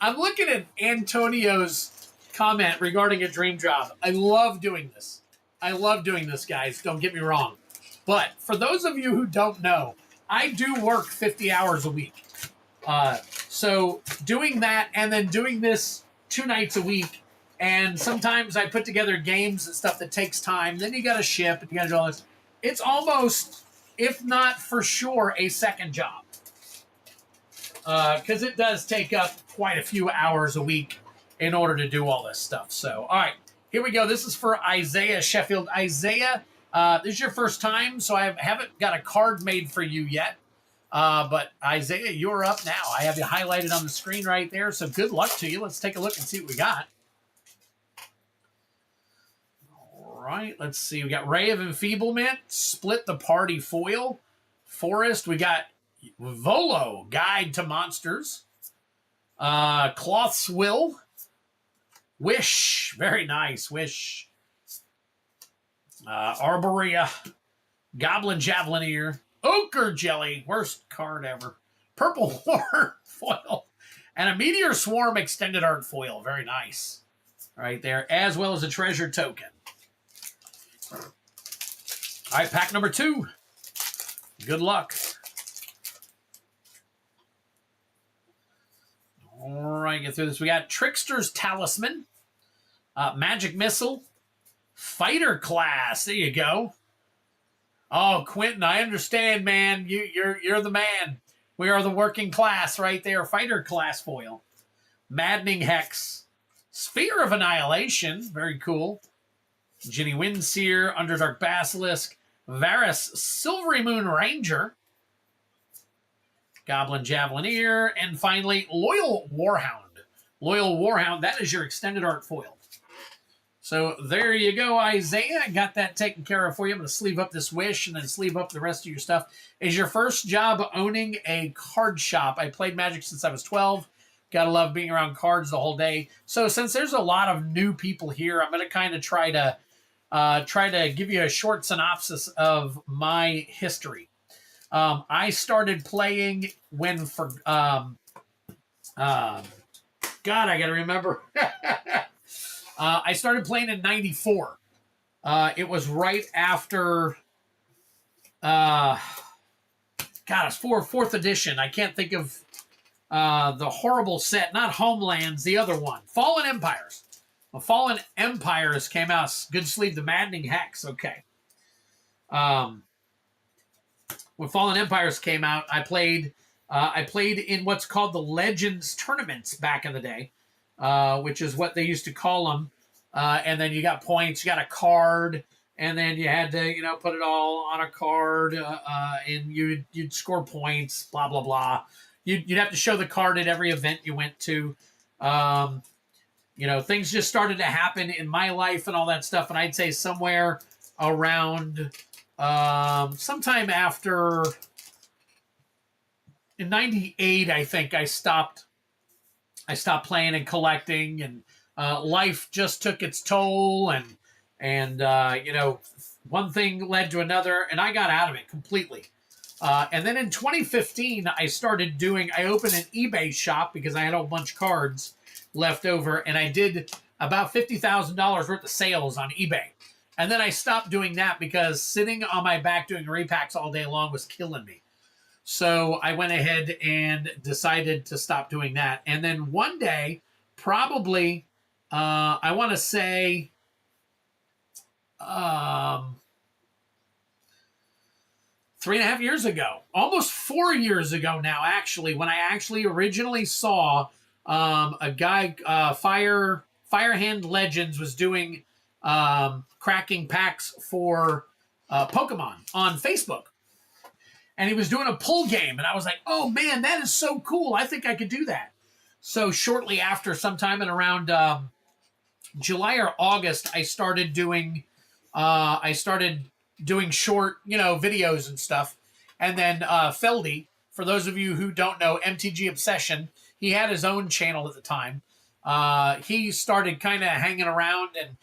I'm looking at Antonio's comment regarding a dream job. I love doing this. I love doing this, guys. Don't get me wrong. But for those of you who don't know, I do work 50 hours a week. So doing that and then doing this 2 nights a week, and sometimes I put together games and stuff that takes time. Then you got to ship and you got to do all this. It's almost, if not for sure, a second job. Because it does take up quite a few hours a week in order to do all this stuff. So, all right, here we go. This is for Isaiah Sheffield. Isaiah, this is your first time, so I haven't got a card made for you yet. But Isaiah, you're up now. I have you highlighted on the screen right there, so good luck to you. Let's take a look and see what we got. All right, let's see. We got Ray of Enfeeblement, Split the Party Foil, Forest. We got Volo, Guide to Monsters, Cloth's Will, Wish, very nice, Wish, Arborea, Goblin Javelineer, Ochre Jelly, worst card ever, Purple Horn Foil, and a Meteor Swarm Extended Art Foil, very nice, right there, as well as a Treasure Token. All right, pack number 2. Good luck. All right, get through this. We got Trickster's Talisman, Magic Missile, Fighter Class. There you go. Oh, Quentin, I understand, man. You're the man. We are the working class right there. Fighter Class foil, Maddening Hex, Sphere of Annihilation. Very cool. Ginny Windseer, Underdark Basilisk, Varus Silvery Moon Ranger, Goblin Javelineer, and finally, Loyal Warhound. Loyal Warhound, that is your extended art foil. So there you go, Isaiah. I got that taken care of for you. I'm going to sleeve up this Wish and then sleeve up the rest of your stuff. Is your first job owning a card shop? I played Magic since I was 12. Gotta love being around cards the whole day. So since there's a lot of new people here, I'm going to kind of try to give you a short synopsis of my history. I started playing when God, I got to remember. I started playing in 94. It was right after, it's fourth edition. I can't think of the horrible set, not Homelands, the other one. Fallen Empires. Well, Fallen Empires came out. Good sleeve, the Maddening Hex. Okay. When Fallen Empires came out, I played I played in what's called the Legends tournaments back in the day, which is what they used to call them. And then you got points, you got a card, and then you had to, put it all on a card, and you'd score points, blah, blah, blah. You'd have to show the card at every event you went to. Things just started to happen in my life and all that stuff. And I'd say somewhere around sometime after in 98, I think I stopped playing and collecting, and life just took its toll, and one thing led to another, and I got out of it completely. And then in 2015, I opened an eBay shop because I had a whole bunch of cards left over, and I did about $50,000 worth of sales on eBay. And then I stopped doing that because sitting on my back doing repacks all day long was killing me. So I went ahead and decided to stop doing that. And then one day, probably, I want to say, 3.5 years ago, almost 4 years ago now, actually, when I actually originally saw a guy, Firehand Legends, was doing cracking packs for Pokemon on Facebook. And he was doing a pull game, and I was like, oh, man, that is so cool. I think I could do that. So shortly after, sometime in around July or August, I started doing short, videos and stuff. And then Feldy, for those of you who don't know, MTG Obsession, he had his own channel at the time. He started kind of hanging around, and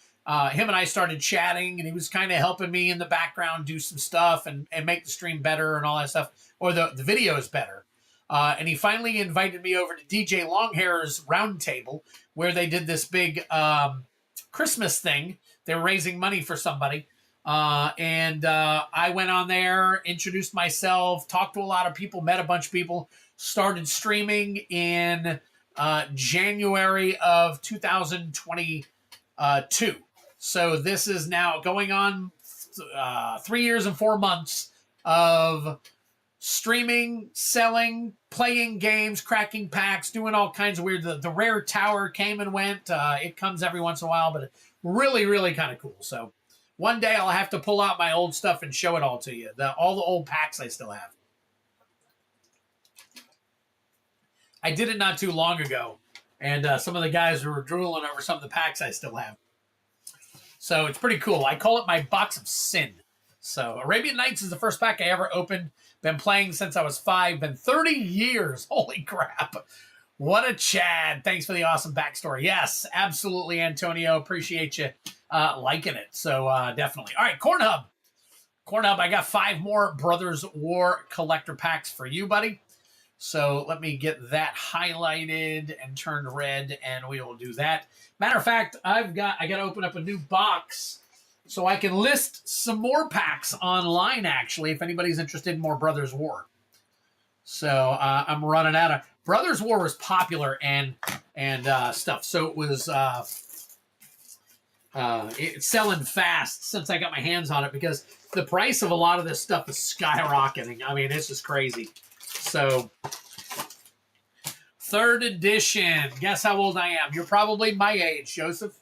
him and I started chatting, and he was kind of helping me in the background do some stuff and make the stream better and all that stuff, or the videos better. And he finally invited me over to DJ Longhair's Roundtable, where they did this big Christmas thing. They were raising money for somebody. And I went on there, introduced myself, talked to a lot of people, met a bunch of people, started streaming in January of 2022. So this is now going on 3 years and 4 months of streaming, selling, playing games, cracking packs, doing all kinds of weird. The Rare Tower came and went. It comes every once in a while, but really, really kind of cool. So one day I'll have to pull out my old stuff and show it all to you. All the old packs I still have. I did it not too long ago, and some of the guys were drooling over some of the packs I still have. So it's pretty cool. I call it my box of sin. So Arabian Nights is the first pack I ever opened. Been playing since I was 5. Been 30 years. Holy crap. What a Chad. Thanks for the awesome backstory. Yes, absolutely, Antonio. Appreciate you liking it. So definitely. All right, Corn Hub. Corn Hub, I got 5 more Brothers War collector packs for you, buddy. So let me get that highlighted and turned red, and we will do that. Matter of fact, I got to open up a new box so I can list some more packs online, actually, if anybody's interested in more Brothers War. So I'm running out of... Brothers War was popular and stuff, so it was it's selling fast since I got my hands on it, because the price of a lot of this stuff is skyrocketing. I mean, it's just crazy. So, 3rd edition. Guess how old I am? You're probably my age, Joseph.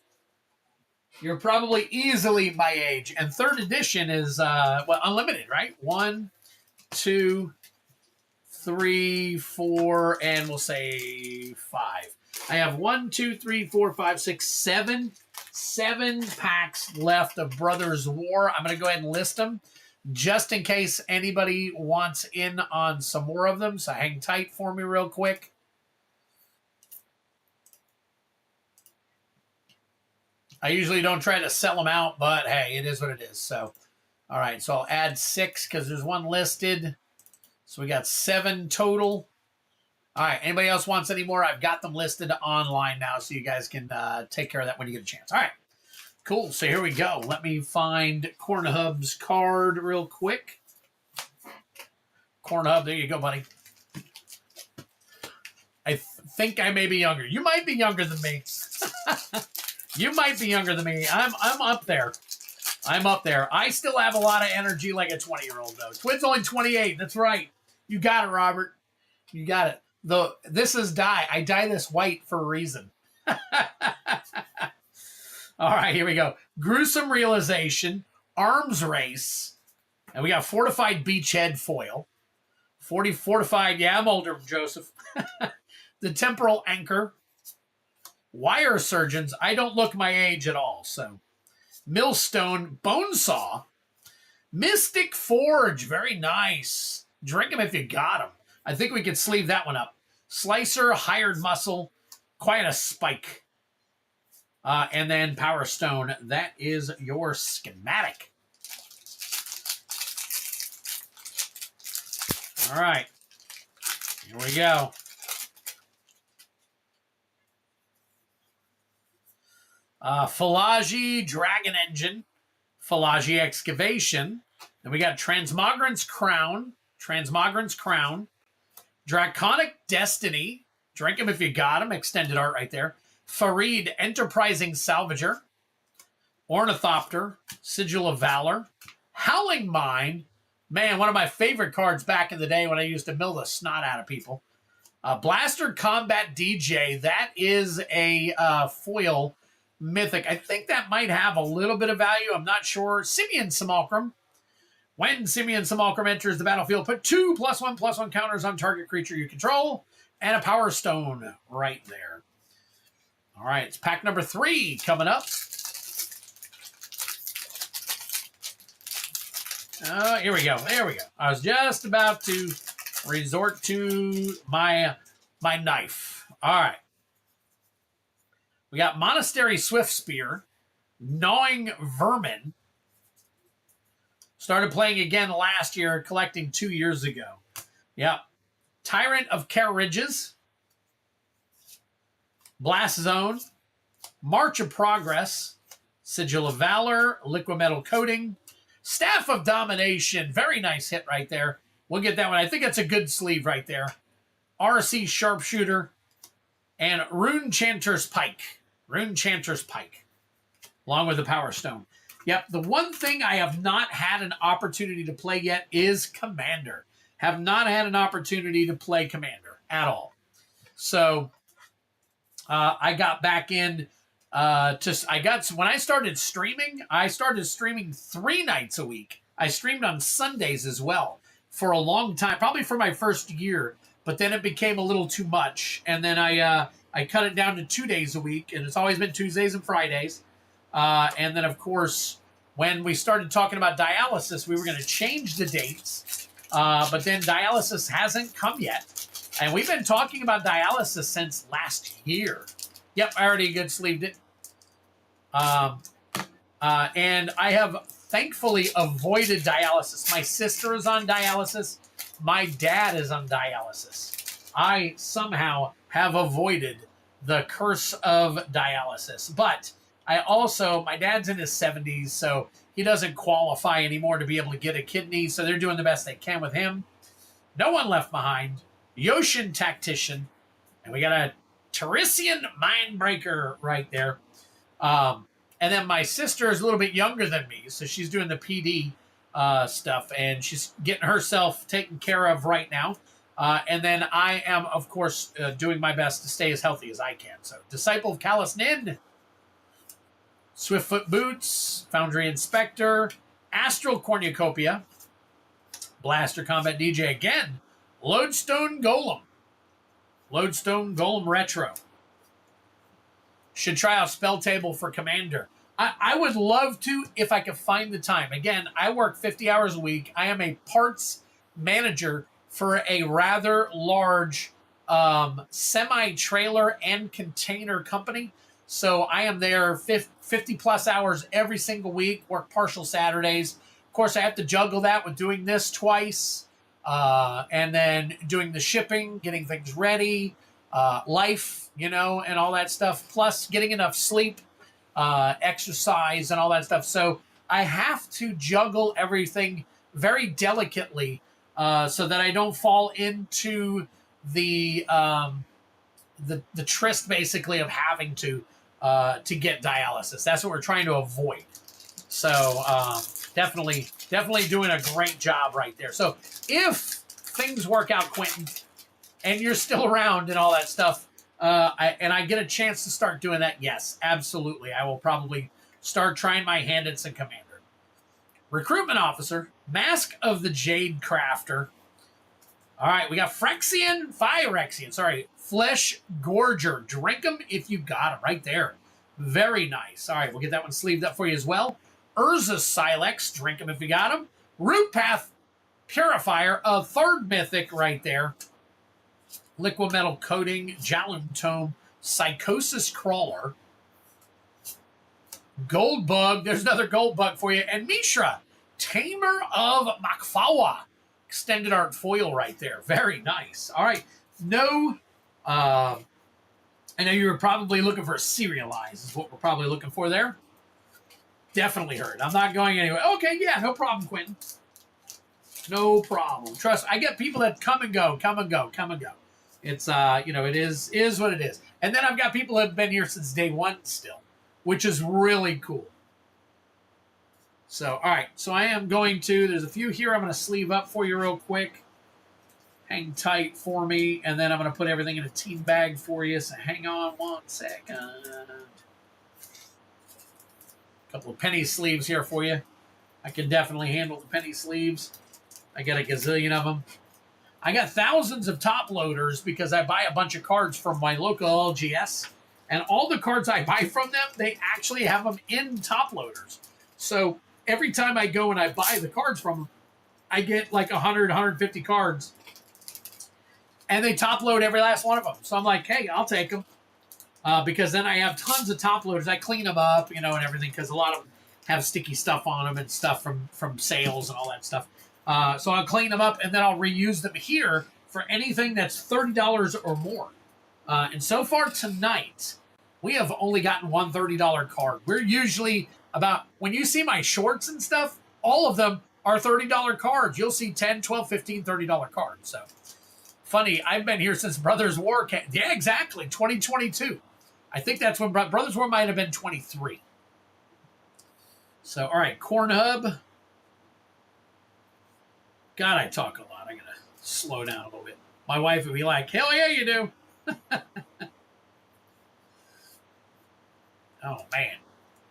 You're probably easily my age. And 3rd edition is unlimited, right? 1, 2, 3, 4, and we'll say 5. I have 1, 2, 3, 4, 5, 6, 7 packs left of Brothers War. I'm going to go ahead and list them just in case anybody wants in on some more of them. So hang tight for me real quick. I usually don't try to sell them out, but hey, it is what it is. So, all right, so I'll add 6 because there's 1 listed. So we got 7 total. All right, anybody else wants any more? I've got them listed online now, so you guys can take care of that when you get a chance. All right, cool. So here we go. Let me find Corn Hub's card real quick. Corn Hub, there you go, buddy. I think I may be younger. You might be younger than me. You might be younger than me. I'm up there. I'm up there. I still have a lot of energy like a 20-year-old, though. Twid's only 28. That's right. You got it, Robert. You got it. This is dye. I dye this white for a reason. All right, here we go. Gruesome Realization, Arms Race, and we got Fortified Beachhead Foil. 40 Fortified, yeah, I'm older, Joseph. The Temporal Anchor, Wire Surgeons. I don't look my age at all, so. Millstone, Bonesaw, Mystic Forge, very nice. Drink them if you got them. I think we could sleeve that one up. Slicer, Hired Muscle, quite a spike. And then Power Stone. That is your schematic. All right. Here we go. Philagi, Dragon Engine. Philagi Excavation. Then we got Transmogran's Crown. Draconic Destiny. Drink them if you got them. Extended art right there. Farid, Enterprising Salvager. Ornithopter, Sigil of Valor. Howling Mine. Man, one of my favorite cards back in the day when I used to mill the snot out of people. Blaster Combat DJ. That is a foil mythic. I think that might have a little bit of value. I'm not sure. Simian Simulacrum. When Simian Simulacrum enters the battlefield, put 2 +1/+1 counters on target creature you control. And a Power Stone right there. All right, it's pack number 3 coming up. Here we go. There we go. I was just about to resort to my knife. All right. We got Monastery Swiftspear, Gnawing Vermin. Started playing again last year, collecting 2 years ago. Yep. Tyrant of Carriages. Blast Zone, March of Progress, Sigil of Valor, Liquid Metal Coating, Staff of Domination. Very nice hit right there. We'll get that one. I think that's a good sleeve right there. RC Sharpshooter and Rune Chanter's Pike. Along with the Power Stone. Yep, the one thing I have not had an opportunity to play yet is Commander. Have not had an opportunity to play Commander at all. So I got back in when I started streaming 3 nights a week. I streamed on Sundays as well for a long time, probably for my first year, but then it became a little too much. And then I cut it down to 2 days a week, and it's always been Tuesdays and Fridays. And then, of course, when we started talking about dialysis, we were going to change the dates, but then dialysis hasn't come yet. And we've been talking about dialysis since last year. Yep, I already good sleeved it. And I have thankfully avoided dialysis. My sister is on dialysis. My dad is on dialysis. I somehow have avoided the curse of dialysis. But my dad's in his 70s, so he doesn't qualify anymore to be able to get a kidney. So they're doing the best they can with him. No One Left Behind. Yoshin Tactician, and we got a Teresian Mindbreaker right there. And then my sister is a little bit younger than me, so she's doing the PD stuff, and she's getting herself taken care of right now. And then I am, of course, doing my best to stay as healthy as I can. So Disciple of Callous Nin, Swiftfoot Boots, Foundry Inspector, Astral Cornucopia, Blaster Combat DJ again, Lodestone Golem Retro. Should try out Spell Table for Commander. I would love to if I could find the time. Again, I work 50 hours a week. I am a parts manager for a rather large semi-trailer and container company. So I am there 50 plus hours every single week, work partial Saturdays. Of course, I have to juggle that with doing this twice. And then doing the shipping, getting things ready, life, and all that stuff, plus getting enough sleep, exercise, and all that stuff. So I have to juggle everything very delicately so that I don't fall into the tryst, basically, of having to get dialysis. That's what we're trying to avoid. So definitely doing a great job right there. So if things work out, Quentin, and you're still around and all that stuff, and I get a chance to start doing that, yes, absolutely. I will probably start trying my hand at some Commander. Recruitment Officer, Mask of the Jade Crafter. All right, we got Phyrexian, Flesh Gorger. Drink them if you got them right there. Very nice. All right, we'll get that one sleeved up for you as well. Urza Silex, drink them if you got them. Root Path Purifier, a third mythic right there. Liquid Metal Coating, Jaloon Tome, Psychosis Crawler. Gold Bug, there's another Gold Bug for you. And Mishra, Tamer of Makfawa. Extended art foil right there. Very nice. All right. No, I know you were probably looking for a serialize is what we're probably looking for there. Definitely heard. I'm not going anywhere. Okay, yeah, no problem, Quentin. No problem. Trust, I get people that come and go. It's, it is what it is. And then I've got people that have been here since day one still, which is really cool. So, all right. So I am going to, there's a few here I'm going to sleeve up for you real quick. Hang tight for me. And then I'm going to put everything in a team bag for you. So hang on 1 second. A couple of penny sleeves here for you. I can definitely handle the penny sleeves. I got a gazillion of them. I got thousands of top loaders because I buy a bunch of cards from my local LGS. And all the cards I buy from them, they actually have them in top loaders. So every time I go and I buy the cards from them, I get like 100, 150 cards. And they top load every last one of them. So I'm like, hey, I'll take them. Because then I have tons of top loaders. I clean them up, and everything, because a lot of them have sticky stuff on them and stuff from sales and all that stuff. So I'll clean them up, and then I'll reuse them here for anything that's $30 or more. And so far tonight, we have only gotten one $30 card. We're usually about, when you see my shorts and stuff, all of them are $30 cards. You'll see 10, 12, 15, $30 cards. So funny, I've been here since Brothers War came. Yeah, exactly, 2022. I think that's when Brothers War might have been 23. So, all right, Corn Hub. God, I talk a lot. I got to slow down a little bit. My wife would be like, hell yeah, you do. Oh, man.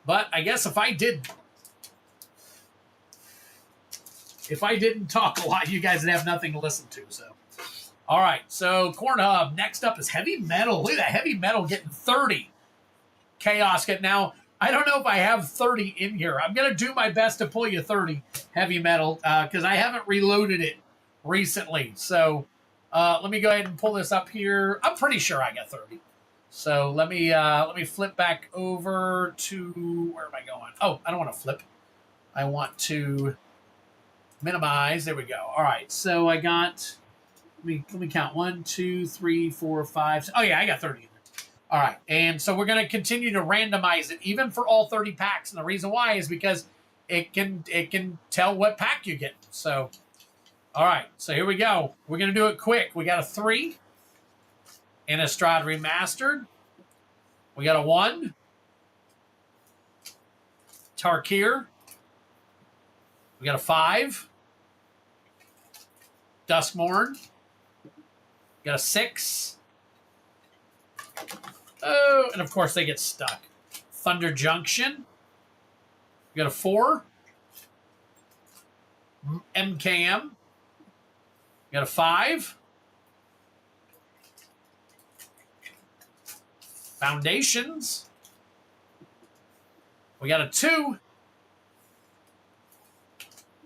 But I guess if I didn't talk a lot, you guys would have nothing to listen to. So, all right. So, Corn Hub. Next up is Heavy Metal. Look at that Heavy Metal getting 30. Chaos get now. I don't know if I have 30 in here. I'm going to do my best to pull you 30 Heavy Metal because I haven't reloaded it recently. So let me go ahead and pull this up here. I'm pretty sure I got 30. So let me flip back over to, where am I going? Oh, I don't want to flip. I want to minimize. There we go. All right. So I got, let me count. 1, 2, 3, 4, 5. Oh yeah, I got 30. All right, and so we're going to continue to randomize it, even for all 30 packs. And the reason why is because it can tell what pack you get. So, all right, so here we go. We're going to do it quick. We got a 3, Innistrad Remastered. We got a 1, Tarkir. We got a 5, Duskmourn. We got a 6. Oh, and of course they get stuck. Thunder Junction. We got a 4. MKM. We got a 5. Foundations. We got a 2.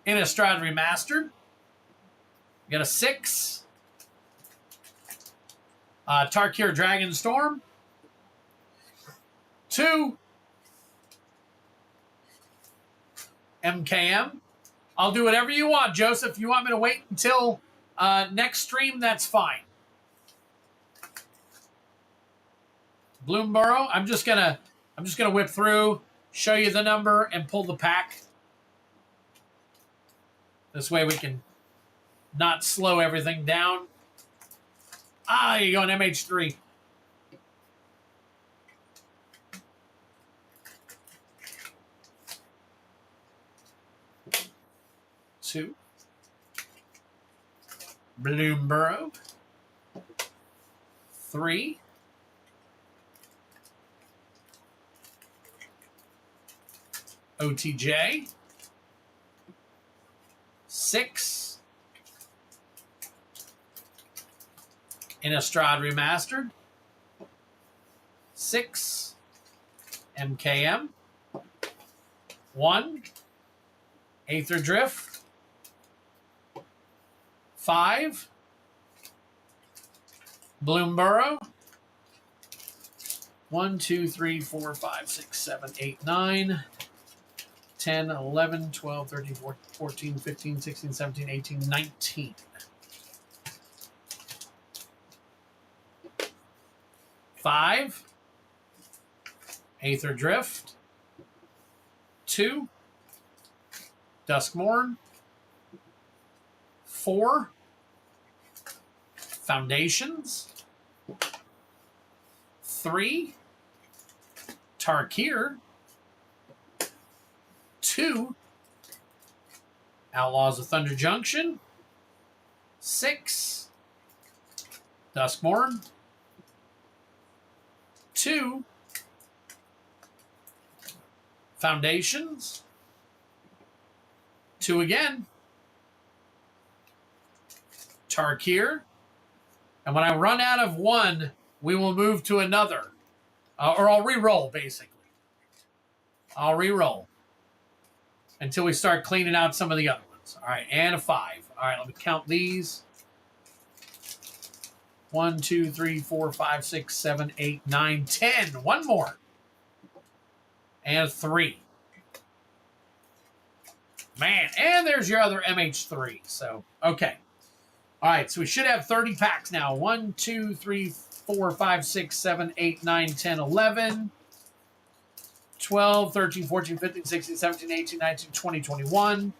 Innistrad Remastered. We got a 6. Tarkir Dragonstorm. 2. MKM. I'll do whatever you want, Joseph. If you want me to wait until next stream, that's fine. Bloomborough. I'm just gonna whip through, show you the number, and pull the pack. This way we can not slow everything down. Ah, you go on MH3. Two. Bloomborough. 3. OTJ. 6. Innistrad Remastered. 6. MKM. 1. Aether Drift. 5. Bloomborough. 1, 2, 3, 4, 5, 6, 7, 8, 9, 10, 11, 12, 13, 14, 15, 16, 17, 18, 19. 5. Aether Drift. 2. Duskmourn. 4. Foundations. 3. Tarkir. 2. Outlaws of Thunder Junction. 6. Duskmourn. 2. Foundations. 2 again. Tarkir. And when I run out of one, we will move to another. Or I'll re-roll, basically. I'll re-roll until we start cleaning out some of the other ones. All right, and a 5. All right, let me count these. 1, 2, 3, 4, 5, 6, 7, 8, 9, 10. One more. And a 3. Man, and there's your other MH3. So, okay. All right, so we should have 30 packs now. 1, 2, 3, 4, 5, 6, 7, 8, 9, 10, 11, 12, 13, 14, 15, 16, 17, 18, 19, 20, 21,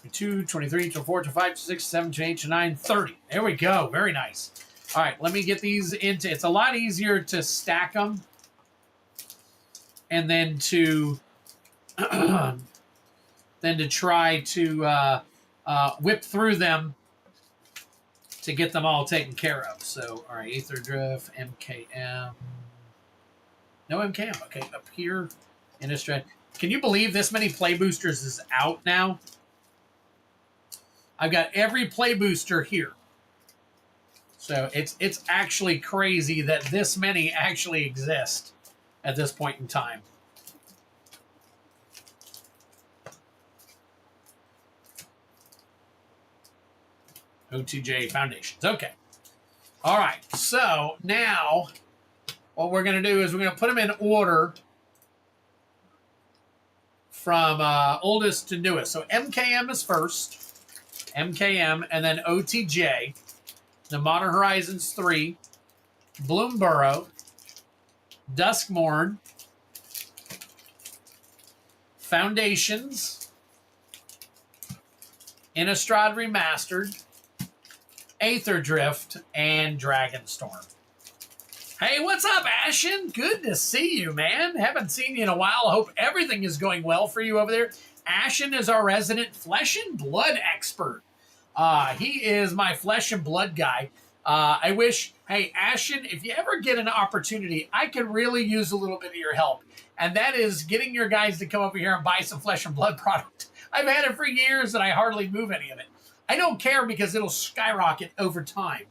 22, 23, 24, 25, 26, 27, 28, 29, 30. There we go. Very nice. All right, let me get these into... It's a lot easier to stack them and then to... than to try to whip through them to get them all taken care of. So, all right, Aether Drift, MKM. No MKM. Okay, up here, Innistrad. Can you believe this many play boosters is out now? I've got every play booster here. So it's actually crazy that this many actually exist at this point in time. OTJ Foundations. Okay. All right. So now what we're going to do is we're going to put them in order from oldest to newest. So MKM is first. MKM, and then OTJ. The Modern Horizons 3. Bloomborough. Duskmourn. Foundations. Innistrad Remastered. Aether Drift, and Dragonstorm. Hey, what's up, Ashen? Good to see you, man. Haven't seen you in a while. Hope everything is going well for you over there. Ashen is our resident flesh and blood expert. He is my flesh and blood guy. I wish, hey, Ashen, if you ever get an opportunity, I could really use a little bit of your help. And that is getting your guys to come over here and buy some flesh and blood product. I've had it for years and I hardly move any of it. I don't care because it'll skyrocket over time.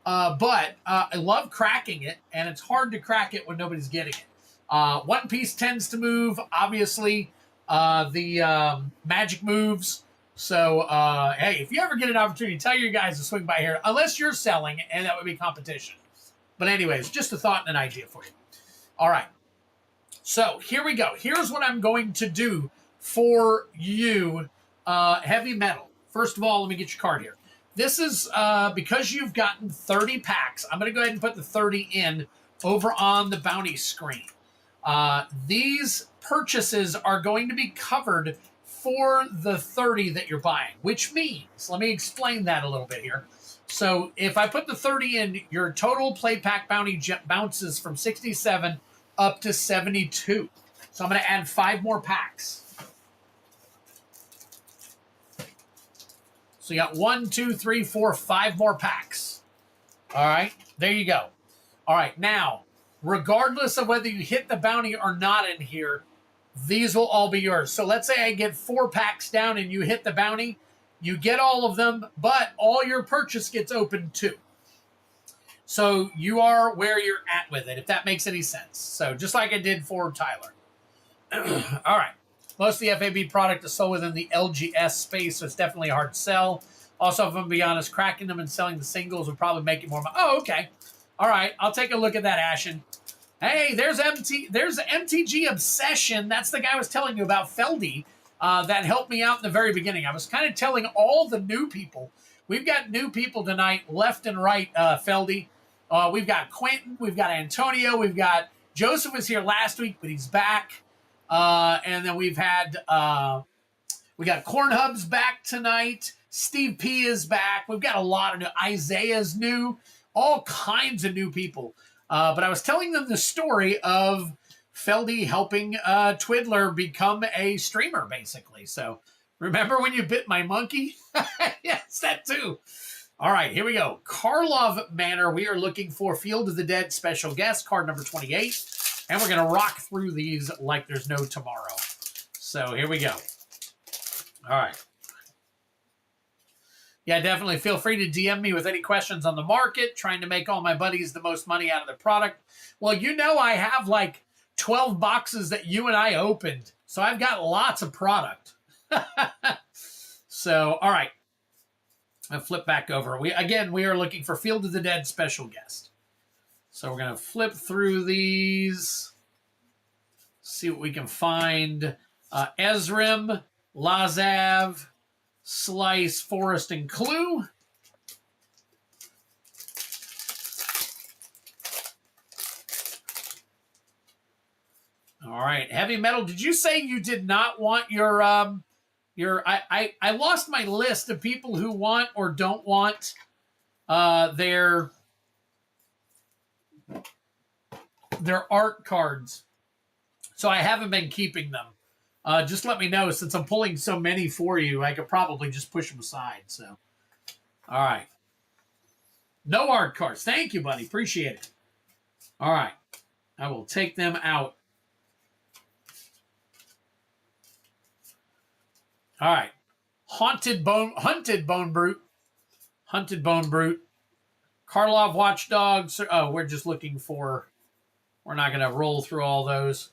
But I love cracking it, and it's hard to crack it when nobody's getting it. One piece tends to move, obviously, the magic moves. So, hey, if you ever get an opportunity, tell your guys to swing by here, unless you're selling, and that would be competition. But anyways, just a thought and an idea for you. All right. So, here we go. Here's what I'm going to do for you, heavy metal. First of all, let me get your card here. This is because you've gotten 30 packs. I'm going to go ahead and put the 30 in over on the bounty screen. These purchases are going to be covered for the 30 that you're buying, which means, let me explain that a little bit here. So if I put the 30 in, your total play pack bounty bounces from 67 up to 72. So I'm going to add 5 more packs. So you got 1, 2, 3, 4, 5 more packs. All right. There you go. All right, now, regardless of whether you hit the bounty or not in here, these will all be yours. So let's say I get 4 packs down and you hit the bounty. You get all of them, but all your purchase gets opened too. So you are where you're at with it, if that makes any sense. So just like I did for Tyler. All right. Most of the FAB product is sold within the LGS space, so it's definitely a hard sell. Also, if I'm going to be honest, cracking them and selling the singles would probably make it more money. Oh, okay. All right. I'll take a look at that, Ashen. Hey, there's MTG Obsession. That's the guy I was telling you about, Feldy, that helped me out in the very beginning. I was kind of telling all the new people. We've got new people tonight, left and right, Feldy. We've got Quentin. We've got Antonio. We've got Joseph was here last week, but he's back. And then we've had we got Corn Hubs back tonight. Steve P is back. We've got a lot of new. Isaiah's new. All kinds of new people. But I was telling them the story of Feldy helping Twiddler become a streamer, basically. So remember when you bit my monkey? Yes, that too. All right, here we go. Karlov Manor. We are looking for Field of the Dead special guest, card number 28. And we're going to rock through these like there's no tomorrow. So here we go. All right. Yeah, definitely feel free to DM me with any questions on the market, trying to make all my buddies the most money out of the product. Well, you know I have like 12 boxes that you and I opened, so I've got lots of product. So, all right. I'll flip back over. We are looking for Field of the Dead special guest. So we're going to flip through these, see what we can find. Ezrim, Lazav, Slice, Forest, and Clue. All right, Heavy Metal. Did you say you did not want your I lost my list of people who want or don't want their art cards. So I haven't been keeping them. Just let me know, since I'm pulling so many for you, I could probably just push them aside. So, all right. No art cards. Thank you, buddy. Appreciate it. All right. I will take them out. All right. Hunted Bone Brute. Hunted Bone Brute. Karlov Watchdogs. Oh, we're just looking for... We're not going to roll through all those.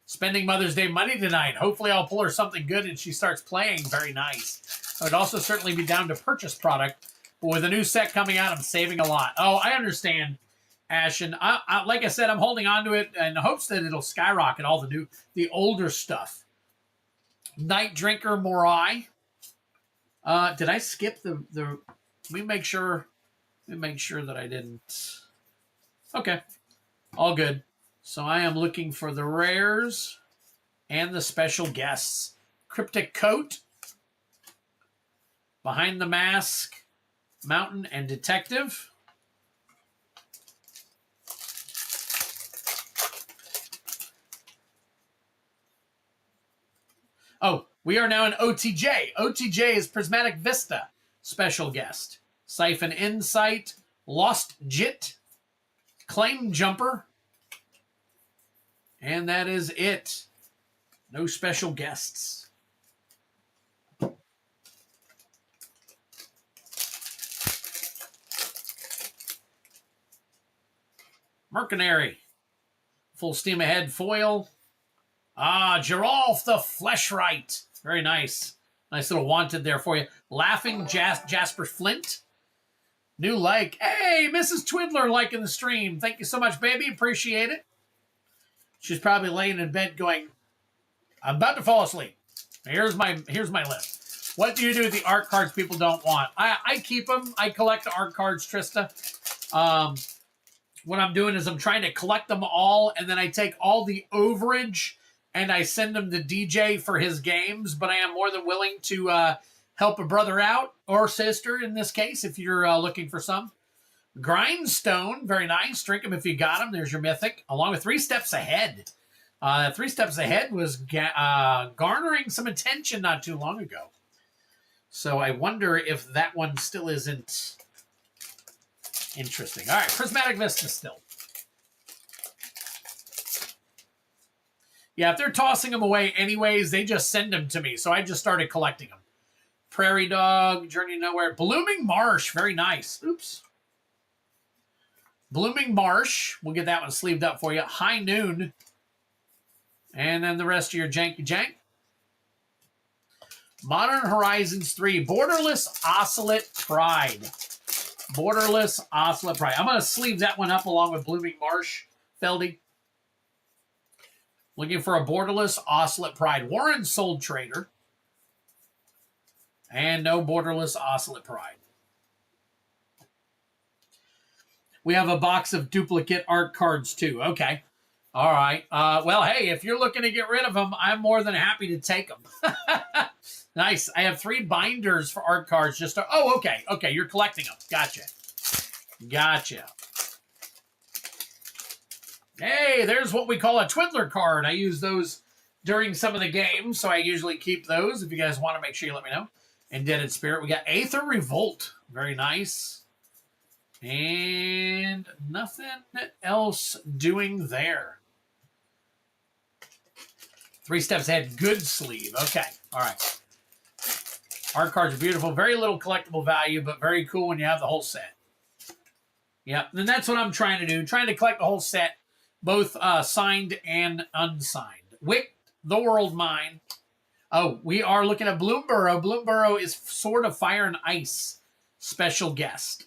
Spending Mother's Day money tonight. Hopefully I'll pull her something good and she starts playing. Very nice. I would also certainly be down to purchase product. But with a new set coming out, I'm saving a lot. Oh, I understand, Ashen. Like I said, I'm holding on to it in hopes that it'll skyrocket all the older stuff. Night Drinker Morai. Did I skip the... Let me make sure that I didn't... Okay. All good. So I am looking for the rares and the special guests. Cryptic Coat, Behind the Mask, Mountain, and Detective. Oh, we are now in OTJ. OTJ is Prismatic Vista, special guest. Siphon Insight, Lost Jit, Claim Jumper, and that is it. No special guests. Mercenary. Full Steam Ahead foil. Geralf the Fleshright. Very nice. Nice little wanted there for you. Laughing Jasper Flint. New like. Hey, Mrs. Twiddler liking the stream. Thank you so much, baby. Appreciate it. She's probably laying in bed going, I'm about to fall asleep. Here's my list. What do you do with the art cards people don't want? I keep them. I collect the art cards, Trista. What I'm doing is I'm trying to collect them all, and then I take all the overage and I send them to DJ for his games. But I am more than willing to help a brother out, or sister in this case, if you're looking for some. Grindstone, very nice. Drink them if you got them. There's your Mythic, along with 3 Steps Ahead. 3 Steps Ahead was garnering some attention not too long ago. So I wonder if that one still isn't Interesting. All right, Prismatic Vista still. Yeah, if they're tossing them away anyways, they just send them to me. So I just started collecting them. Prairie Dog, Journey to Nowhere. Blooming Marsh, very nice. Oops. Blooming Marsh, we'll get that one sleeved up for you. High Noon. And then the rest of your janky jank. Modern Horizons 3, Borderless Ocelot Pride. Borderless Ocelot Pride. I'm going to sleeve that one up along with Blooming Marsh, Feldy. Looking for a Borderless Ocelot Pride. Warren Soul Trader. And no Borderless Ocelot Pride. We have a box of duplicate art cards too. Okay. All right. Well, hey, if you're looking to get rid of them, I'm more than happy to take them. Nice. I have 3 binders for art cards. Just to, oh, okay. Okay, you're collecting them. Gotcha. Gotcha. Hey, there's what we call a Twiddler card. I use those during some of the games, so I usually keep those. If you guys want to, make sure you let me know. Indebted Spirit. We got Aether Revolt. Very nice. And nothing else doing there. 3 steps ahead. Good sleeve. Okay. All right. Art cards are beautiful. Very little collectible value, but very cool when you have the whole set. Yep. And that's what I'm trying to do. Trying to collect the whole set, both signed and unsigned. Wick, The World Mine. Oh, we are looking at Bloomborough. Bloomborough is Sword of Fire and Ice. Special guest.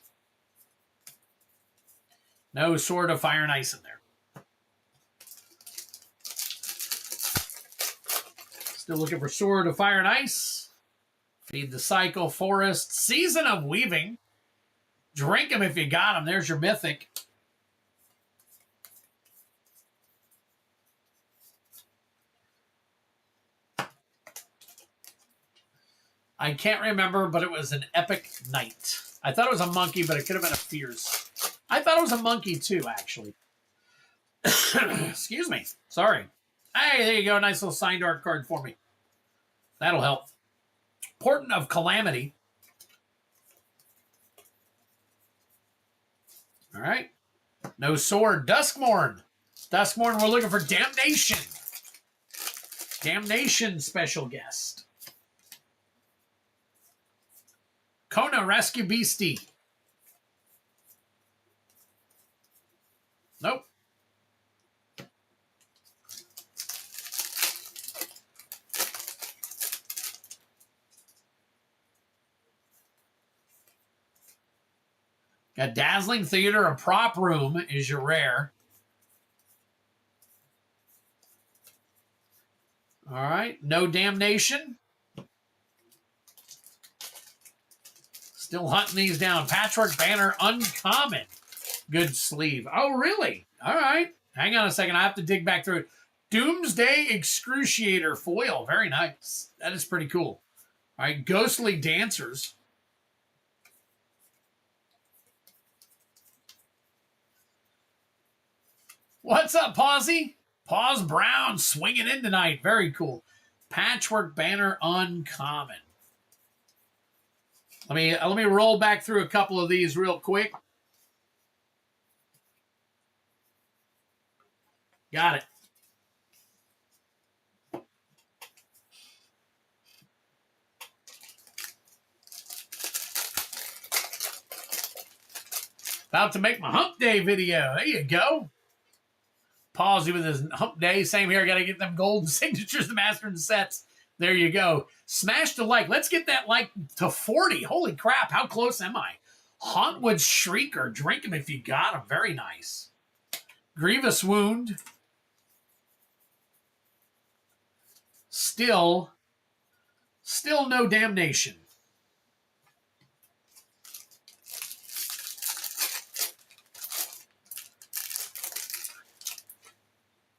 No Sword of Fire and Ice in there. Still looking for Sword of Fire and Ice. Feed the Cycle, Forest, Season of Weaving. Drink them if you got them. There's your Mythic. I can't remember, but it was an Epic Night. I thought it was a monkey, but it could have been a Fierce. I thought it was a monkey too, actually. Excuse me. Sorry. Hey, there you go. Nice little signed art card for me. That'll help. Portent of Calamity. All right. No sword. Duskmorn. Duskmorn, we're looking for Damnation. Damnation special guest. Kona Rescue Beastie. Nope. Got Dazzling Theater, a Prop Room is your rare. All right. No Damnation. Still hunting these down. Patchwork Banner, uncommon. Good sleeve. Oh, really? All right. Hang on a second. I have to dig back through it. Doomsday Excruciator foil. Very nice. That is pretty cool. All right. Ghostly Dancers. What's up, Pawsy? Paws Brown swinging in tonight. Very cool. Patchwork Banner, uncommon. Let me roll back through a couple of these real quick. Got it. About to make my hump day video. There you go. Pawsy with his hump day. Same here. Got to get them golden signatures, the master and sets. There you go. Smash the like. Let's get that like to 40. Holy crap. How close am I? Hauntwood Shrieker. Drink him if you got him. Very nice. Grievous Wound. Still no Damnation.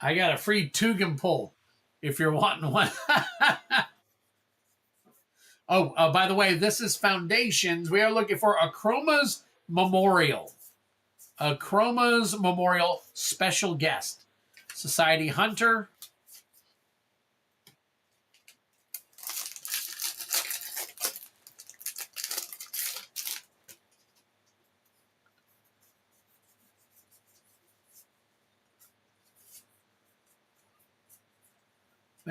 I got a free Tugin pull if you're wanting one. By the way, this is Foundations. We are looking for Achroma's Memorial. Achroma's Memorial special guest. Society Hunter.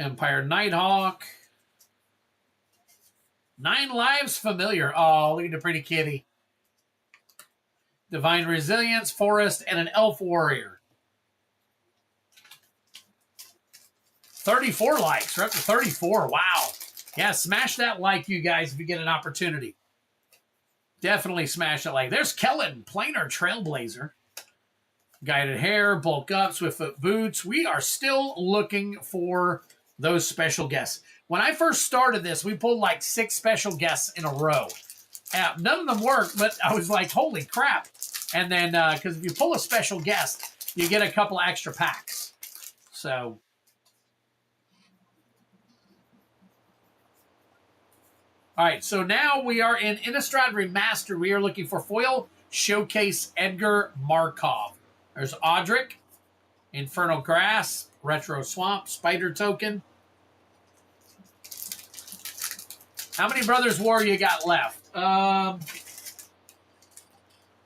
Vampire Nighthawk. 9 Lives Familiar. Oh, look at the pretty kitty. Divine Resilience, Forest, and an Elf Warrior. 34 likes. We're up to 34. Wow. Yeah, smash that like, you guys, if you get an opportunity. Definitely smash that like. There's Kellen, Planar Trailblazer. Guided Hair, Bulk Up, Swiftfoot Boots. We are still looking for those special guests. When I first started this, we pulled like 6 special guests in a row. None of them worked, but I was like, holy crap. And then, because if you pull a special guest, you get a couple extra packs. So, all right, so now we are in Innistrad Remastered. We are looking for foil showcase Edgar Markov. There's Audric, Infernal Grass, Retro Swamp, Spider Token. How many Brothers War you got left?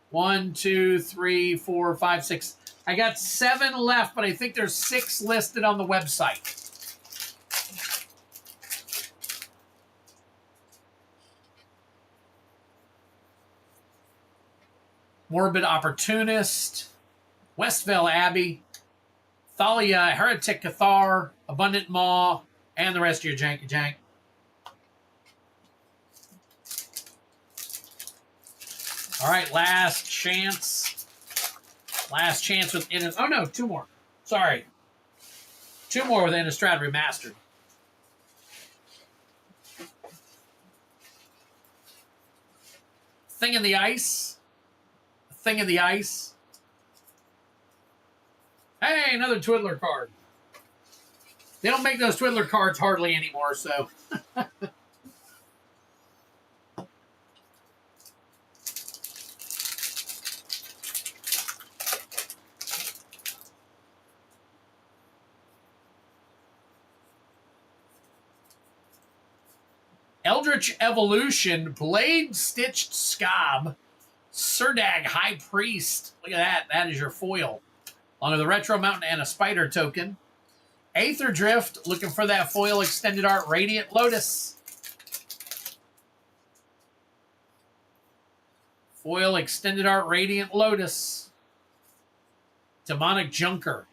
1, 2, 3, 4, 5, 6. I got 7 left, but I think there's 6 listed on the website. Morbid Opportunist, Westvale Abbey, Thalia, Heretic Cathar, Abundant Maw, and the rest of your janky jank. All right, last chance. Last chance with Innistrad. Oh, no, 2 more. Sorry. 2 more with Innistrad Remastered. Thing in the Ice. Thing in the Ice. Hey, another Twiddler card. They don't make those Twiddler cards hardly anymore, so. Eldritch Evolution, Blade Stitched Scob, Surdag High Priest. Look at that. That is your foil. Along with the Retro Mountain and a Spider Token. Aether Drift, looking for that foil extended art Radiant Lotus. Foil extended art Radiant Lotus. Demonic Junker.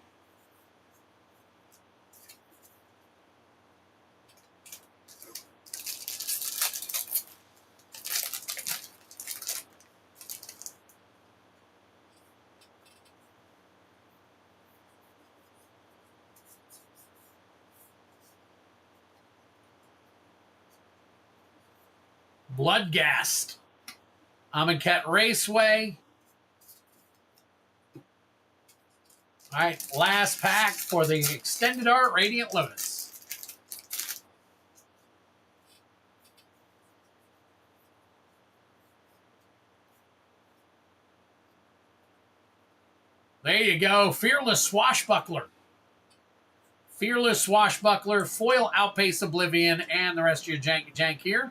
Bloodghast. Amonkhet Raceway. All right, last pack for the extended art Radiant Lotus. There you go, Fearless Swashbuckler. Fearless Swashbuckler, Foil Outpace Oblivion, and the rest of your jank here.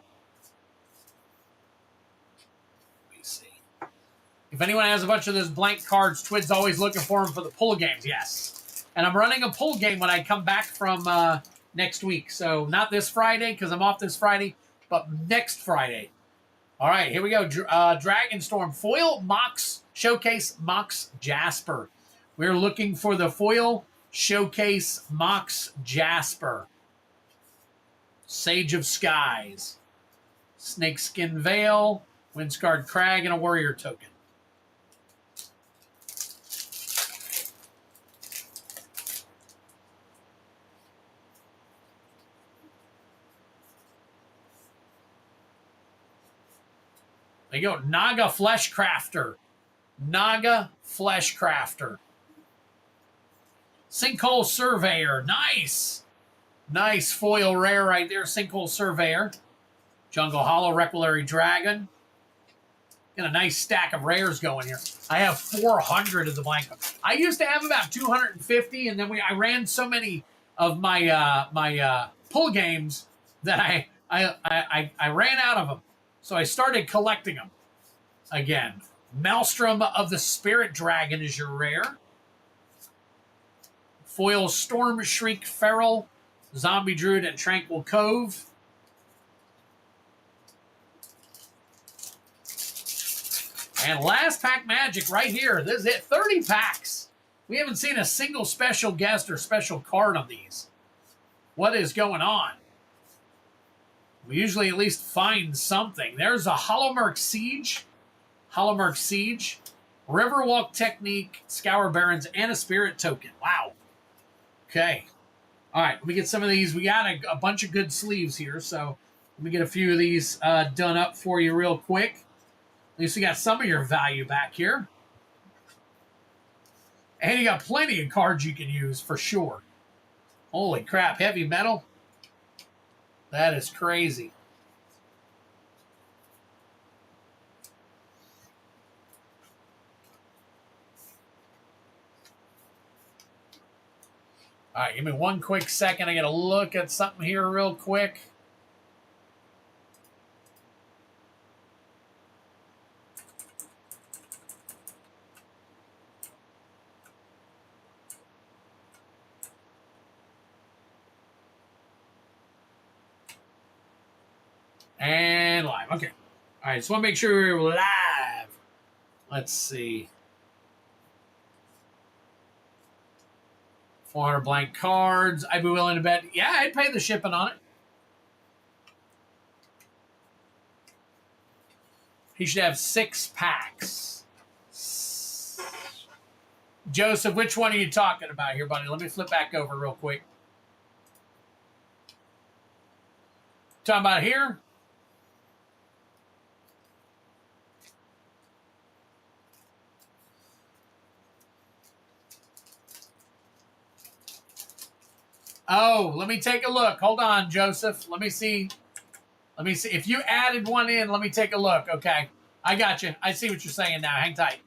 If anyone has a bunch of those blank cards, Twid's always looking for them for the pull games, yes. And I'm running a pull game when I come back from next week. So not this Friday, because I'm off this Friday, but next Friday. All right, here we go. Dragonstorm, Foil Mox Showcase Mox Jasper. We're looking for the Foil Showcase Mox Jasper. Sage of Skies. Snakeskin Veil, Windscarred Crag, and a Warrior Token. There you go. Naga Fleshcrafter. Naga Fleshcrafter. Sinkhole Surveyor. Nice. Nice foil rare right there. Sinkhole Surveyor. Jungle Hollow Requilary Dragon. Got a nice stack of rares going here. I have 400 of the blank. I used to have about 250, and then I ran so many of my pull games that I ran out of them. So I started collecting them again. Maelstrom of the Spirit Dragon is your rare. Foil Storm Shriek Feral. Zombie Druid, and Tranquil Cove. And last pack magic right here. This is it. 30 packs. We haven't seen a single special guest or special card on these. What is going on? We usually at least find something. There's a Hollowmerk Siege. Hollowmerk Siege. Riverwalk Technique, Scour Barons, and a Spirit Token. Wow. Okay. All right, let me get some of these. We got a bunch of good sleeves here, so let me get a few of these done up for you real quick. At least we got some of your value back here. And you got plenty of cards you can use for sure. Holy crap, heavy metal. That is crazy. All right, give me one quick second. I got to look at something here real quick. And live. Okay. All right, just want to make sure we're live. Let's see. 400 blank cards. I'd be willing to bet. Yeah, I'd pay the shipping on it. He should have 6 packs. Joseph, which one are you talking about here, buddy? Let me flip back over real quick. Talking about here? Oh, let me take a look. Hold on, Joseph. Let me see. Let me see. If you added one in, let me take a look. Okay. I got you. I see what you're saying now. Hang tight.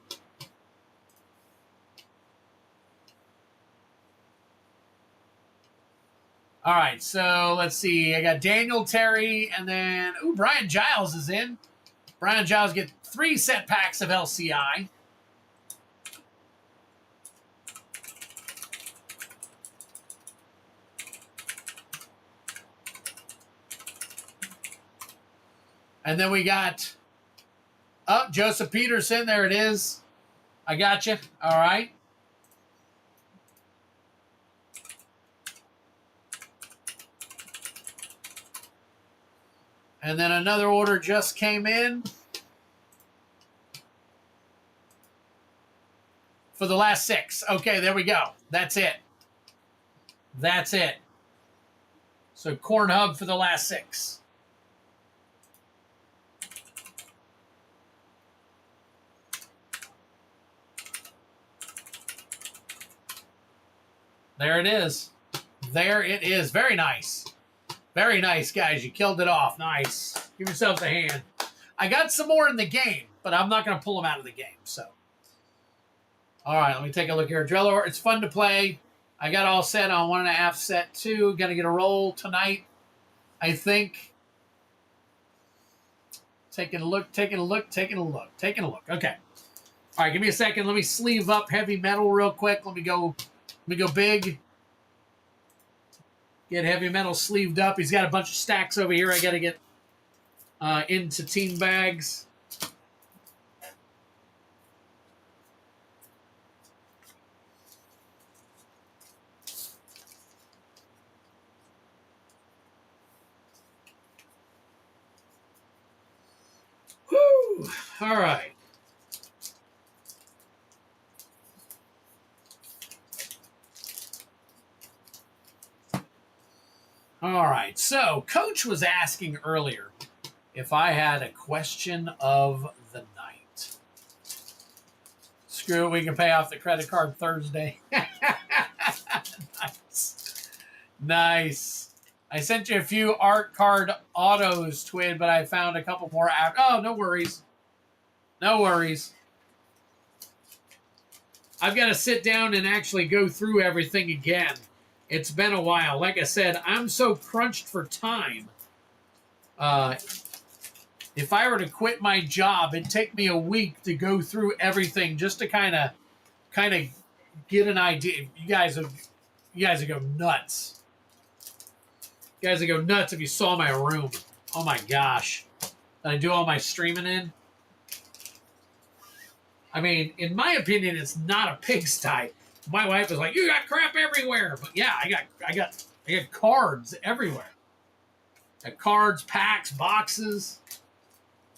All right. So let's see. I got Daniel Terry and then, ooh, Brian Giles is in. Brian Giles get 3 set packs of LCI. And then we got, oh, Joseph Peterson. There it is. I got you. All right. And then another order just came in for the last 6. Okay, there we go. That's it. That's it. So Corn Hub for the last 6. There it is. There it is. Very nice. Very nice, guys. You killed it off. Nice. Give yourselves a hand. I got some more in the game, but I'm not going to pull them out of the game. So, all right, let me take a look here. Drillor, it's fun to play. I got all set on 1.5 set 2. Going to get a roll tonight, I think. Taking a look, taking a look, taking a look, taking a look. Okay. All right, give me a second. Let me sleeve up heavy metal real quick. Let me go big. Get heavy metal sleeved up. He's got a bunch of stacks over here I got to get into team bags. Woo! All right. All right, so Coach was asking earlier if I had a question of the night. Screw it, we can pay off the credit card Thursday. Nice. Nice. I sent you a few art card autos, Twid, but I found a couple more after. Oh, no worries. No worries. I've got to sit down and actually go through everything again. It's been a while. Like I said, I'm so crunched for time. If I were to quit my job, it'd take me a week to go through everything just to kind of get an idea. You guys would go nuts. You guys would go nuts if you saw my room. Oh my gosh. That I do all my streaming in. I mean, in my opinion, it's not a pigsty. My wife was like, "You got crap everywhere," but yeah, I got cards everywhere. Cards, packs, boxes,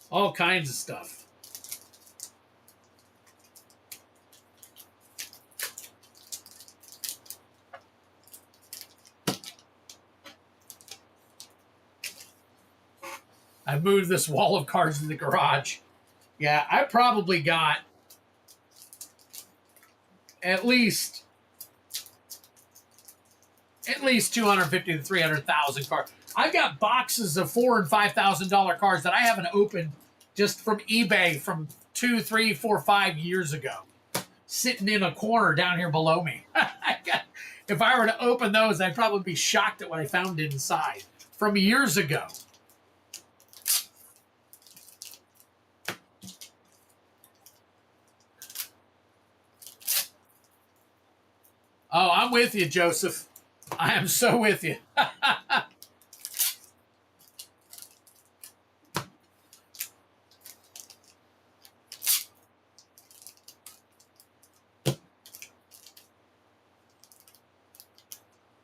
all kinds of stuff. I moved this wall of cards in the garage. Yeah, I probably got at least 250 to 300,000 cards. I've got boxes of $4,000 and $5,000 cards that I haven't opened just from eBay from 2, 3, 4, 5 years ago, sitting in a corner down here below me. If I were to open those, I'd probably be shocked at what I found inside from years ago. Oh, I'm with you, Joseph. I am so with you.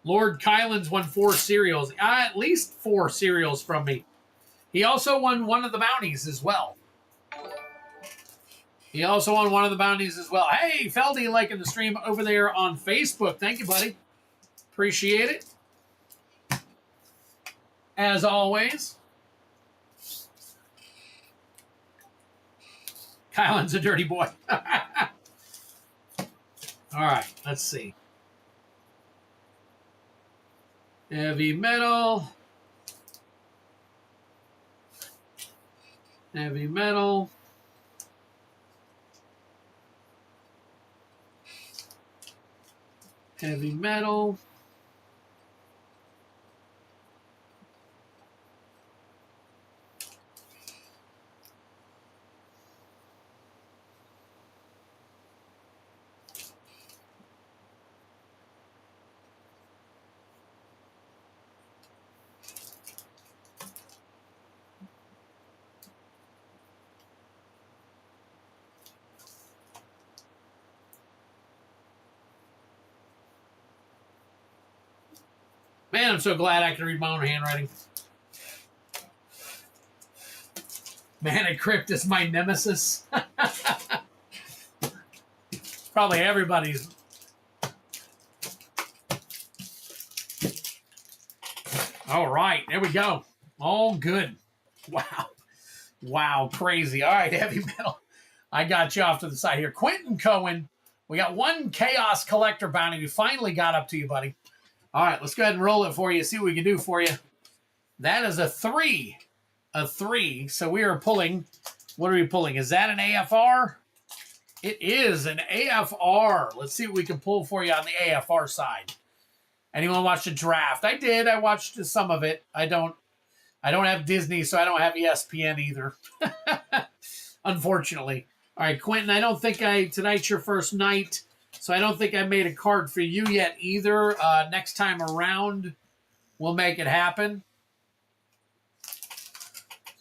Lord Kylan's won 4 cereals. At least 4 cereals from me. He also won one of the bounties as well. Hey, Feldy liking the stream over there on Facebook. Thank you, buddy. Appreciate it. As always. Kylan's a dirty boy. All right, let's see. Heavy metal. Heavy metal. Heavy metal. Man, I'm so glad I can read my own handwriting. Mana Crypt is my nemesis. Probably everybody's. All right, there we go. All good. Wow. Wow, crazy. All right, heavy metal. I got you off to the side here. Quentin Cohen, we got 1 Chaos Collector bounty. We finally got up to you, buddy. All right, let's go ahead and roll it for you, see what we can do for you. That is a 3. A 3. So we are pulling, what are we pulling? Is that an AFR? It is an AFR. Let's see what we can pull for you on the AFR side. Anyone watch the draft? I did. I watched some of it. I don't have Disney, so I don't have ESPN either. Unfortunately. All right, Quentin, I don't think tonight's your first night. So I don't think I made a card for you yet either. Next time around, we'll make it happen.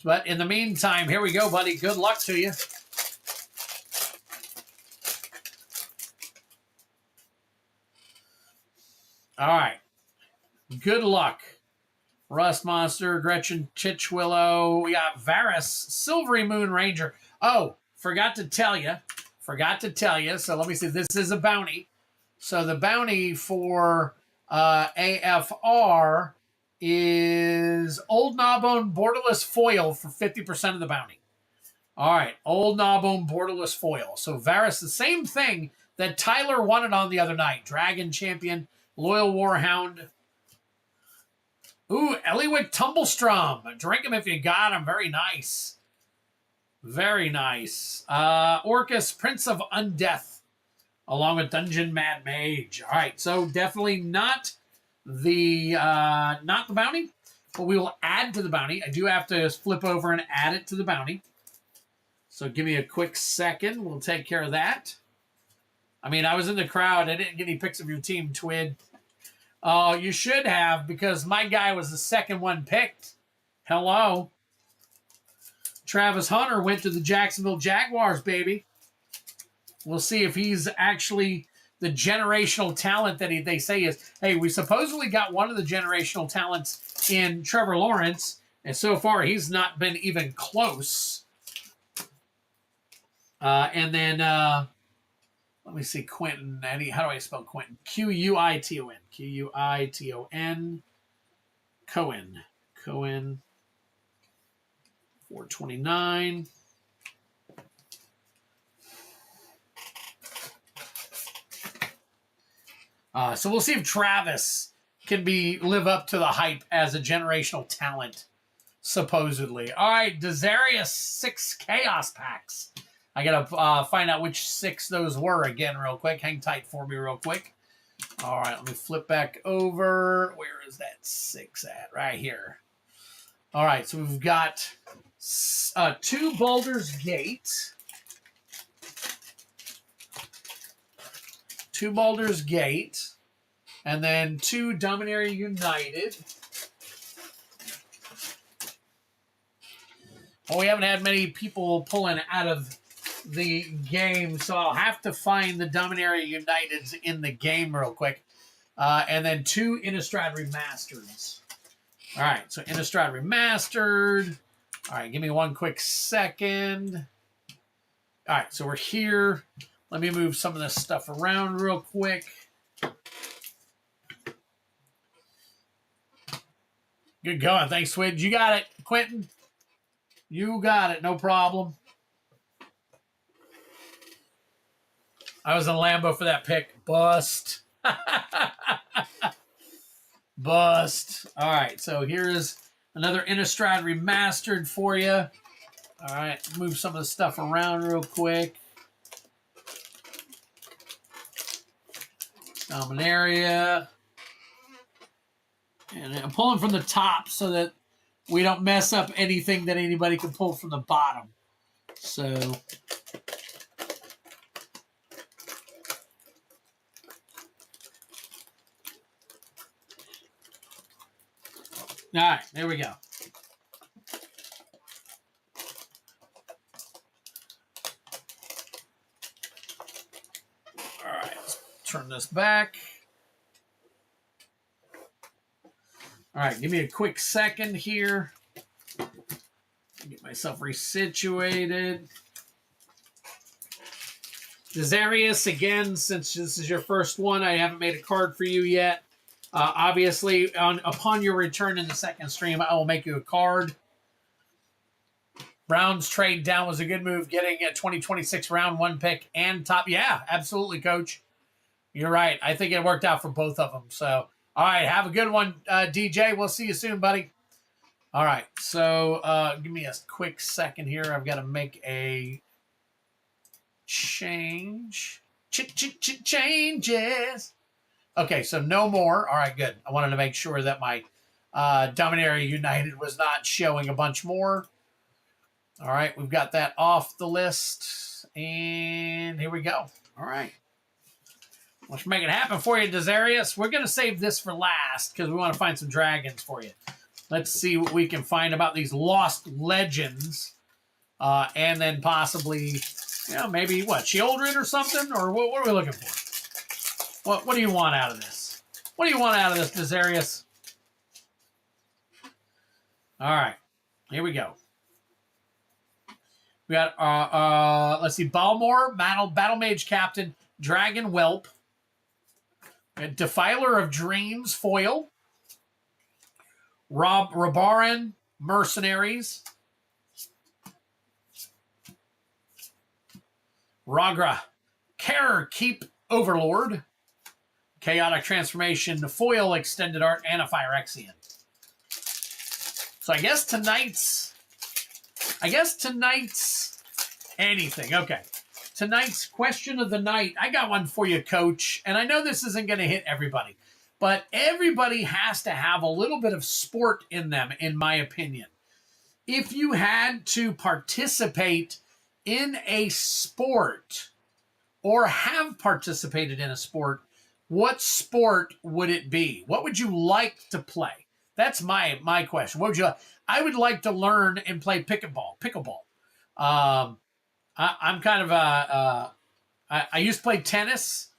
But in the meantime, here we go, buddy. Good luck to you. All right. Good luck. Rust Monster, Gretchen Titchwillow. We got Varys, Silvery Moon Ranger. Oh, forgot to tell you. So let me see. This is a bounty. So the bounty for AFR is Old Gnawbone Borderless Foil for 50% of the bounty. All right. Old Gnawbone Borderless Foil. So Varys, the same thing that Tyler wanted on the other night. Dragon Champion, Loyal Warhound. Ooh, Eliwick Tumblestrom. Drink him if you got him. Very nice. Very nice. Orcus, Prince of Undeath, along with Dungeon Mad Mage. All right, so definitely not the bounty, but we will add to the bounty. I do have to flip over and add it to the bounty. So give me a quick second. We'll take care of that. I mean, I was in the crowd. I didn't get any pics of your team, Twid. Oh, you should have, because my guy was the second one picked. Hello. Travis Hunter went to the Jacksonville Jaguars, baby. We'll see if he's actually the generational talent that they say is. Hey, we supposedly got one of the generational talents in Trevor Lawrence, and so far he's not been even close. And then, let me see, Quentin. How do I spell Quentin? Quiton. Quiton. Cohen. 429. So we'll see if Travis can live up to the hype as a generational talent, supposedly. All right, Desarius 6 Chaos Packs. I got to find out which 6 those were again real quick. Hang tight for me real quick. All right, let me flip back over. Where is that 6 at? Right here. All right, so we've got 2 Baldur's Gate. 2 Baldur's Gate. And then 2 Dominaria United. Well, we haven't had many people pulling out of the game, so I'll have to find the Dominaria Uniteds in the game real quick. And then 2 Innistrad Remasters. All right, so Innistrad Remastered. All right, give me one quick second. All right, so we're here. Let me move some of this stuff around real quick. Good going. Thanks, Swid. You got it, Quentin. You got it. No problem. I was in Lambo for that pick. Bust. Bust. All right, so here's another Innistrad Remastered for you. All right, move some of the stuff around real quick. Dominaria. And I'm pulling from the top so that we don't mess up anything that anybody can pull from the bottom. So, all right, there we go. All right, let's turn this back. All right, give me a quick second here. Get myself resituated. Desarius, again, since this is your first one, I haven't made a card for you yet. Obviously, upon your return in the second stream, I will make you a card. Browns trade down was a good move, getting a 2026 round 1 pick and top. Yeah, absolutely, Coach. You're right. I think it worked out for both of them. So, all right, have a good one, DJ. We'll see you soon, buddy. All right, so give me a quick second here. I've got to make a change. Changes. Okay, so no more. All right, good. I wanted to make sure that my Dominaria United was not showing a bunch more. All right, we've got that off the list. And here we go. All right. Let's make it happen for you, Desarius. We're going to save this for last because we want to find some dragons for you. Let's see what we can find about these lost legends. And then possibly, maybe what, Children or something? Or what are we looking for? What do you want out of this? What do you want out of this, Desarius? All right. Here we go. We got, let's see, Balmor, Battle Mage Captain, Dragon Whelp, Defiler of Dreams, Foil, Rabaran, Mercenaries, Ragra, Care Keep Overlord, Chaotic Transformation, Foil Extended Art, and a Phyrexian. So I guess tonight's anything. Okay. Tonight's question of the night. I got one for you, Coach. And I know this isn't going to hit everybody, but everybody has to have a little bit of sport in them, in my opinion. If you had to participate in a sport or have participated in a sport, what sport would it be? What would you like to play? That's my question. What would you? I would like to learn and play pickleball. I'm kind of I used to play tennis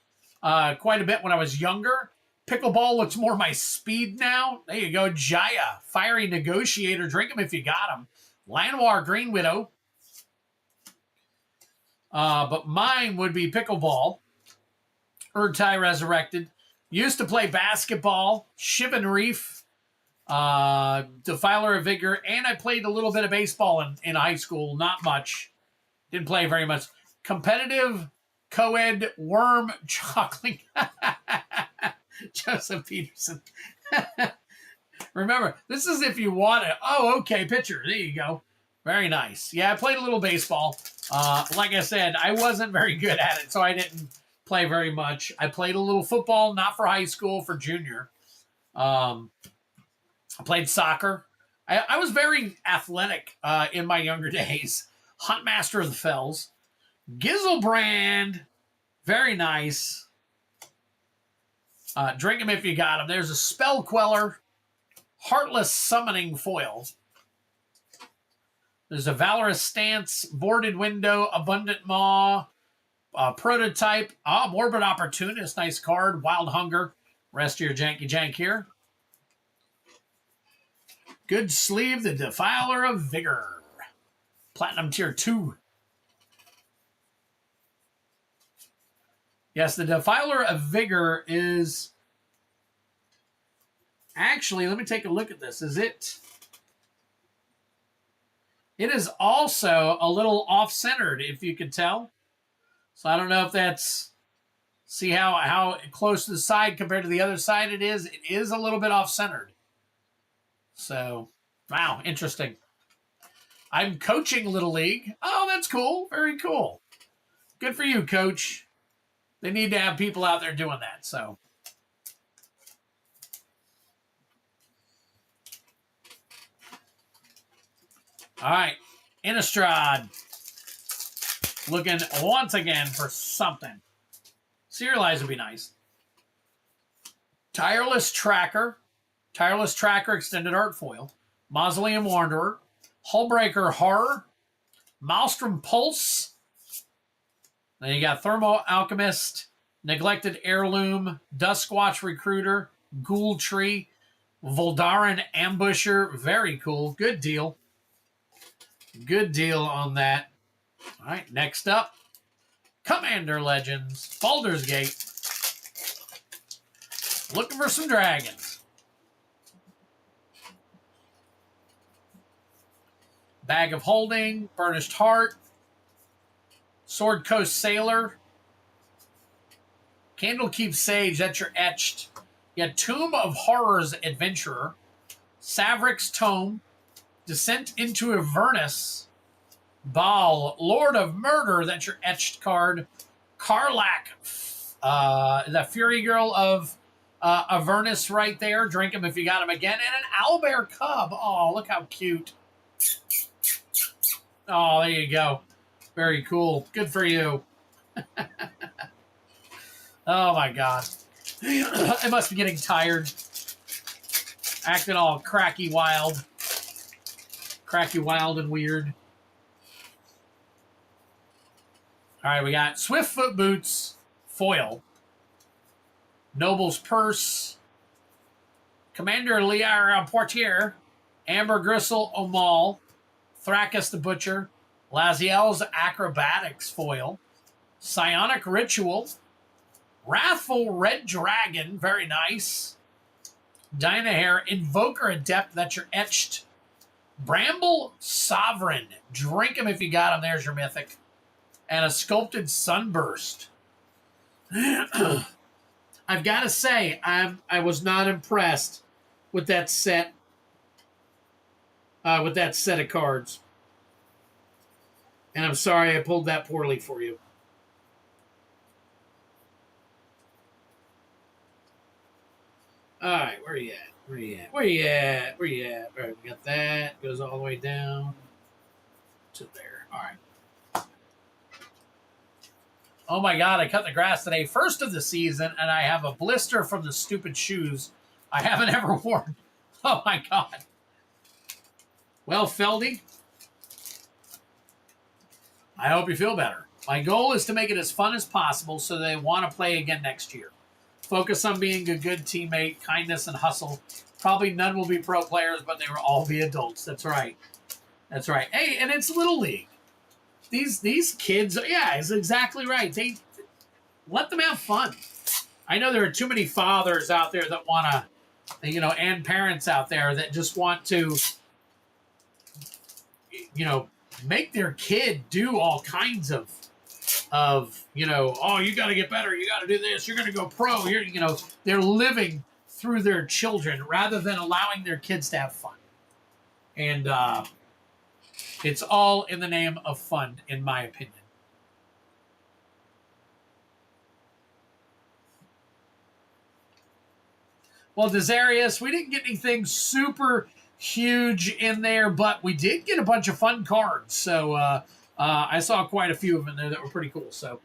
quite a bit when I was younger. Pickleball looks more my speed now. There you go, Jaya, fiery negotiator. Drink them if you got them. Lanoir, Green Widow. But mine would be pickleball. Urtai Resurrected. Used to play basketball. Shivan Reef. Defiler of Vigor. And I played a little bit of baseball in high school. Not much. Didn't play very much. Competitive co-ed worm chocolate. Joseph Peterson. Remember, this is if you want it. Oh, okay, pitcher. There you go. Very nice. Yeah, I played a little baseball. Like I said, I wasn't very good at it, so I didn't play very much. I played a little football, not for high school, for junior. I played soccer. I was very athletic in my younger days. Huntmaster of the Fells. Gizelbrand. Very nice. Drink them if you got them. There's a Spell Queller. Heartless Summoning Foil. There's a Valorous Stance. Boarded Window. Abundant Maw. Prototype. Morbid Opportunist. Nice card. Wild Hunger. Rest of your janky jank here. Good Sleeve. The Defiler of Vigor. Platinum Tier 2. Yes, the Defiler of Vigor is... Actually, let me take a look at this. Is it... It is also a little off-centered, if you can tell. So I don't know if that's... See how close to the side compared to the other side it is? It is a little bit off-centered. So, wow, interesting. I'm coaching Little League. Oh, that's cool. Very cool. Good for you, Coach. They need to have people out there doing that, so. All right. Innistrad. Looking once again for something. Serialize would be nice. Tireless Tracker. Tireless Tracker Extended Art Foil. Mausoleum Wanderer. Hullbreaker Horror. Maelstrom Pulse. Then you got Thermo Alchemist, Neglected Heirloom, Duskwatch Recruiter, Ghoul Tree, Voldaran Ambusher. Very cool. Good deal. Good deal on that. All right, next up, Commander Legends, Baldur's Gate. Looking for some dragons. Bag of Holding, Burnished Heart, Sword Coast Sailor, Candlekeep Sage, that's your etched. You got Tomb of Horrors Adventurer, Savric's Tome, Descent into Avernus, Baal, Lord of Murder, that's your etched card, Karlak, the Fury Girl of Avernus right there. Drink him if you got him again. And an Owlbear Cub. Oh, look how cute. Oh, there you go. Very cool. Good for you. Oh, my God. I must be getting tired. Acting all cracky wild. Cracky wild and weird. All right, we got Swiftfoot Boots, Foil. Noble's Purse. Commander Liara Portier. Amber Gristle Omal. Thrakus the Butcher. Laziel's Acrobatics Foil. Psionic Ritual. Wrathful Red Dragon. Very nice. Dynahair. Invoker Adept. That's your etched. Bramble Sovereign. Drink him if you got him. There's your mythic. And a Sculpted Sunburst. I've got to say, I was not impressed with that set. With that set of cards. And I'm sorry I pulled that poorly for you. All right, where are you at? Where are you at? Where are you at? Where are you at? All right, we got that. Goes all the way down to there. All right. Oh my God, I cut the grass today. First of the season, and I have a blister from the stupid shoes I haven't ever worn. Oh my God. Well, Feldy, I hope you feel better. My goal is to make it as fun as possible so they want to play again next year. Focus on being a good teammate, kindness, and hustle. Probably none will be pro players, but they will all be adults. That's right. That's right. Hey, and it's Little League. These kids, yeah, it's exactly right. They let them have fun. I know there are too many fathers out there that want to, and parents out there that just want to, make their kid do all kinds of, oh, you got to get better. You got to do this. You're going to go pro. They're living through their children rather than allowing their kids to have fun. And it's all in the name of fun, in my opinion. Well, Desarius, we didn't get anything super huge in there, but we did get a bunch of fun cards. So I saw quite a few of them in there that were pretty cool. So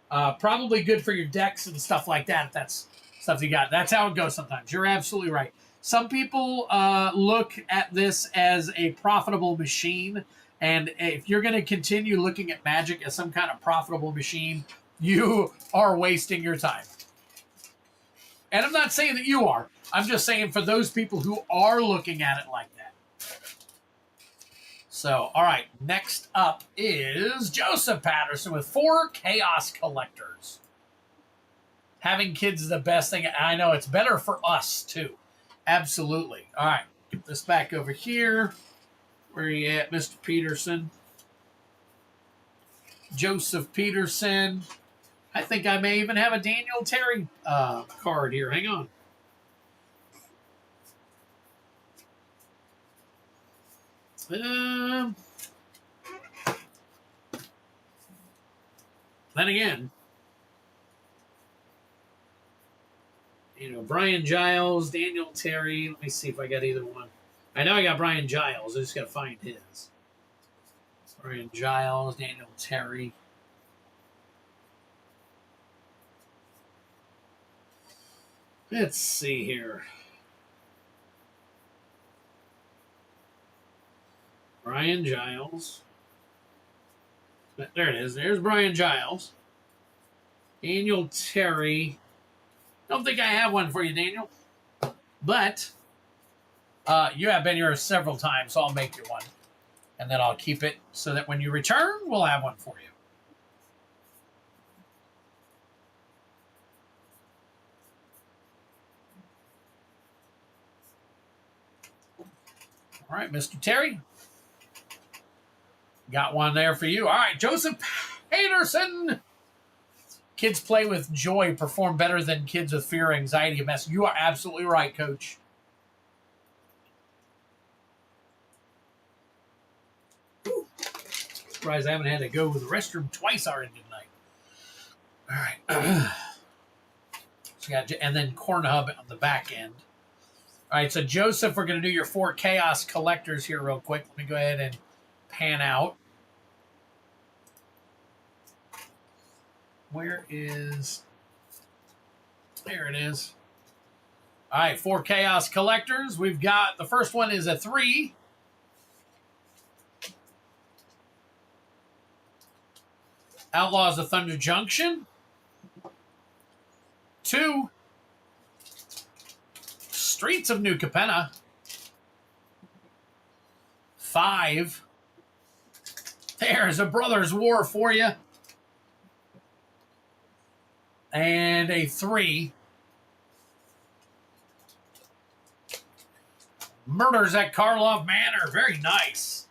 probably good for your decks and stuff like that, if that's stuff you got. That's how it goes sometimes. You're absolutely right. Some people look at this as a profitable machine, and if you're going to continue looking at Magic as some kind of profitable machine, you are wasting your time. And I'm not saying that you are. I'm just saying for those people who are looking at it like that. So, all right, next up is Joseph Patterson with 4 Chaos Collectors. Having kids is the best thing. I know it's better for us, too. Absolutely. All right, get this back over here. Where are you at, Mr. Peterson? Joseph Peterson. I think I may even have a Daniel Terry card here. Hang on. Then again, Brian Giles, Daniel Terry. Let me see if I got either one. I know I got Brian Giles. I just got to find his. Brian Giles, Daniel Terry. Let's see here. Brian Giles. There it is. There's Brian Giles. Daniel Terry. Don't think I have one for you, Daniel. But you have been here several times, so I'll make you one. And then I'll keep it so that when you return, we'll have one for you. All right, Mr. Terry. Got one there for you. All right, Joseph Peterson. Kids play with joy perform better than kids with fear, anxiety, and mess. You are absolutely right, Coach. Ooh. Surprised I haven't had to go to the restroom twice already tonight. All right. So and then Corn Hub on the back end. All right, so Joseph, we're going to do your 4 Chaos Collectors here real quick. Let me go ahead and pan out. Where is... There it is. All right, 4 Chaos Collectors. We've got... The first one is a 3. Outlaws of Thunder Junction. 2. Streets of New Capenna. 5. There's a Brothers War for you. And a 3. Murders at Karlov Manor. Very nice.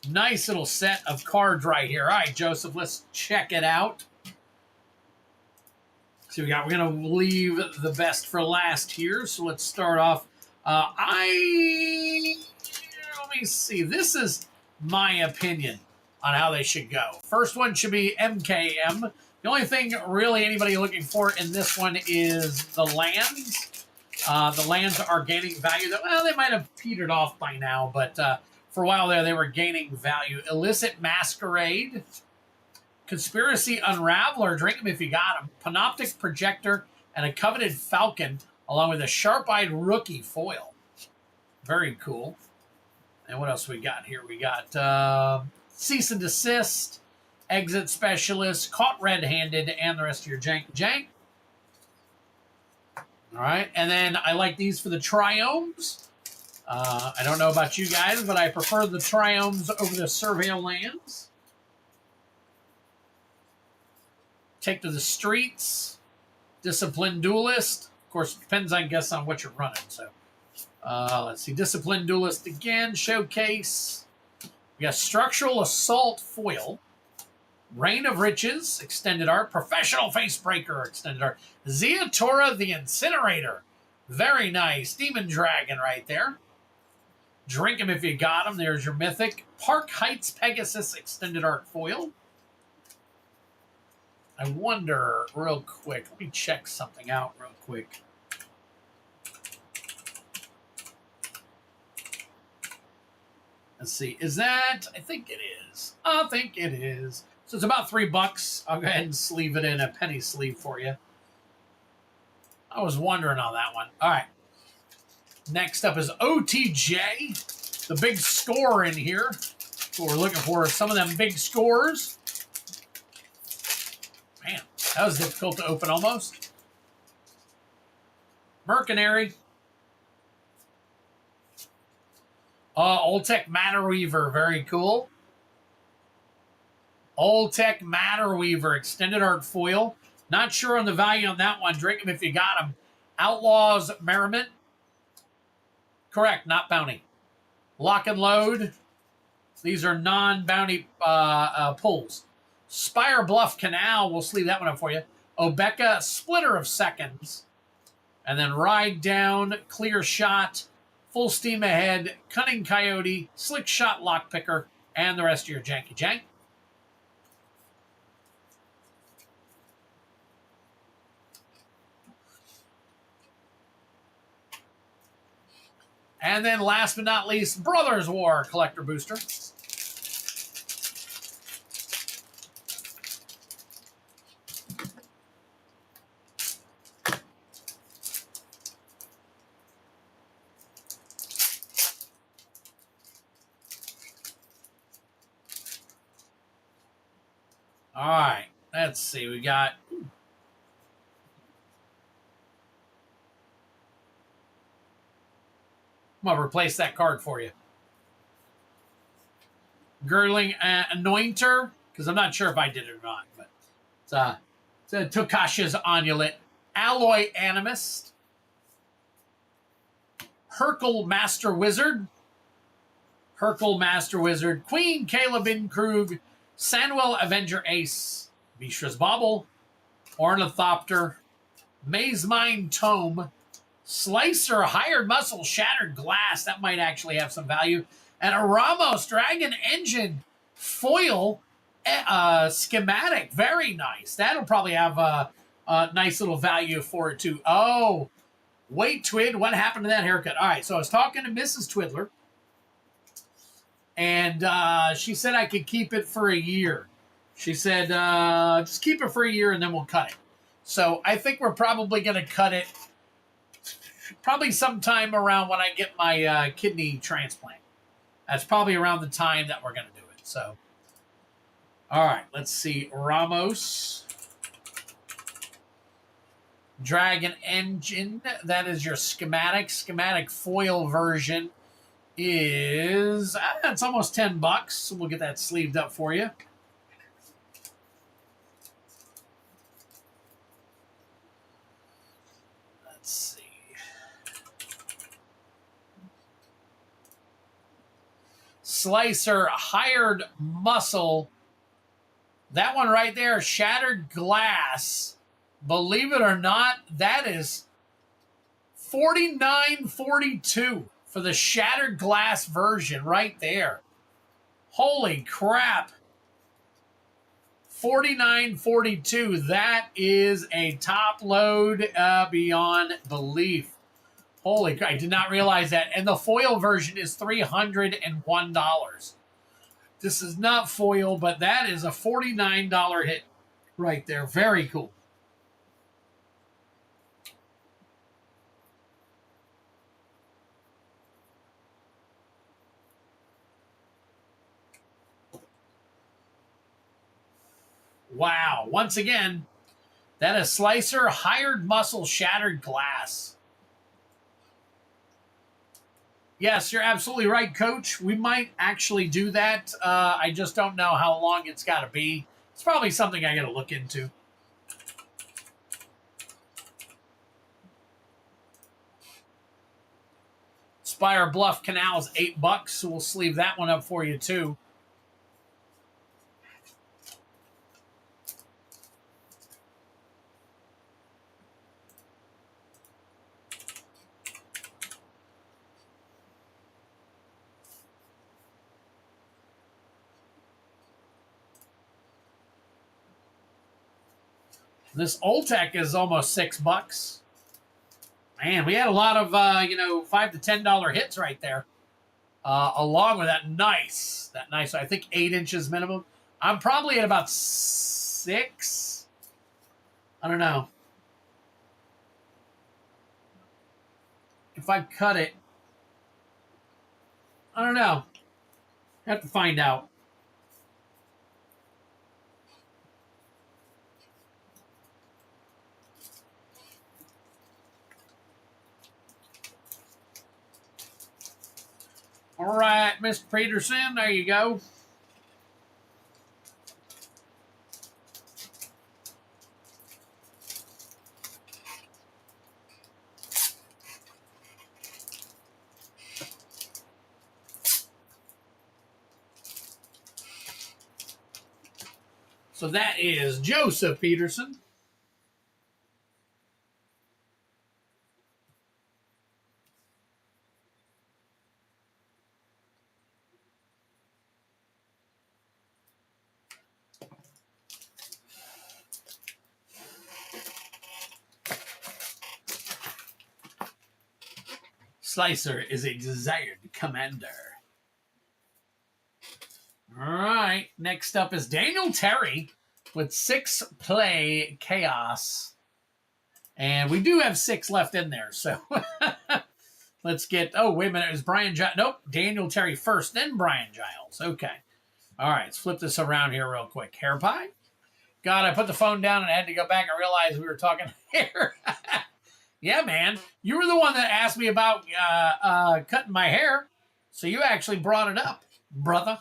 Nice little set of cards right here. All right, Joseph, let's check it out. So we got, we're going to leave the best for last here. So let's start off. Let me see. This is my opinion on how they should go. First one should be MKM. The only thing really anybody looking for in this one is the lands. The lands are gaining value. Well, they might have petered off by now, but for a while there, they were gaining value. Illicit Masquerade. Conspiracy Unraveler, drink them if you got them. Panoptic Projector and a Coveted Falcon, along with a Sharp-Eyed Rookie foil. Very cool. And what else we got here? We got Cease and Desist, Exit Specialist, Caught Red-Handed, and the rest of your jank. All right, and then I like these for the Triomes. I don't know about you guys, but I prefer the Triomes over the Surveil Lands. Take to the Streets, Disciplined Duelist. Of course, it depends, I guess, on what you're running. So, let's see. Disciplined Duelist again, Showcase. We got Structural Assault Foil. Reign of Riches, Extended Art. Professional Facebreaker, Extended Art. Zeatora the Incinerator. Very nice. Demon Dragon right there. Drink him if you got him. There's your Mythic. Park Heights Pegasus, Extended Art Foil. I wonder, real quick, let me check something out real quick. Let's see, is that, I think it is. I think it is. So it's about $3. I'll go ahead and sleeve it in a penny sleeve for you. I was wondering on that one. All right. Next up is OTJ, the big score in here. What we're looking for is some of them big scores. Man, that was difficult to open almost. Mercenary. Old-Tech Matter Weaver, very cool. Old-Tech Matter Weaver, Extended Art Foil. Not sure on the value on that one. Drink them if you got them. Outlaws Merriment. Correct, not bounty. Lock and Load. These are non-bounty pulls. Spire Bluff Canal, we'll sleeve that one up for you. Obeka, Splitter of Seconds. And then Ride Down, Clear Shot, Full Steam Ahead, Cunning Coyote, Slick Shot Lockpicker, and the rest of your jank. And then last but not least, Brothers War Collector Booster. All right, let's see. We got I'm going to replace that card for you. Girdling Anointer, because I'm not sure if I did it or not, but it's a Tokasha's Amulet. Alloy Animist. Hercule Master Wizard. Queen Calebin Krug. Sandwell Avenger Ace. Vishra's Bauble. Ornithopter. Maze Mine Tome. Slicer, Hired Muscle, Shattered Glass. That might actually have some value. And a Ramos Dragon Engine foil schematic. Very nice. That'll probably have a nice little value for it, too. Oh, wait, Twid. What happened to that haircut? All right, so I was talking to Mrs. Twiddler, and she said I could keep it for a year. She said, just keep it for a year, and then we'll cut it. So I think we're probably going to cut it probably sometime around when I get my kidney transplant. That's probably around the time that we're going to do it. So, all right, let's see. Ramos. Dragon Engine. That is your schematic. Schematic foil version is, it's almost $10. So we'll get that sleeved up for you. Let's see. Slicer, Hired Muscle. That one right there, Shattered Glass. Believe it or not, that is $49.42 for the Shattered Glass version right there. Holy crap. $49.42. That is a top load beyond belief. Holy crap, I did not realize that. And the foil version is $301. This is not foil, but that is a $49 hit right there. Very cool. Wow. Once again, that is Slicer, Hired Muscle, Shattered Glass. Yes, you're absolutely right, Coach. We might actually do that. I just don't know how long it's got to be. It's probably something I got to look into. Spire Bluff Canal is $8, so we'll sleeve that one up for you, too. This Oltec is almost $6. Man, we had a lot of, $5 to $10 hits right there. Along with that nice, I think 8 inches minimum. I'm probably at about 6. I don't know. If I cut it, I don't know. Have to find out. All right, Mr. Peterson, there you go. So that is Joseph Peterson. Slicer is a desired commander. All right. Next up is Daniel Terry with 6 play chaos. And we do have 6 left in there. So let's get, oh, wait a minute. It was Brian Giles. Nope. Daniel Terry first, then Brian Giles. Okay. All right. Let's flip this around here real quick. Hair pie. God, I put the phone down and I had to go back and realize we were talking hair. Yeah, man. You were the one that asked me about cutting my hair. So you actually brought it up, brother.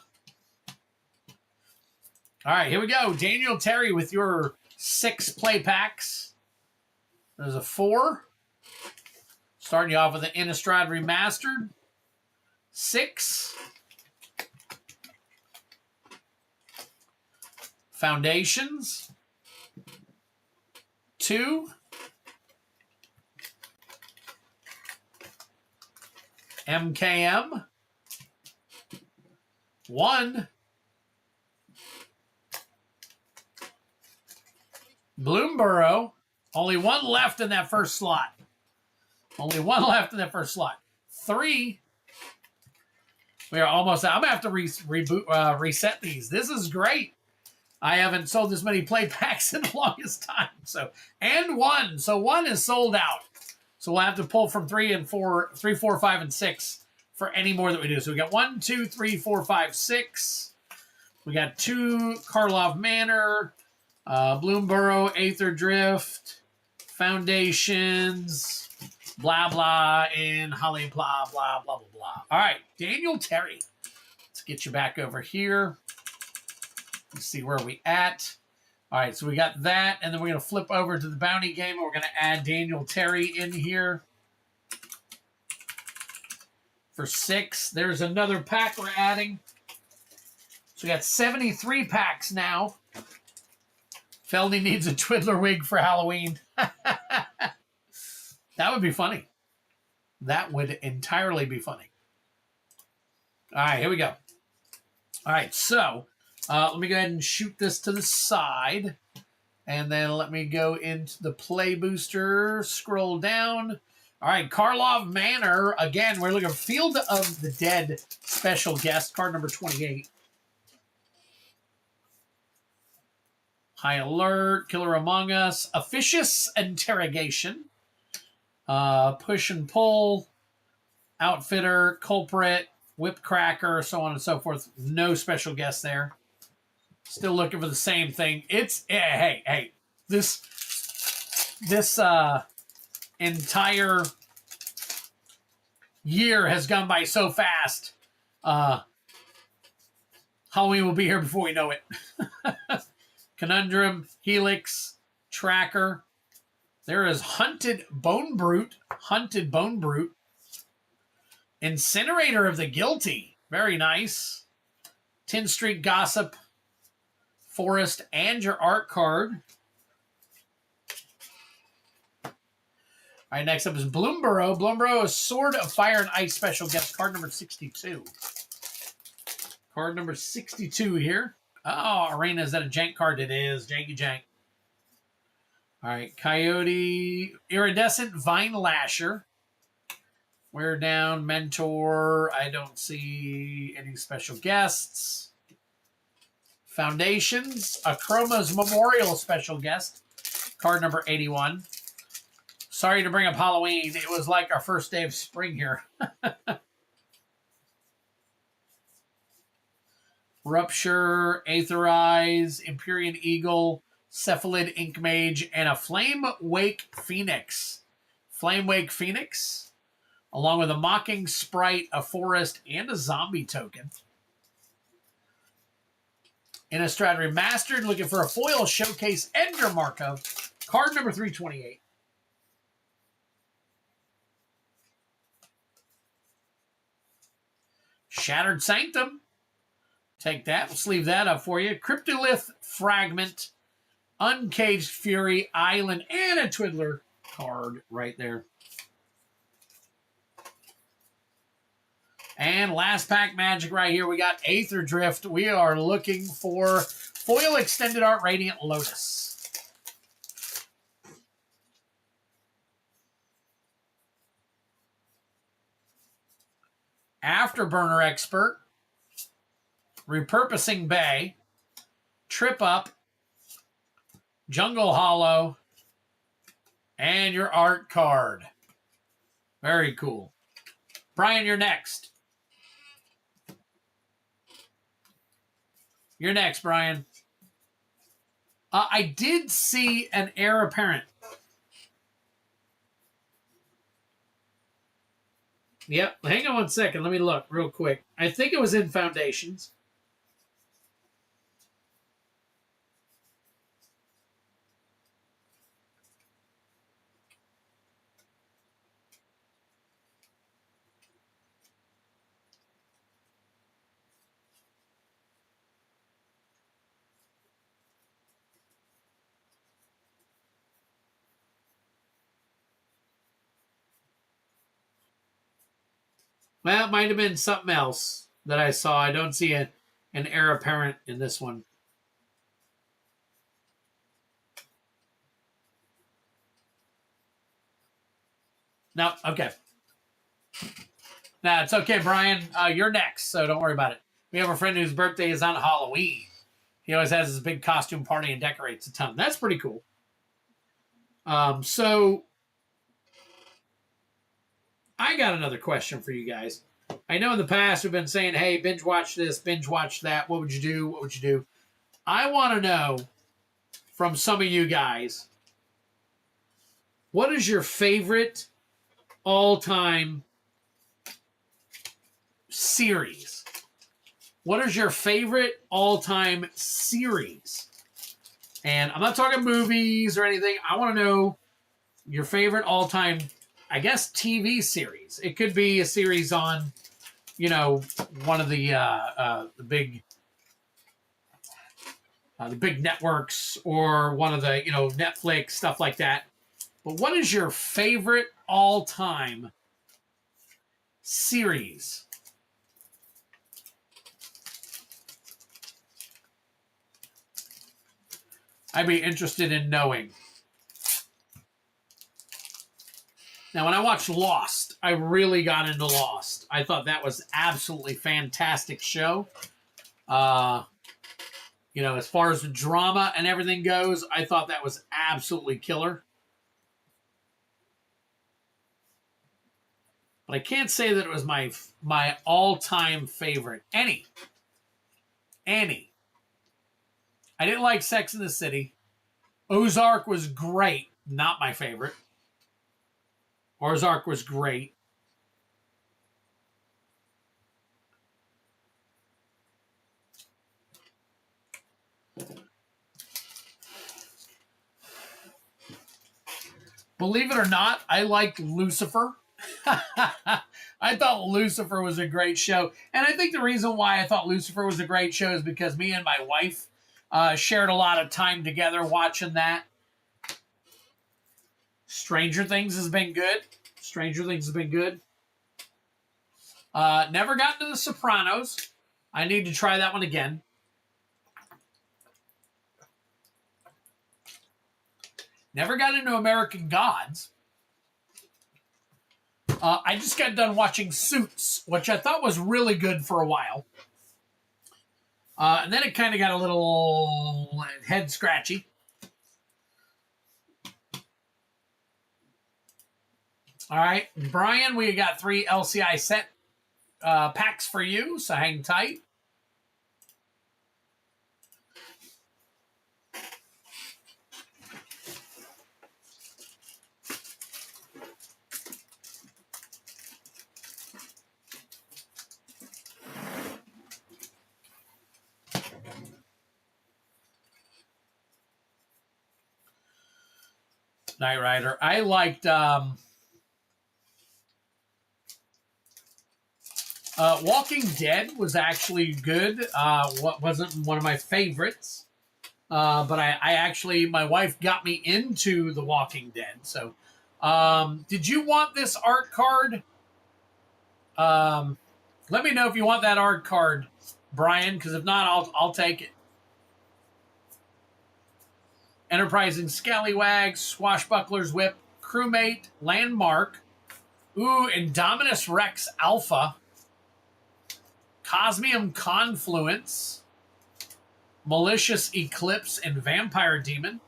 All right, here we go. Daniel Terry with your 6 play packs. There's a 4. Starting you off with an Innistrad Remastered. 6. Foundations. 2. MKM. 1. Bloomborough. Only 1 left in that first slot. Only 1 left in that first slot. 3. We are almost out. I'm going to have to reset these. This is great. I haven't sold this many play packs in the longest time. And 1. So 1 is sold out. So we'll have to pull from 3, 4, 5, and 6 for any more that we do. So we got 1, 2, 3, 4, 5, 6. We got 2 Karlov Manor, Bloomborough, Aether Drift, Foundations, blah, blah, and Holly, blah, blah, blah, blah, blah. All right, Daniel Terry. Let's get you back over here. Let's see where we at. All right, so we got that, and then we're going to flip over to the bounty game, and we're going to add Daniel Terry in here for 6. There's another pack we're adding. So we got 73 packs now. Feldy needs a Twiddler wig for Halloween. That would be funny. That would entirely be funny. All right, here we go. All right, so let me go ahead and shoot this to the side. And then let me go into the play booster, scroll down. All right, Karlov Manor. Again, we're looking at Field of the Dead special guest, card number 28. High Alert, Killer Among Us, Officious Interrogation, Push and Pull, Outfitter, Culprit, Whip Cracker, so on and so forth. No special guests there. Still looking for the same thing. It's hey. This entire year has gone by so fast. Halloween will be here before we know it. Conundrum, Helix, Tracker. There is Hunted Bone Brute. Incinerator of the Guilty. Very nice. 10th Street Gossip. Forest and your art card. All right, next up is Bloomborough. Bloomborough is Sword of Fire and Ice special guest. Card number 62. Card number 62 here. Oh, Arena, is that a jank card? It is. Janky jank. All right, Coyote, Iridescent Vine Lasher. Wear Down, Mentor. I don't see any special guests. Foundations, Achroma's Memorial special guest. Card number 81. Sorry to bring up Halloween. It was like our first day of spring here. Rupture, Aetherize, Empyrean Eagle, Cephalid Ink Mage, and a Flame Wake Phoenix. Flame Wake Phoenix, along with a Mocking Sprite, a Forest, and a Zombie token. Innistrad Remastered, looking for a foil showcase Edgar Markov. Card number 328. Shattered Sanctum. Take that. We'll sleeve that up for you. Cryptolith Fragment, Uncaged Fury, Island, and a Twiddler card right there. And last pack magic right here. We got Aether Drift. We are looking for foil extended art Radiant Lotus. Afterburner Expert. Repurposing Bay, Trip Up, Jungle Hollow, and your art card. Very cool. Brian, you're next. You're next, Brian. I did see an heir apparent. Yep, hang on one second. Let me look real quick. I think it was in Foundations. Well, it might have been something else that I saw. I don't see an heir apparent in this one. No, okay. No, it's okay, Brian. You're next, so don't worry about it. We have a friend whose birthday is on Halloween. He always has his big costume party and decorates a ton. That's pretty cool. So I got another question for you guys. I know in the past we've been saying, hey, binge watch this, binge watch that. What would you do? What would you do? I want to know from some of you guys, what is your favorite all-time series? What is your favorite all-time series? And I'm not talking movies or anything. I want to know your favorite all-time, I guess, TV series. It could be a series on, you know, one of the big networks, or one of the, you know, Netflix, stuff like that. But what is your favorite all-time series? I'd be interested in knowing. Now, when I watched Lost, I really got into Lost. I thought that was absolutely fantastic show. You know, as far as the drama and everything goes, I thought that was absolutely killer. But I can't say that it was my all-time favorite. Any. I didn't like Sex in the City. Ozark was great. Not my favorite. Ozark was great. Believe it or not, I liked Lucifer. I thought Lucifer was a great show. And I think the reason why I thought Lucifer was a great show is because me and my wife shared a lot of time together watching that. Stranger Things has been good. Never gotten to The Sopranos. I need to try that one again. Never got into American Gods. I just got done watching Suits, which I thought was really good for a while. And then it kind of got a little head scratchy. All right, Brian, we got 3 LCI set packs for you, so hang tight. Knight Rider. I liked Walking Dead was actually good. Wasn't one of my favorites. But I actually, my wife got me into The Walking Dead. So, did you want this art card? Let me know if you want that art card, Brian, because if not, I'll take it. Enterprising Scallywag, Swashbuckler's Whip, Crewmate, Landmark, Indominus Rex Alpha, Cosmium Confluence, Malicious Eclipse, and Vampire Demon.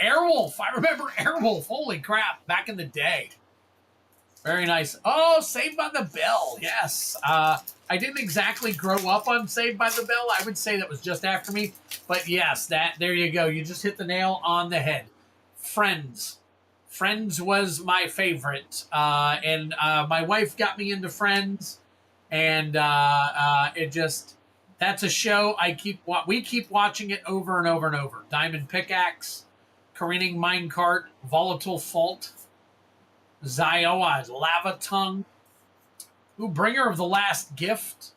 Airwolf. I remember Airwolf. Holy crap. Back in the day. Very nice. Oh, Saved by the Bell. Yes. I didn't exactly grow up on Saved by the Bell. I would say that was just after me. But yes, there you go. You just hit the nail on the head. Friends. Friends was my favorite. And my wife got me into Friends. And that's a show we keep watching it over and over and over. Diamond Pickaxe, Careening Minecart, Volatile Fault, Zioa's Lava Tongue, Bringer of the Last Gift,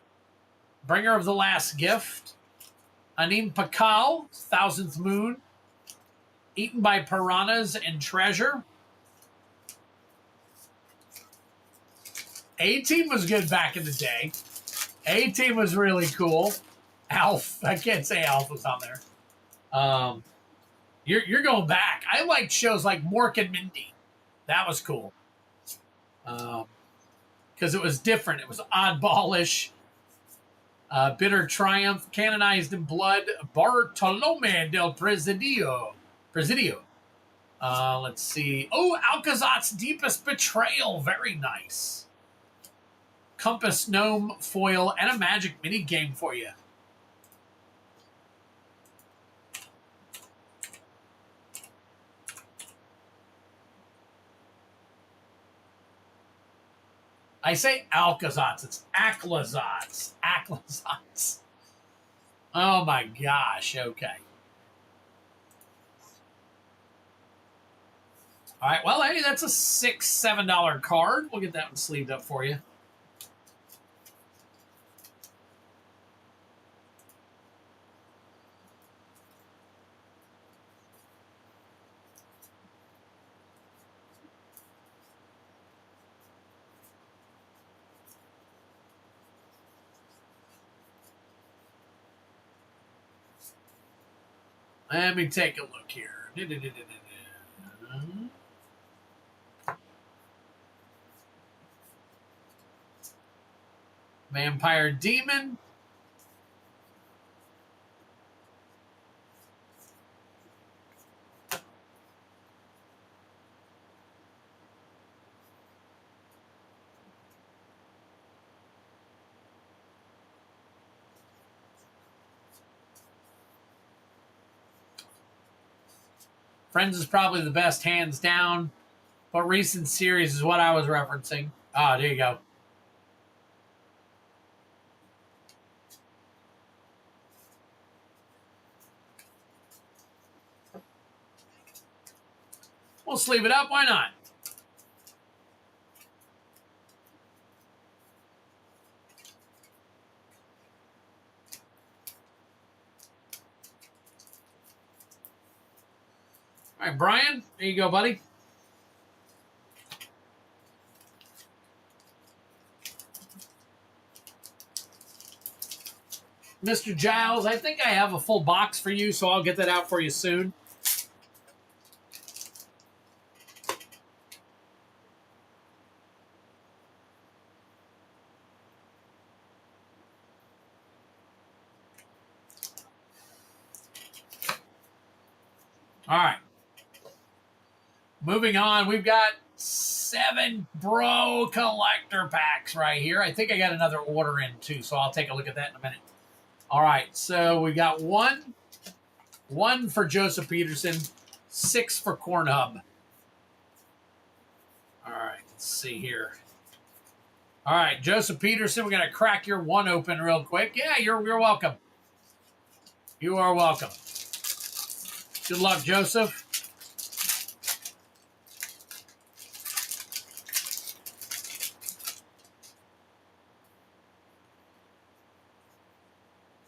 Anim Pakal, Thousandth Moon, Eaten by Piranhas and Treasure. A-Team was good back in the day. A-Team was really cool. Alf. I can't say Alf was on there. You're going back. I liked shows like Mork and Mindy. That was cool. Because it was different. It was oddballish. Bitter Triumph, Canonized in Blood, Bartolome del Presidio. Let's see. Alcazat's Deepest Betrayal. Very nice. Compass Gnome foil and a magic mini game for you. I say Alcazats. It's Aclazats. Oh my gosh. Okay. All right. Well, hey, that's a $6-7 card. We'll get that one sleeved up for you. Let me take a look here. Vampire Demon. Friends is probably the best, hands down. But recent series is what I was referencing. Ah, there you go. We'll sleeve it up. Why not? All right, Brian, there you go, buddy. Mr. Giles, I think I have a full box for you, so I'll get that out for you soon. All right. Moving on, we've got 7 Bro collector packs right here. I think I got another order in too, so I'll take a look at that in a minute. All right, so we got one for Joseph Peterson, 6 for Corn Hub. All right, let's see here. All right, Joseph Peterson, we're going to crack your one open real quick. Yeah, you're welcome. You are welcome. Good luck, Joseph.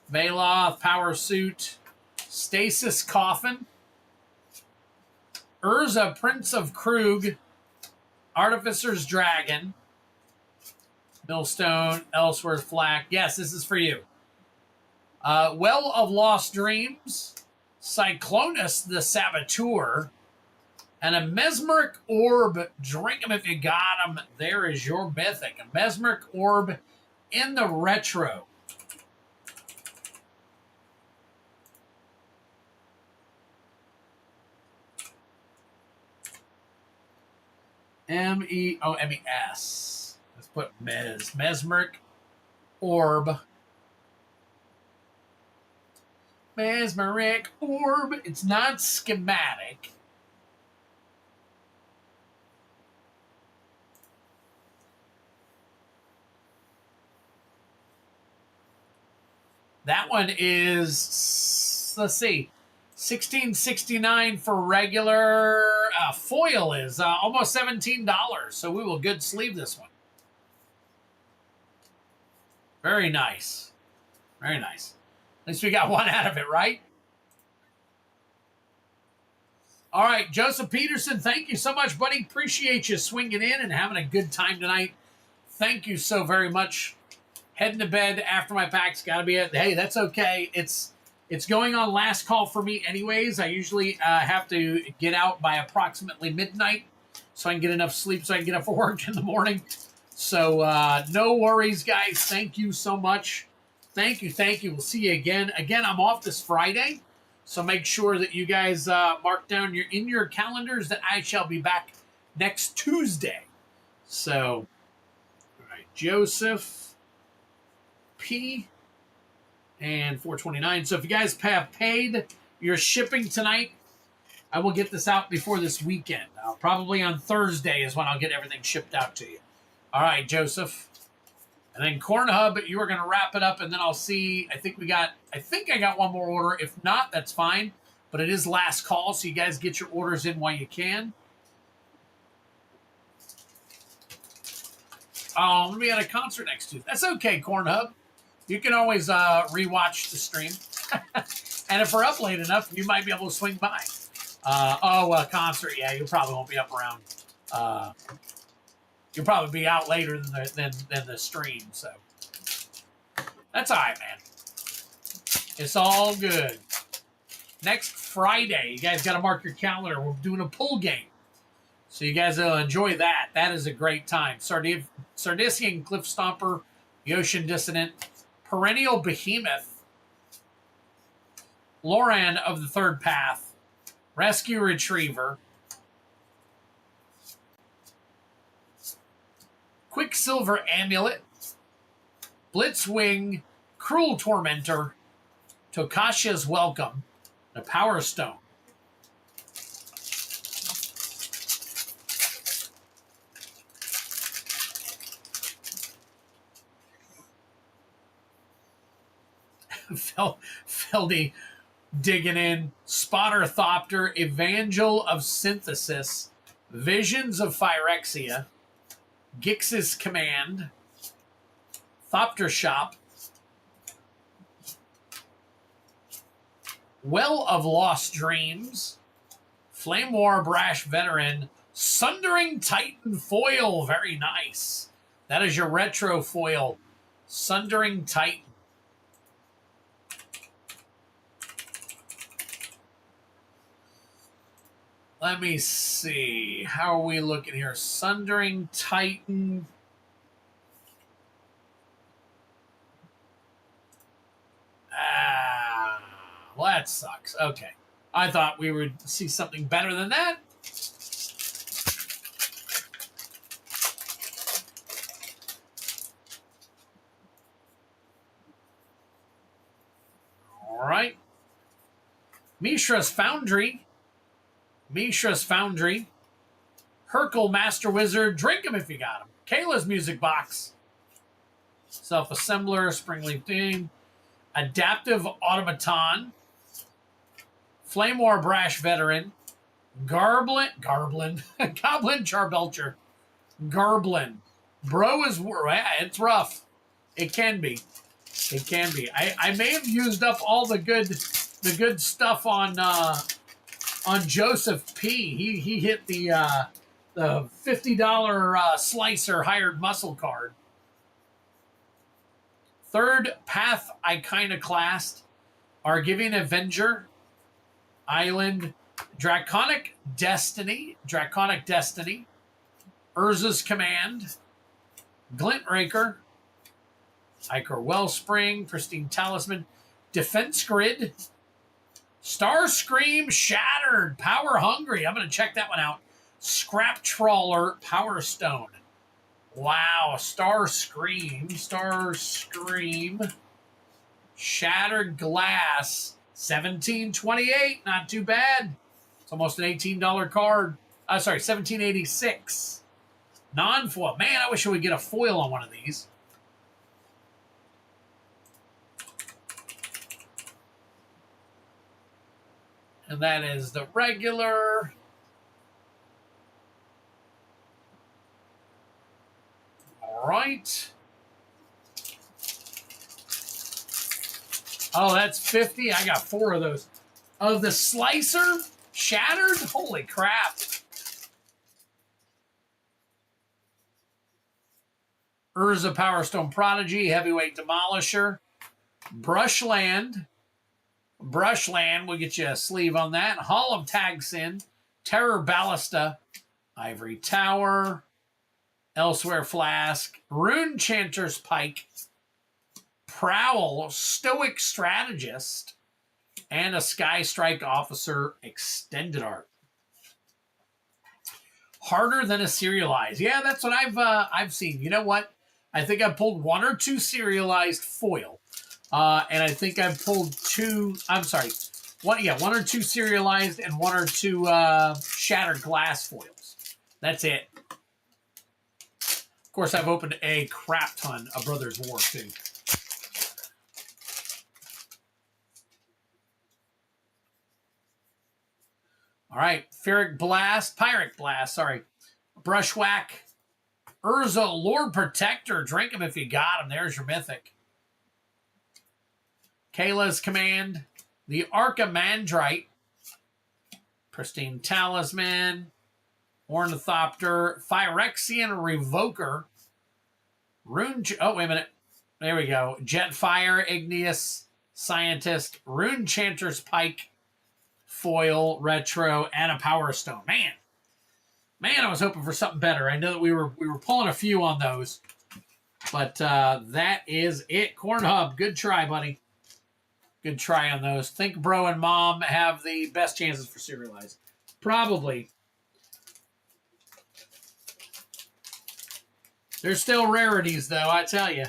Veloth, Power Suit, Stasis Coffin, Urza, Prince of Krug, Artificer's Dragon, Millstone, Ellsworth Flak. Yes, this is for you. Well of Lost Dreams, Cyclonus the Saboteur, and a Mesmeric Orb. Drink them if you got them. There is your Mythic. A Mesmeric Orb in the retro. M-E-S. Let's put Mesmeric Orb. Mesmeric Orb. It's not schematic. That one is, let's see, $16.69 for regular. Foil is almost $17, so we will good sleeve this one. Very nice. Very nice. At least we got one out of it, right? All right, Joseph Peterson, thank you so much, buddy. Appreciate you swinging in and having a good time tonight. Thank you so very much. Heading to bed after my pack's got to be it. Hey, that's okay. It's going on last call for me anyways. I usually have to get out by approximately midnight so I can get enough sleep so I can get up for work in the morning. So no worries, guys. Thank you so much. Thank you. We'll see you again. Again, I'm off this Friday, so make sure that you guys mark down in your calendars that I shall be back next Tuesday. So, all right, Joseph P. and 429. So if you guys have paid your shipping tonight, I will get this out before this weekend. Probably on Thursday is when I'll get everything shipped out to you. All right, Joseph. And then Corn Hub, you are going to wrap it up, and then I'll see. I think I got one more order. If not, that's fine. But it is last call, so you guys get your orders in while you can. Oh, I'm going to be at a concert next Tuesday. That's okay, Corn Hub. You can always rewatch the stream. And if we're up late enough, you might be able to swing by. Concert. Yeah, you probably won't be up around. You'll probably be out later than the stream. So that's all right, man. It's all good. Next Friday, you guys got to mark your calendar. We're doing a pool game. So you guys will enjoy that. That is a great time. Sardisian Cliff Stomper, the Ocean Dissonant, Perennial Behemoth, Loran of the Third Path, Rescue Retriever, Quicksilver Amulet, Blitzwing, Cruel Tormentor, Tokasha's Welcome, the Power Stone. Feldy digging in. Spotterthopter, Evangel of Synthesis, Visions of Phyrexia, Gix's Command, Thopter Shop, Well of Lost Dreams, Flame War Brash Veteran, Sundering Titan Foil. Very nice. That is your retro foil. Sundering Titan. Let me see. How are we looking here? Sundering Titan. Well, that sucks. Okay. I thought we would see something better than that. All right. Mishra's Foundry. Hercule Master Wizard. Drink 'em if you got 'em. Kayla's Music Box. Self-Assembler. Springleaf Theme. Adaptive Automaton. Flame War Brash Veteran. Goblin Charbelcher. Garblin. Bro is, it's rough. It can be. I may have used up all the good stuff on Joseph P. He hit the $50 slicer hired muscle card. Third Path Iconoclast, Argivian Avenger, Island, Draconic Destiny, Urza's Command, Glint Raker, Ichor Wellspring, Pristine Talisman, Defense Grid, Starscream Shattered, Power Hungry. I'm going to check that one out. Scrap Trawler, Power Stone. Wow, Starscream, Shattered Glass, 1728, not too bad. It's almost an $18 card. Sorry, 1786. Non-foil. Man, I wish I would get a foil on one of these. And that is the regular. All right. Oh, that's 50. I got 4 of those. Of the Slicer Shattered? Holy crap. Urza Power Stone Prodigy, Heavyweight Demolisher, Brushland, we'll get you a sleeve on that. Hall of Tagsin, Terror Ballista, Ivory Tower, Elsewhere Flask, Rune Chanter's Pike, Prowl, Stoic Strategist, and a Sky Strike Officer Extended Art. Harder than a serialized. Yeah, that's what I've seen. You know what? I think I pulled 1 or 2 serialized foil. And I think I've pulled 2, I'm sorry, 1 or 2 serialized and 1 or 2 shattered glass foils. That's it. Of course, I've opened a crap ton of Brothers War, too. All right, Pyrrhic Blast, Brushwhack, Urza, Lord Protector, drink him if you got him. There's your Mythic. Kayla's Command, the Archimandrite, Pristine Talisman, Ornithopter, Phyrexian Revoker, Rune... Oh, wait a minute. There we go. Jetfire, Igneous, Scientist, Rune Chanter's Pike, Foil, Retro, and a Power Stone. Man, I was hoping for something better. I know that we were pulling a few on those, but that is it. Corn Hub, good try, buddy. Good try on those. Think Bro and Mom have the best chances for serialized. Probably. There's still rarities, though, I tell you.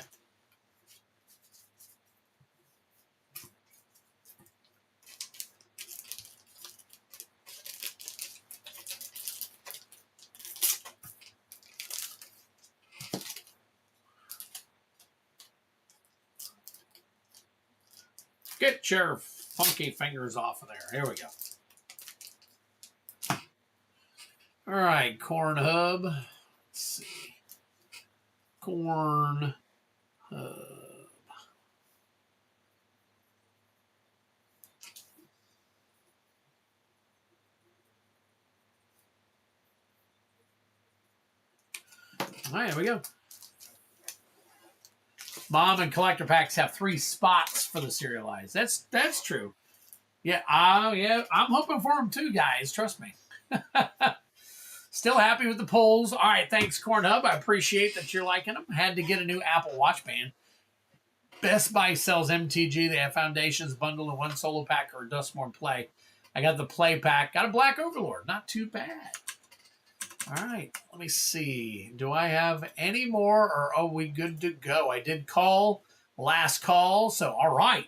Get your funky fingers off of there. Here we go. All right, Corn Hub. Let's see. Corn Hub. All right, here we go. Mom and collector packs have 3 spots for the serialized. That's true. Yeah, yeah, I'm hoping for them too, guys. Trust me. Still happy with the polls. All right, thanks, Corn Hub. I appreciate that you're liking them. Had to get a new Apple Watch band. Best Buy sells MTG. They have Foundations bundle and 1 solo pack or Dustborn Play. I got the Play pack. Got a Black Overlord. Not too bad. All right, let me see. Do I have any more, or are we good to go? I did call last call, so all right.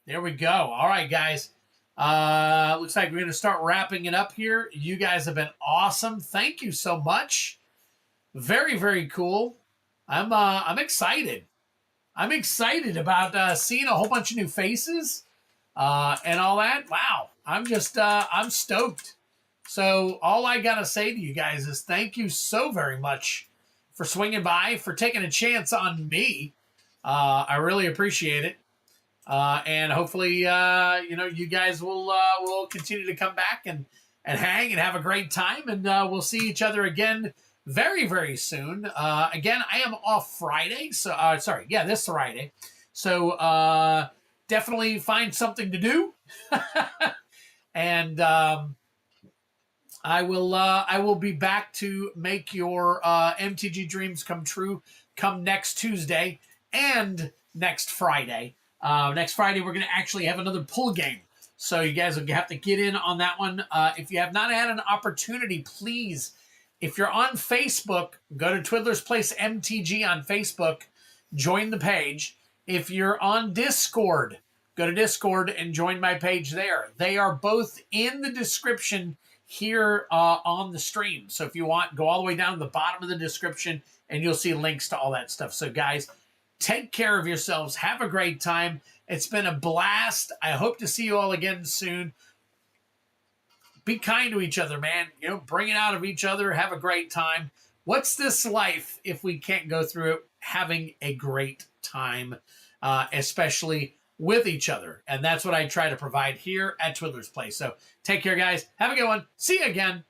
There we go. All right, guys. Looks like we're going to start wrapping it up here. You guys have been awesome. Thank you so much. Very, very cool. I'm excited. I'm excited about seeing a whole bunch of new faces and all that. Wow. I'm stoked. So all I got to say to you guys is thank you so very much for swinging by, for taking a chance on me. I really appreciate it. And hopefully, you guys will continue to come back and hang and have a great time. And we'll see each other again very, very soon. Again, I am off Friday. So, this Friday. So definitely find something to do. And I will be back to make your MTG dreams come true come next Tuesday and next Friday. Next Friday, we're going to actually have another pull game. So you guys will have to get in on that one. If you have not had an opportunity, please, if you're on Facebook, go to Twiddler's Place MTG on Facebook. Join the page. If you're on Discord, go to Discord and join my page there. They are both in the description here on the stream. So if you want, go all the way down to the bottom of the description and you'll see links to all that stuff. So guys, take care of yourselves. Have a great time. It's been a blast. I hope to see you all again soon. Be kind to each other, man. Bring it out of each other. Have a great time. What's this life if we can't go through it having a great time, especially with each other? And that's what I try to provide here at Twiddler's Place. So take care, guys. Have a good one. See you again.